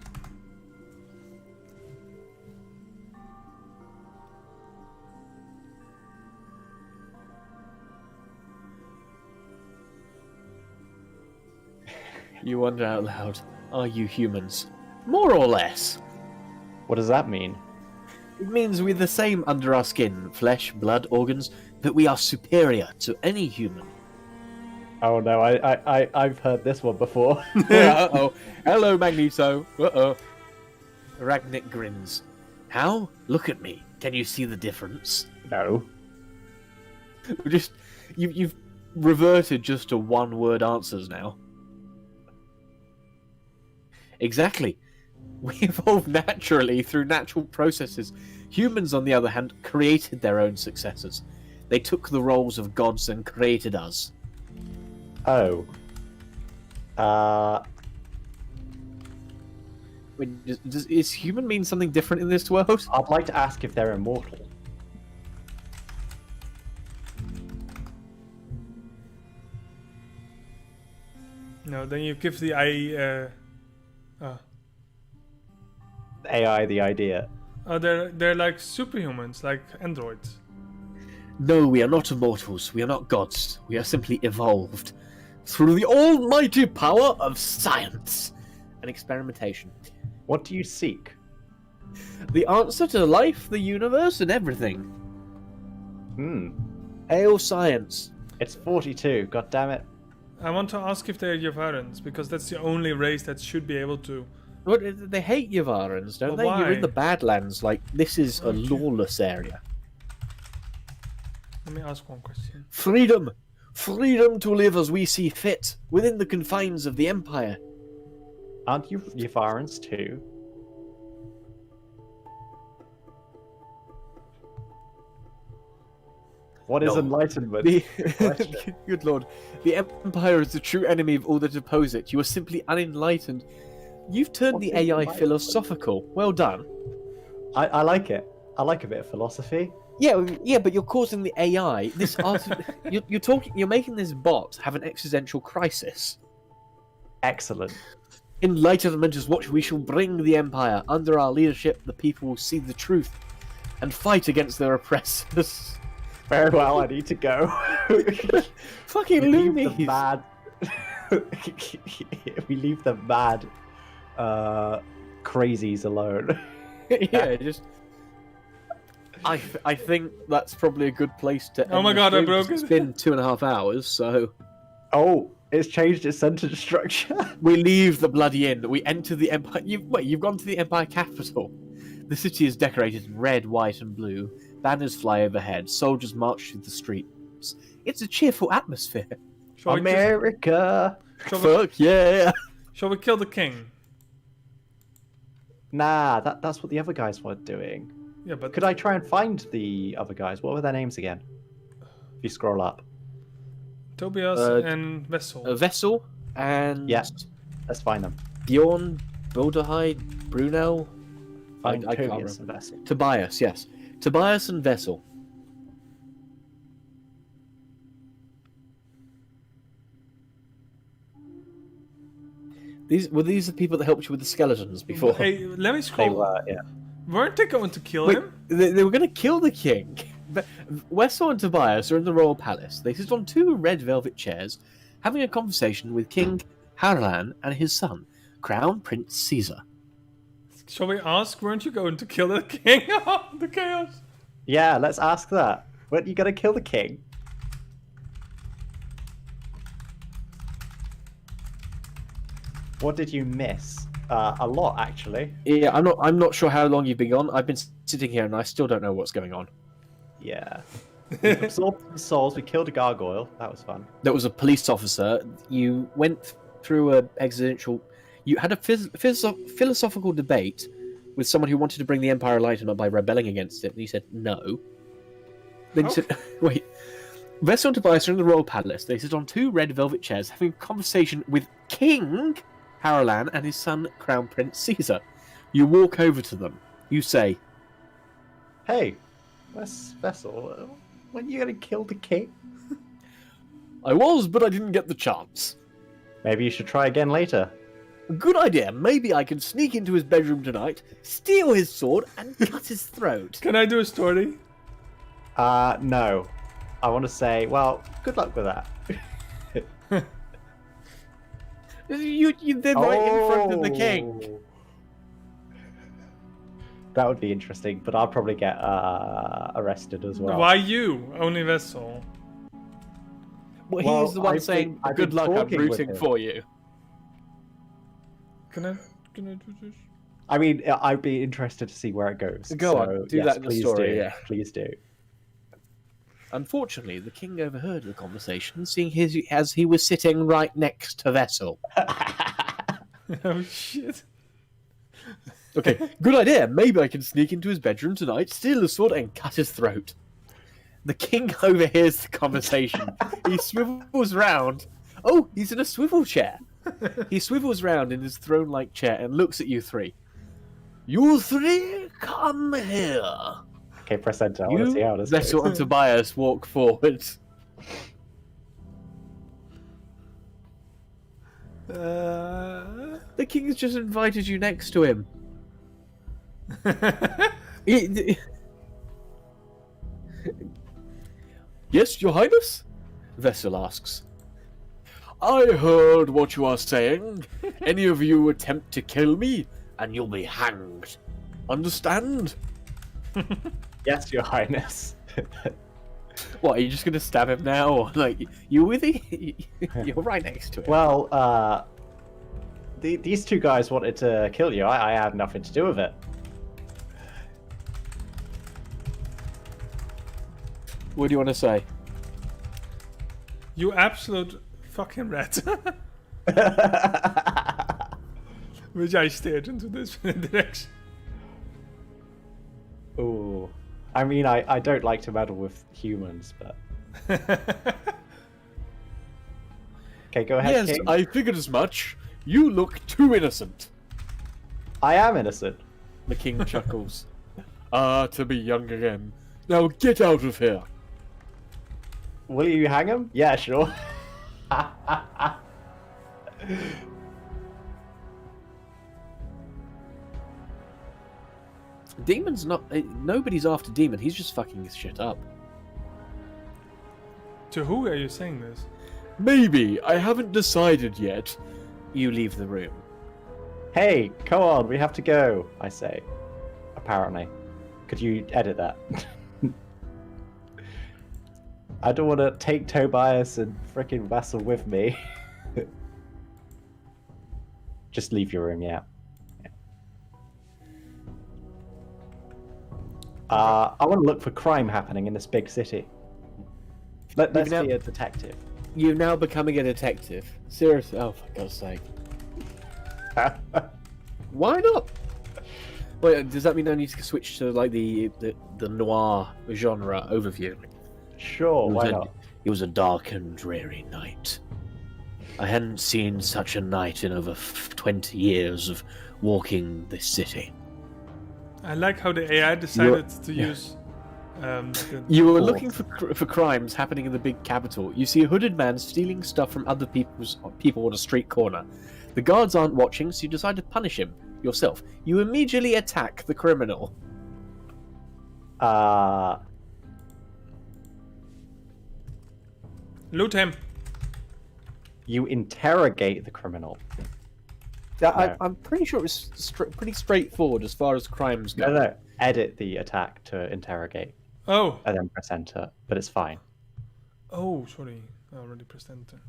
You wonder out loud, are you humans? More or less. What does that mean? It means we're the same under our skin, flesh, blood, organs, but we are superior to any human. Oh no, I've heard this one before. Uh-oh. Hello, Magneto. Uh-oh. Ragnik grins. How? Look at me. Can you see the difference? No. You've reverted just to one-word answers now. Exactly. We evolved naturally through natural processes. Humans, on the other hand, created their own successors. They took the roles of gods and created us. Oh. Wait, is human mean something different in this world? I'd like to ask if they're immortal. No, then you give the AI... AI the idea. Oh, they're like superhumans, like androids. No, we are not immortals. We are not gods. We are simply evolved through the almighty power of science and experimentation. What do you seek? The answer to life, the universe, and everything. Hmm. Hail science. It's 42. God damn it. I want to ask if they're Javarans, because that's the only race that should be able to... What, they hate Yavarans, don't But they? You're why? in the Badlands. Like, this is a lawless area. Let me ask one question. Freedom! Freedom to live as we see fit, within the confines of the Empire. Aren't you Yavarans too? What is No. enlightenment? The... question. Good lord. The Empire is the true enemy of all that oppose it. You are simply unenlightened. You've turned What the is AI enlightenment? philosophical. Well done. I like it. I like a bit of philosophy. Yeah, but you're causing the AI. This you're making this bot have an existential crisis. Excellent. Enlightenment is what we shall bring the Empire. Under our leadership, the people will see the truth and fight against their oppressors. Very well, I need to go. Fucking We leave the loonies. mad. We leave the mad crazies alone. Yeah, just. I think that's probably a good place to. Oh end my the God, I stream, broke 'cause it. It's been 2.5 hours, so Oh, it's changed its sentence structure. we leave the bloody inn. We enter the Empire. You've gone to the Empire capital. The city is decorated in red, white, and blue. Banners fly overhead. Soldiers march through the streets. It's a cheerful atmosphere. Shall we, America. Fuck yeah! shall we kill the king? Nah, that's what the other guys were doing. Yeah, but Could I try and find the other guys? What were their names again? If you scroll up. Tobias and Vessel. A vessel and Yeah. Let's find them. Bjorn, Bildahide, Brunel, Find I can't Tobias remember. and Vessel. Tobias, yes. Tobias and Vessel. These the people that helped you with the skeletons before. Hey, let me They scroll. were, yeah. Weren't they going to kill Wait, him? they were going to kill the king. But Wessel and Tobias are in the royal palace. They sit on 2 red velvet chairs, having a conversation with King Harlan and his son, Crown Prince Caesar. Shall we ask? Weren't you going to kill the king? The chaos. Yeah, let's ask that. Weren't you gonna kill the king? What did you miss? A lot, actually. Yeah, I'm not sure how long you've been gone. I've been sitting here and I still don't know what's going on. Yeah. We absorbed some souls. We killed a gargoyle. That was fun. There was a police officer. You went through a existential. You had a philosophical debate with someone who wanted to bring the Empire Enlightenment by rebelling against it. And you said no. Then you said, wait. Vessel and Tobias are in the royal palace. They sit on 2 red velvet chairs having a conversation with King Harlan and his son, Crown Prince Caesar. You walk over to them. You say, Hey, where's Vessel? When are you gonna kill the king? I was, but I didn't get the chance. Maybe you should try again later. Good idea. Maybe I can sneak into his bedroom tonight, steal his sword, and cut his throat. Can I do a story? No. I want to say, well, good luck with that. They're right in front of the king. Oh. That would be interesting, but I'll probably get arrested as well. Why you? Only Vessel. Well, Well, he's the one I've saying, been good luck, I'm talking with rooting him. for you. Can I do this? I mean, I'd be interested to see where it goes. Go on, do yes, that in the please story, do. yeah. Please do. Unfortunately, the king overheard the conversation, seeing as he was sitting right next to Vessel. Oh shit. Okay, good idea. Maybe I can sneak into his bedroom tonight, steal his sword, and cut his throat. The king overhears the conversation. He swivels round. Oh, he's in a swivel chair. He swivels round in his throne-like chair and looks at you 3. You 3, come here. Okay, press enter. I want to see how this Vessel goes. and Tobias walk forward. The king's just invited you next to him. Yes, your highness? Vessel asks. I heard what you are saying. Any of you attempt to kill me, and you'll be hanged. Understand? Yes, your highness. What, are you just going to stab him now? Or, like, you with him? You're right next to him. Well, these 2 guys wanted to kill you. I had nothing to do with it. What do you want to say? You absolute fucking rat. Which I stared into this direction. Ooh. I mean, I don't like to meddle with humans, but... Okay, go ahead, Yes, King. I figured as much. You look too innocent. I am innocent. The king chuckles. Ah, to be young again. Now get out of here. Will you hang him? Yeah, sure. Demon's not... Nobody's after Demon. He's just fucking his shit up. To who are you saying this? Maybe. I haven't decided yet. You leave the room. Hey, come on, we have to go, I say. Apparently. Could you edit that? I don't want to take Tobias and frickin' Vassal with me. Just leave your room, yeah. I want to look for crime happening in this big city. Let's now- be a detective. You're now becoming a detective. Seriously. Oh, for God's sake. Why not? Wait, does that mean I need to switch to like the noir genre overview? Sure, why not? It was a dark and dreary night. I hadn't seen such a night in over 20 years of walking this city. I like how the AI decided to use. You were looking for crimes happening in the big capital. You see a hooded man stealing stuff from other people on a street corner. The guards aren't watching, so you decide to punish him yourself. You immediately attack the criminal. Loot him. You interrogate the criminal. I'm pretty sure it's pretty straightforward as far as crimes go. No. Edit the attack to interrogate. Oh. And then press enter, but it's fine. Oh, sorry. I already pressed enter.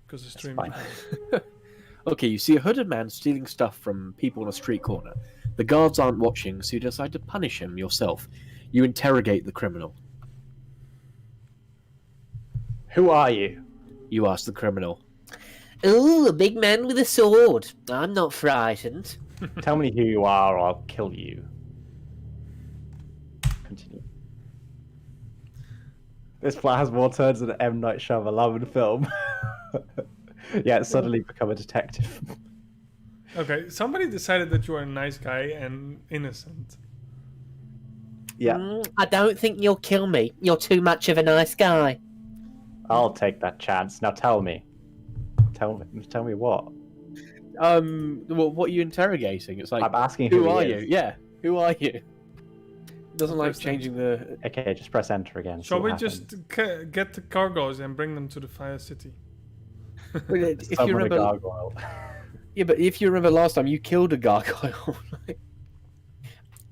Because the stream. Fine. Okay, you see a hooded man stealing stuff from people on a street corner. The guards aren't watching, so you decide to punish him yourself. You interrogate the criminal. Who are you? You ask the criminal. Ooh, a big man with a sword. I'm not frightened. Tell me who you are, or I'll kill you. Continue. This plot has more turns than an M. Night Shyamalan film. Yeah, it's suddenly become a detective. Okay, somebody decided that you are a nice guy and innocent. Yeah, I don't think you'll kill me. You're too much of a nice guy. I'll take that chance. Now tell me. Tell me what? Well, what are you interrogating? It's like, I'm asking who he are is. you? Yeah, who are you? Doesn't like changing the. Okay, just press enter again. Shall we just get the cargoes and bring them to the Fire City? If you Summon a remember, gargoyle. yeah, but if you remember last time, you killed a gargoyle.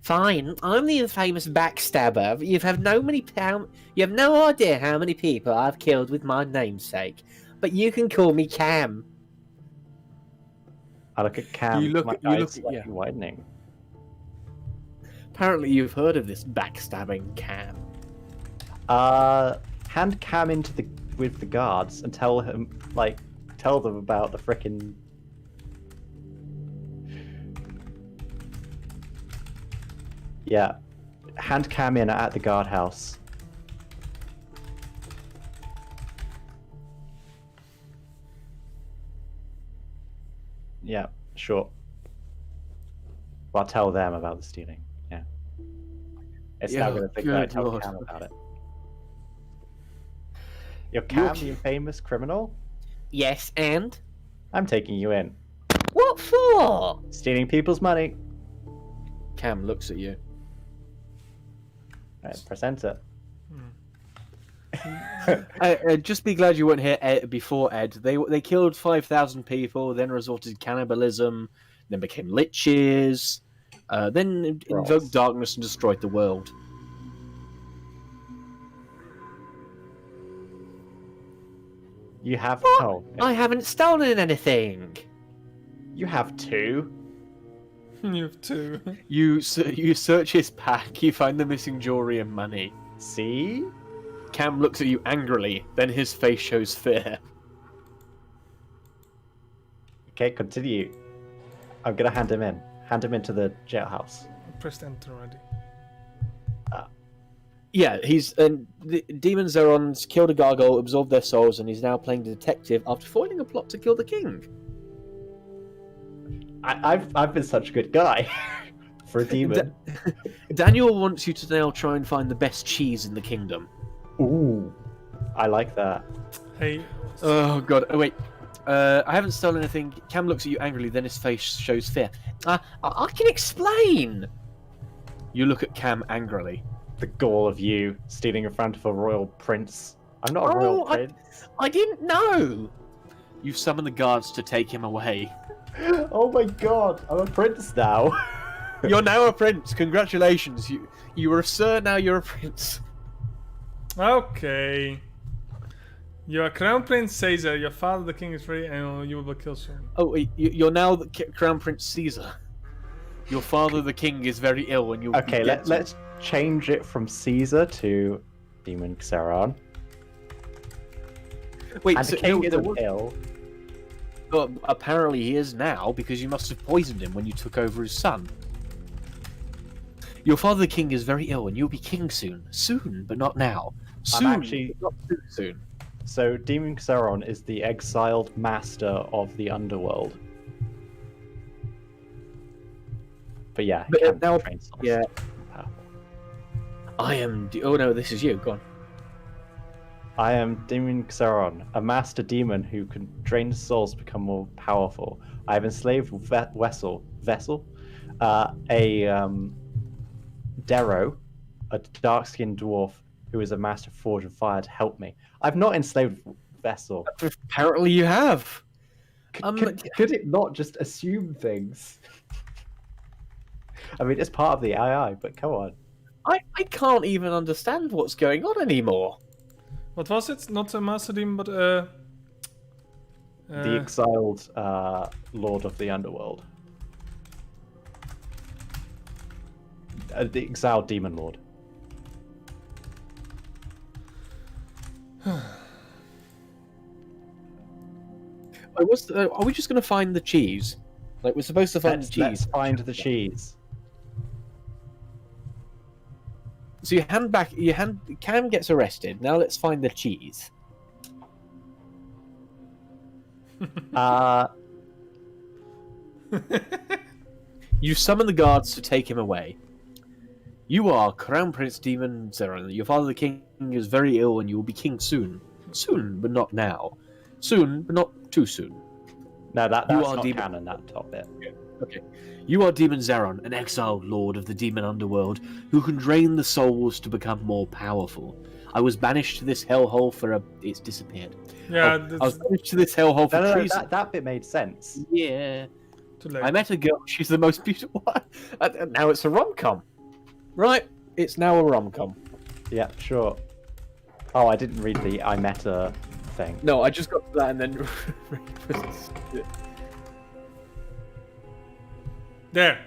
Fine, I'm the infamous backstabber. You have no idea how many people I've killed with my namesake. But you can call me Cam. I look at Cam. You look my at- you eyes look- slightly yeah. widening. Apparently, you've heard of this backstabbing Cam. Hand Cam with the guards and tell them about the frickin'. Yeah, hand Cam in at the guardhouse. Yeah, sure. Well, I'll tell them about the stealing. Yeah. It's now Yeah, going to think that I good tell lord. Cam about it. You're Cam, the famous criminal? Yes, and? I'm taking you in. What for? Stealing people's money. Cam looks at you. Right, press enter. Just be glad you weren't here before Ed. They killed 5,000 people, then resorted to cannibalism, then became liches, then invoked darkness and destroyed the world. You have What? oh, I haven't stolen anything. you have two. You have two. You search his pack, you find the missing jewelry and money. See? Cam looks at you angrily, then his face shows fear. Okay, continue. I'm gonna hand him in. Hand him into the jailhouse. I pressed enter already. Yeah, the Demon Zerons killed a gargoyle, absorbed their souls, and he's now playing detective after foiling a plot to kill the king. I've been such a good guy for a demon. Daniel wants you to now try and find the best cheese in the kingdom. Ooh, I like that. Hey, Oh god, oh wait. I haven't stolen anything. Cam looks at you angrily, then his face shows fear. I can explain. You look at Cam angrily. The gall of you stealing in front of a royal prince. I'm not a royal Oh, prince. I didn't know. You summon the guards to take him away. Oh my god, I'm a prince now. You're now a prince. Congratulations. You were a sir, now you're a prince. okay. You are Crown Prince Caesar. Your father, the king, is free, and you will kill soon. Oh, wait, you're now the Crown Prince Caesar. Your father, the king, is very ill, and you. Okay, let's change it from Caesar to Demon Xeron. Wait, And so the king there isn't was- ill. Well, apparently he is now because you must have poisoned him when you took over his son. Your father the king is very ill, and you'll be king soon. Soon, but not now. Soon, actually- but not too soon. So Demon Xeron is the exiled master of the underworld. But yeah, But, he can now- train souls. yeah. Powerful. I am. Oh no, this is you. Go on. I am Demon Xeron, a master demon who can train souls to become more powerful. I have enslaved Darrow, a dark-skinned dwarf who is a master forge of fire, to help me. I've not enslaved Vessel. Apparently, you have. Could it not just assume things? I mean, it's part of the AI, but come on. I can't even understand what's going on anymore. What was it? Not a master demon, but The exiled Lord of the Underworld. The exiled Demon Lord. Are we just going to find the cheese? Like, we're supposed to find the cheese. Let's find the cheese. So Cam gets arrested. Now let's find the cheese. You summon the guards to take him away. You are Crown Prince Demon Xeron. Your father the king is very ill and you will be king soon. Soon, but not now. Soon, but not too soon. No, that's You not are demon- canon, that top bit. Okay. You are Demon Xeron, an exiled lord of the demon underworld, who can drain the souls to become more powerful. I was banished to this hellhole for It's disappeared. yeah, I was banished to this hellhole for No, treason. that bit made sense. Yeah. too late. I met a girl. She's the most beautiful. And now it's a rom-com. Right. It's now a rom-com. Yeah, sure. Oh, I didn't read the I met a thing. No, I just got to that and then... There.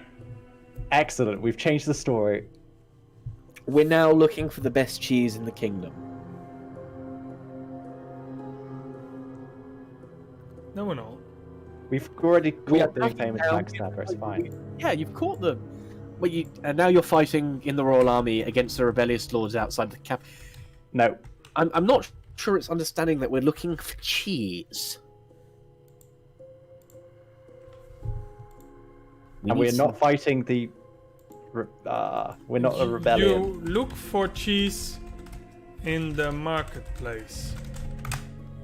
Excellent. We've changed the story. We're now looking for the best cheese in the kingdom. No, we're not. We've already We caught are the tracking famous down- backstabber. It's fine. Yeah, you've caught them. But and now you're fighting in the Royal Army against the rebellious lords outside the cap. No. I'm not sure it's understanding that we're looking for cheese. And we're not fighting the... we're not a rebellion. You look for cheese in the marketplace.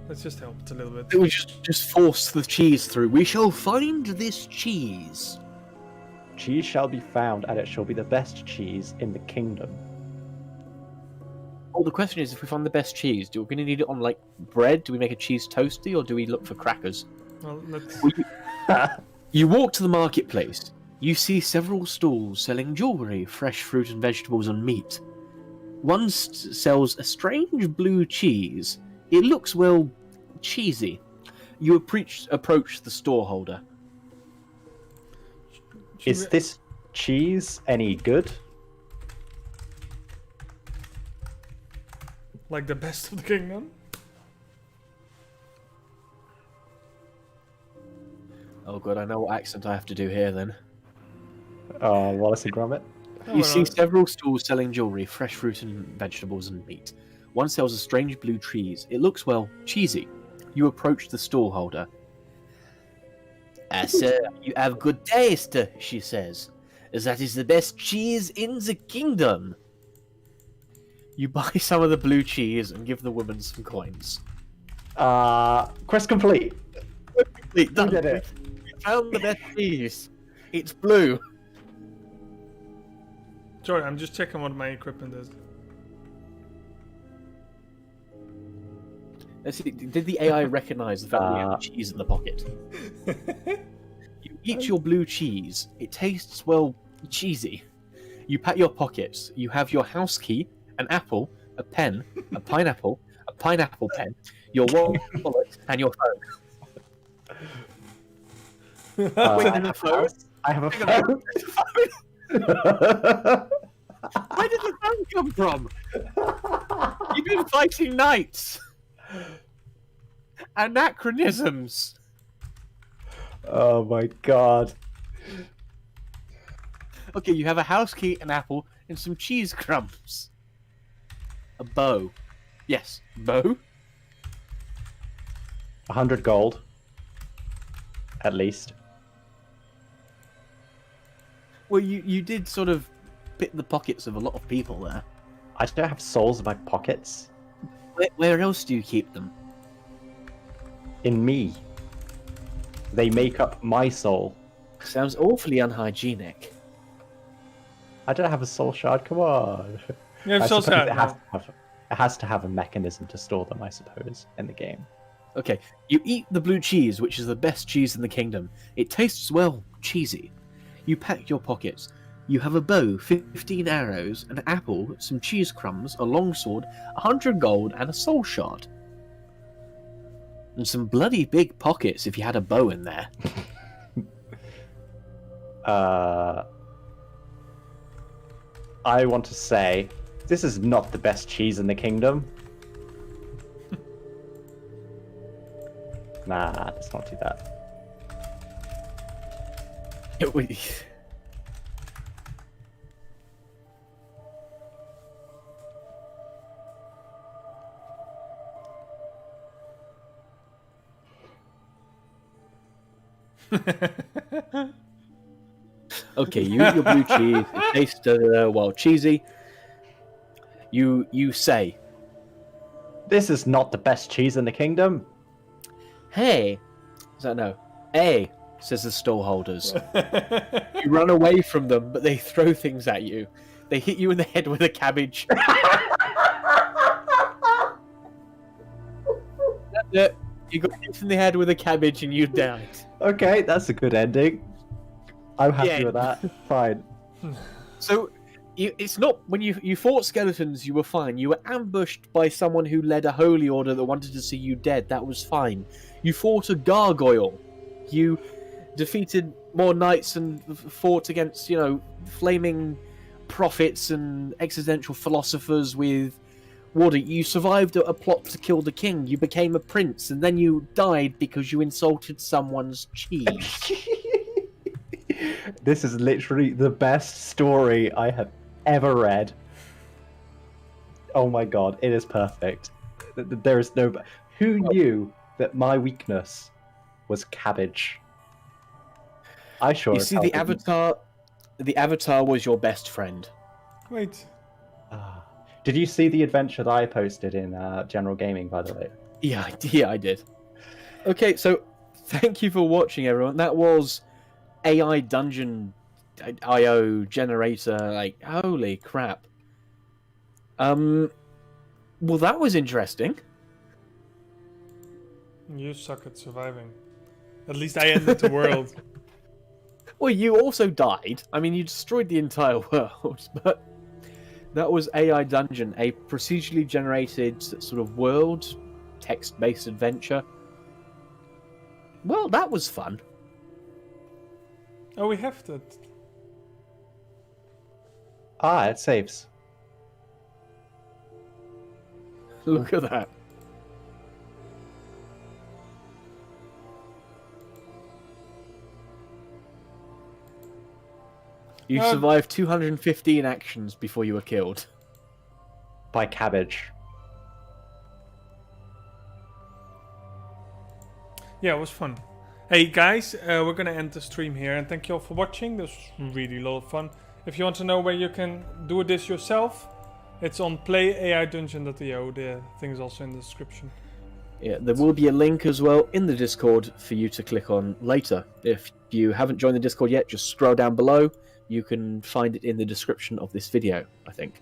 Let's just help it a little bit. We just force the cheese through. We shall find this cheese. Cheese shall be found, and it shall be the best cheese in the kingdom. Oh, the question is, if we find the best cheese, we're going to need it on, like, bread? Do we make a cheese toasty, or do we look for crackers? Well, let's... You walk to the marketplace. You see several stalls selling jewellery, fresh fruit and vegetables, and meat. One sells a strange blue cheese. It looks, well, cheesy. You approach the storeholder. Is this cheese any good? Like the best of the kingdom? Oh god, I know what accent I have to do here then. Oh, Wallace and Gromit. Oh, You see alright. several stalls selling jewellery, fresh fruit and vegetables, and meat. One sells a strange blue cheese. It looks, well, cheesy. You approach the stallholder. Sir, you have good taste, she says. That is the best cheese in the kingdom. You buy some of the blue cheese and give the woman some coins. Quest complete. We done. did it. We found the best cheese. It's blue. Sorry, I'm just checking what my equipment is. Let's see, did the AI recognize the fact that we have cheese in the pocket? You eat your blue cheese. It tastes, well, cheesy. You pat your pockets. You have your house key, an apple, a pen, a pineapple pen, your wallet, and your phone. I and a phone? have a phone. Where did the phone come from? You've been fighting knights. Anachronisms. Oh my god. Okay, you have a house key, an apple, and some cheese crumbs. A bow. Yes, bow. 100 gold. At least. Well, you did sort of pick the pockets of a lot of people there. I don't have souls in my pockets. Where else do you keep them? In me. They make up my soul. Sounds awfully unhygienic. I don't have a soul shard, come on. You have I soul suppose shard. it has to have a mechanism to store them, I suppose, in the game. Okay, you eat the blue cheese, which is the best cheese in the kingdom. It tastes, well, cheesy. You pack your pockets. You have a bow, 15 arrows, an apple, some cheese crumbs, a longsword, 100 gold, and a soul shard. And some bloody big pockets if you had a bow in there. I want to say, this is not the best cheese in the kingdom. Nah, let's not do that. Okay, you eat your blue cheese. It tastes, well, cheesy. You say, This is not the best cheese in the kingdom. "Hey," no, "Hey," says the stallholders. You run away from them, but they throw things at you. They hit you in the head with a cabbage. That's it. You got hit in the head with a cabbage and you died. Okay, that's a good ending. I'm happy Yeah. with that. Fine. So, it's not when you fought skeletons, you were fine. You were ambushed by someone who led a holy order that wanted to see you dead. That was fine. You fought a gargoyle. You defeated more knights and fought against, flaming prophets and existential philosophers with water. You survived a plot to kill the king. You became a prince, and then you died because you insulted someone's cheese. This is literally the best story I have ever read. Oh my god, it is perfect. There is no... Who knew that my weakness was cabbage? I sure You as see, hell the didn't. avatar was your best friend. Wait. Ah. Did you see the adventure that I posted in General Gaming, by the way? Yeah, I did. Okay, so thank you for watching, everyone. That was AI Dungeon IO generator. Like, holy crap. Well, that was interesting. You suck at surviving. At least I ended the world. Well, you also died. I mean, you destroyed the entire world, but that was AI Dungeon, a procedurally generated sort of world, text-based adventure. Well, that was fun. Oh, we have that. Ah, it saves. Look at that. You survived 215 actions before you were killed. By cabbage. Yeah, it was fun. Hey guys, we're gonna end the stream here, and thank you all for watching. This was really a lot of fun. If you want to know where you can do this yourself, it's on playaidungeon.io. The thing is also in the description. Yeah, there will be a link as well in the Discord for you to click on later. If you haven't joined the Discord yet, just scroll down below. You can find it in the description of this video, I think.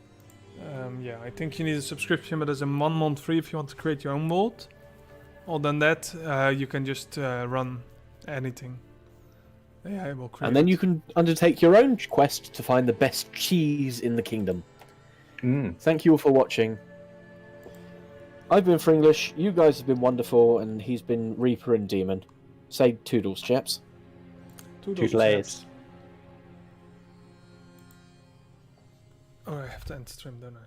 Yeah, I think you need a subscription, but there's a 1 month free if you want to create your own world. Other than that, you can just run anything. Yeah, I will create. And then you can undertake your own quest to find the best cheese in the kingdom. Thank you all for watching. I've been Fringlish, you guys have been wonderful, and he's been Reaper and Demon. Say toodles, chaps. Toodles. Oh, I have to end the stream, don't I?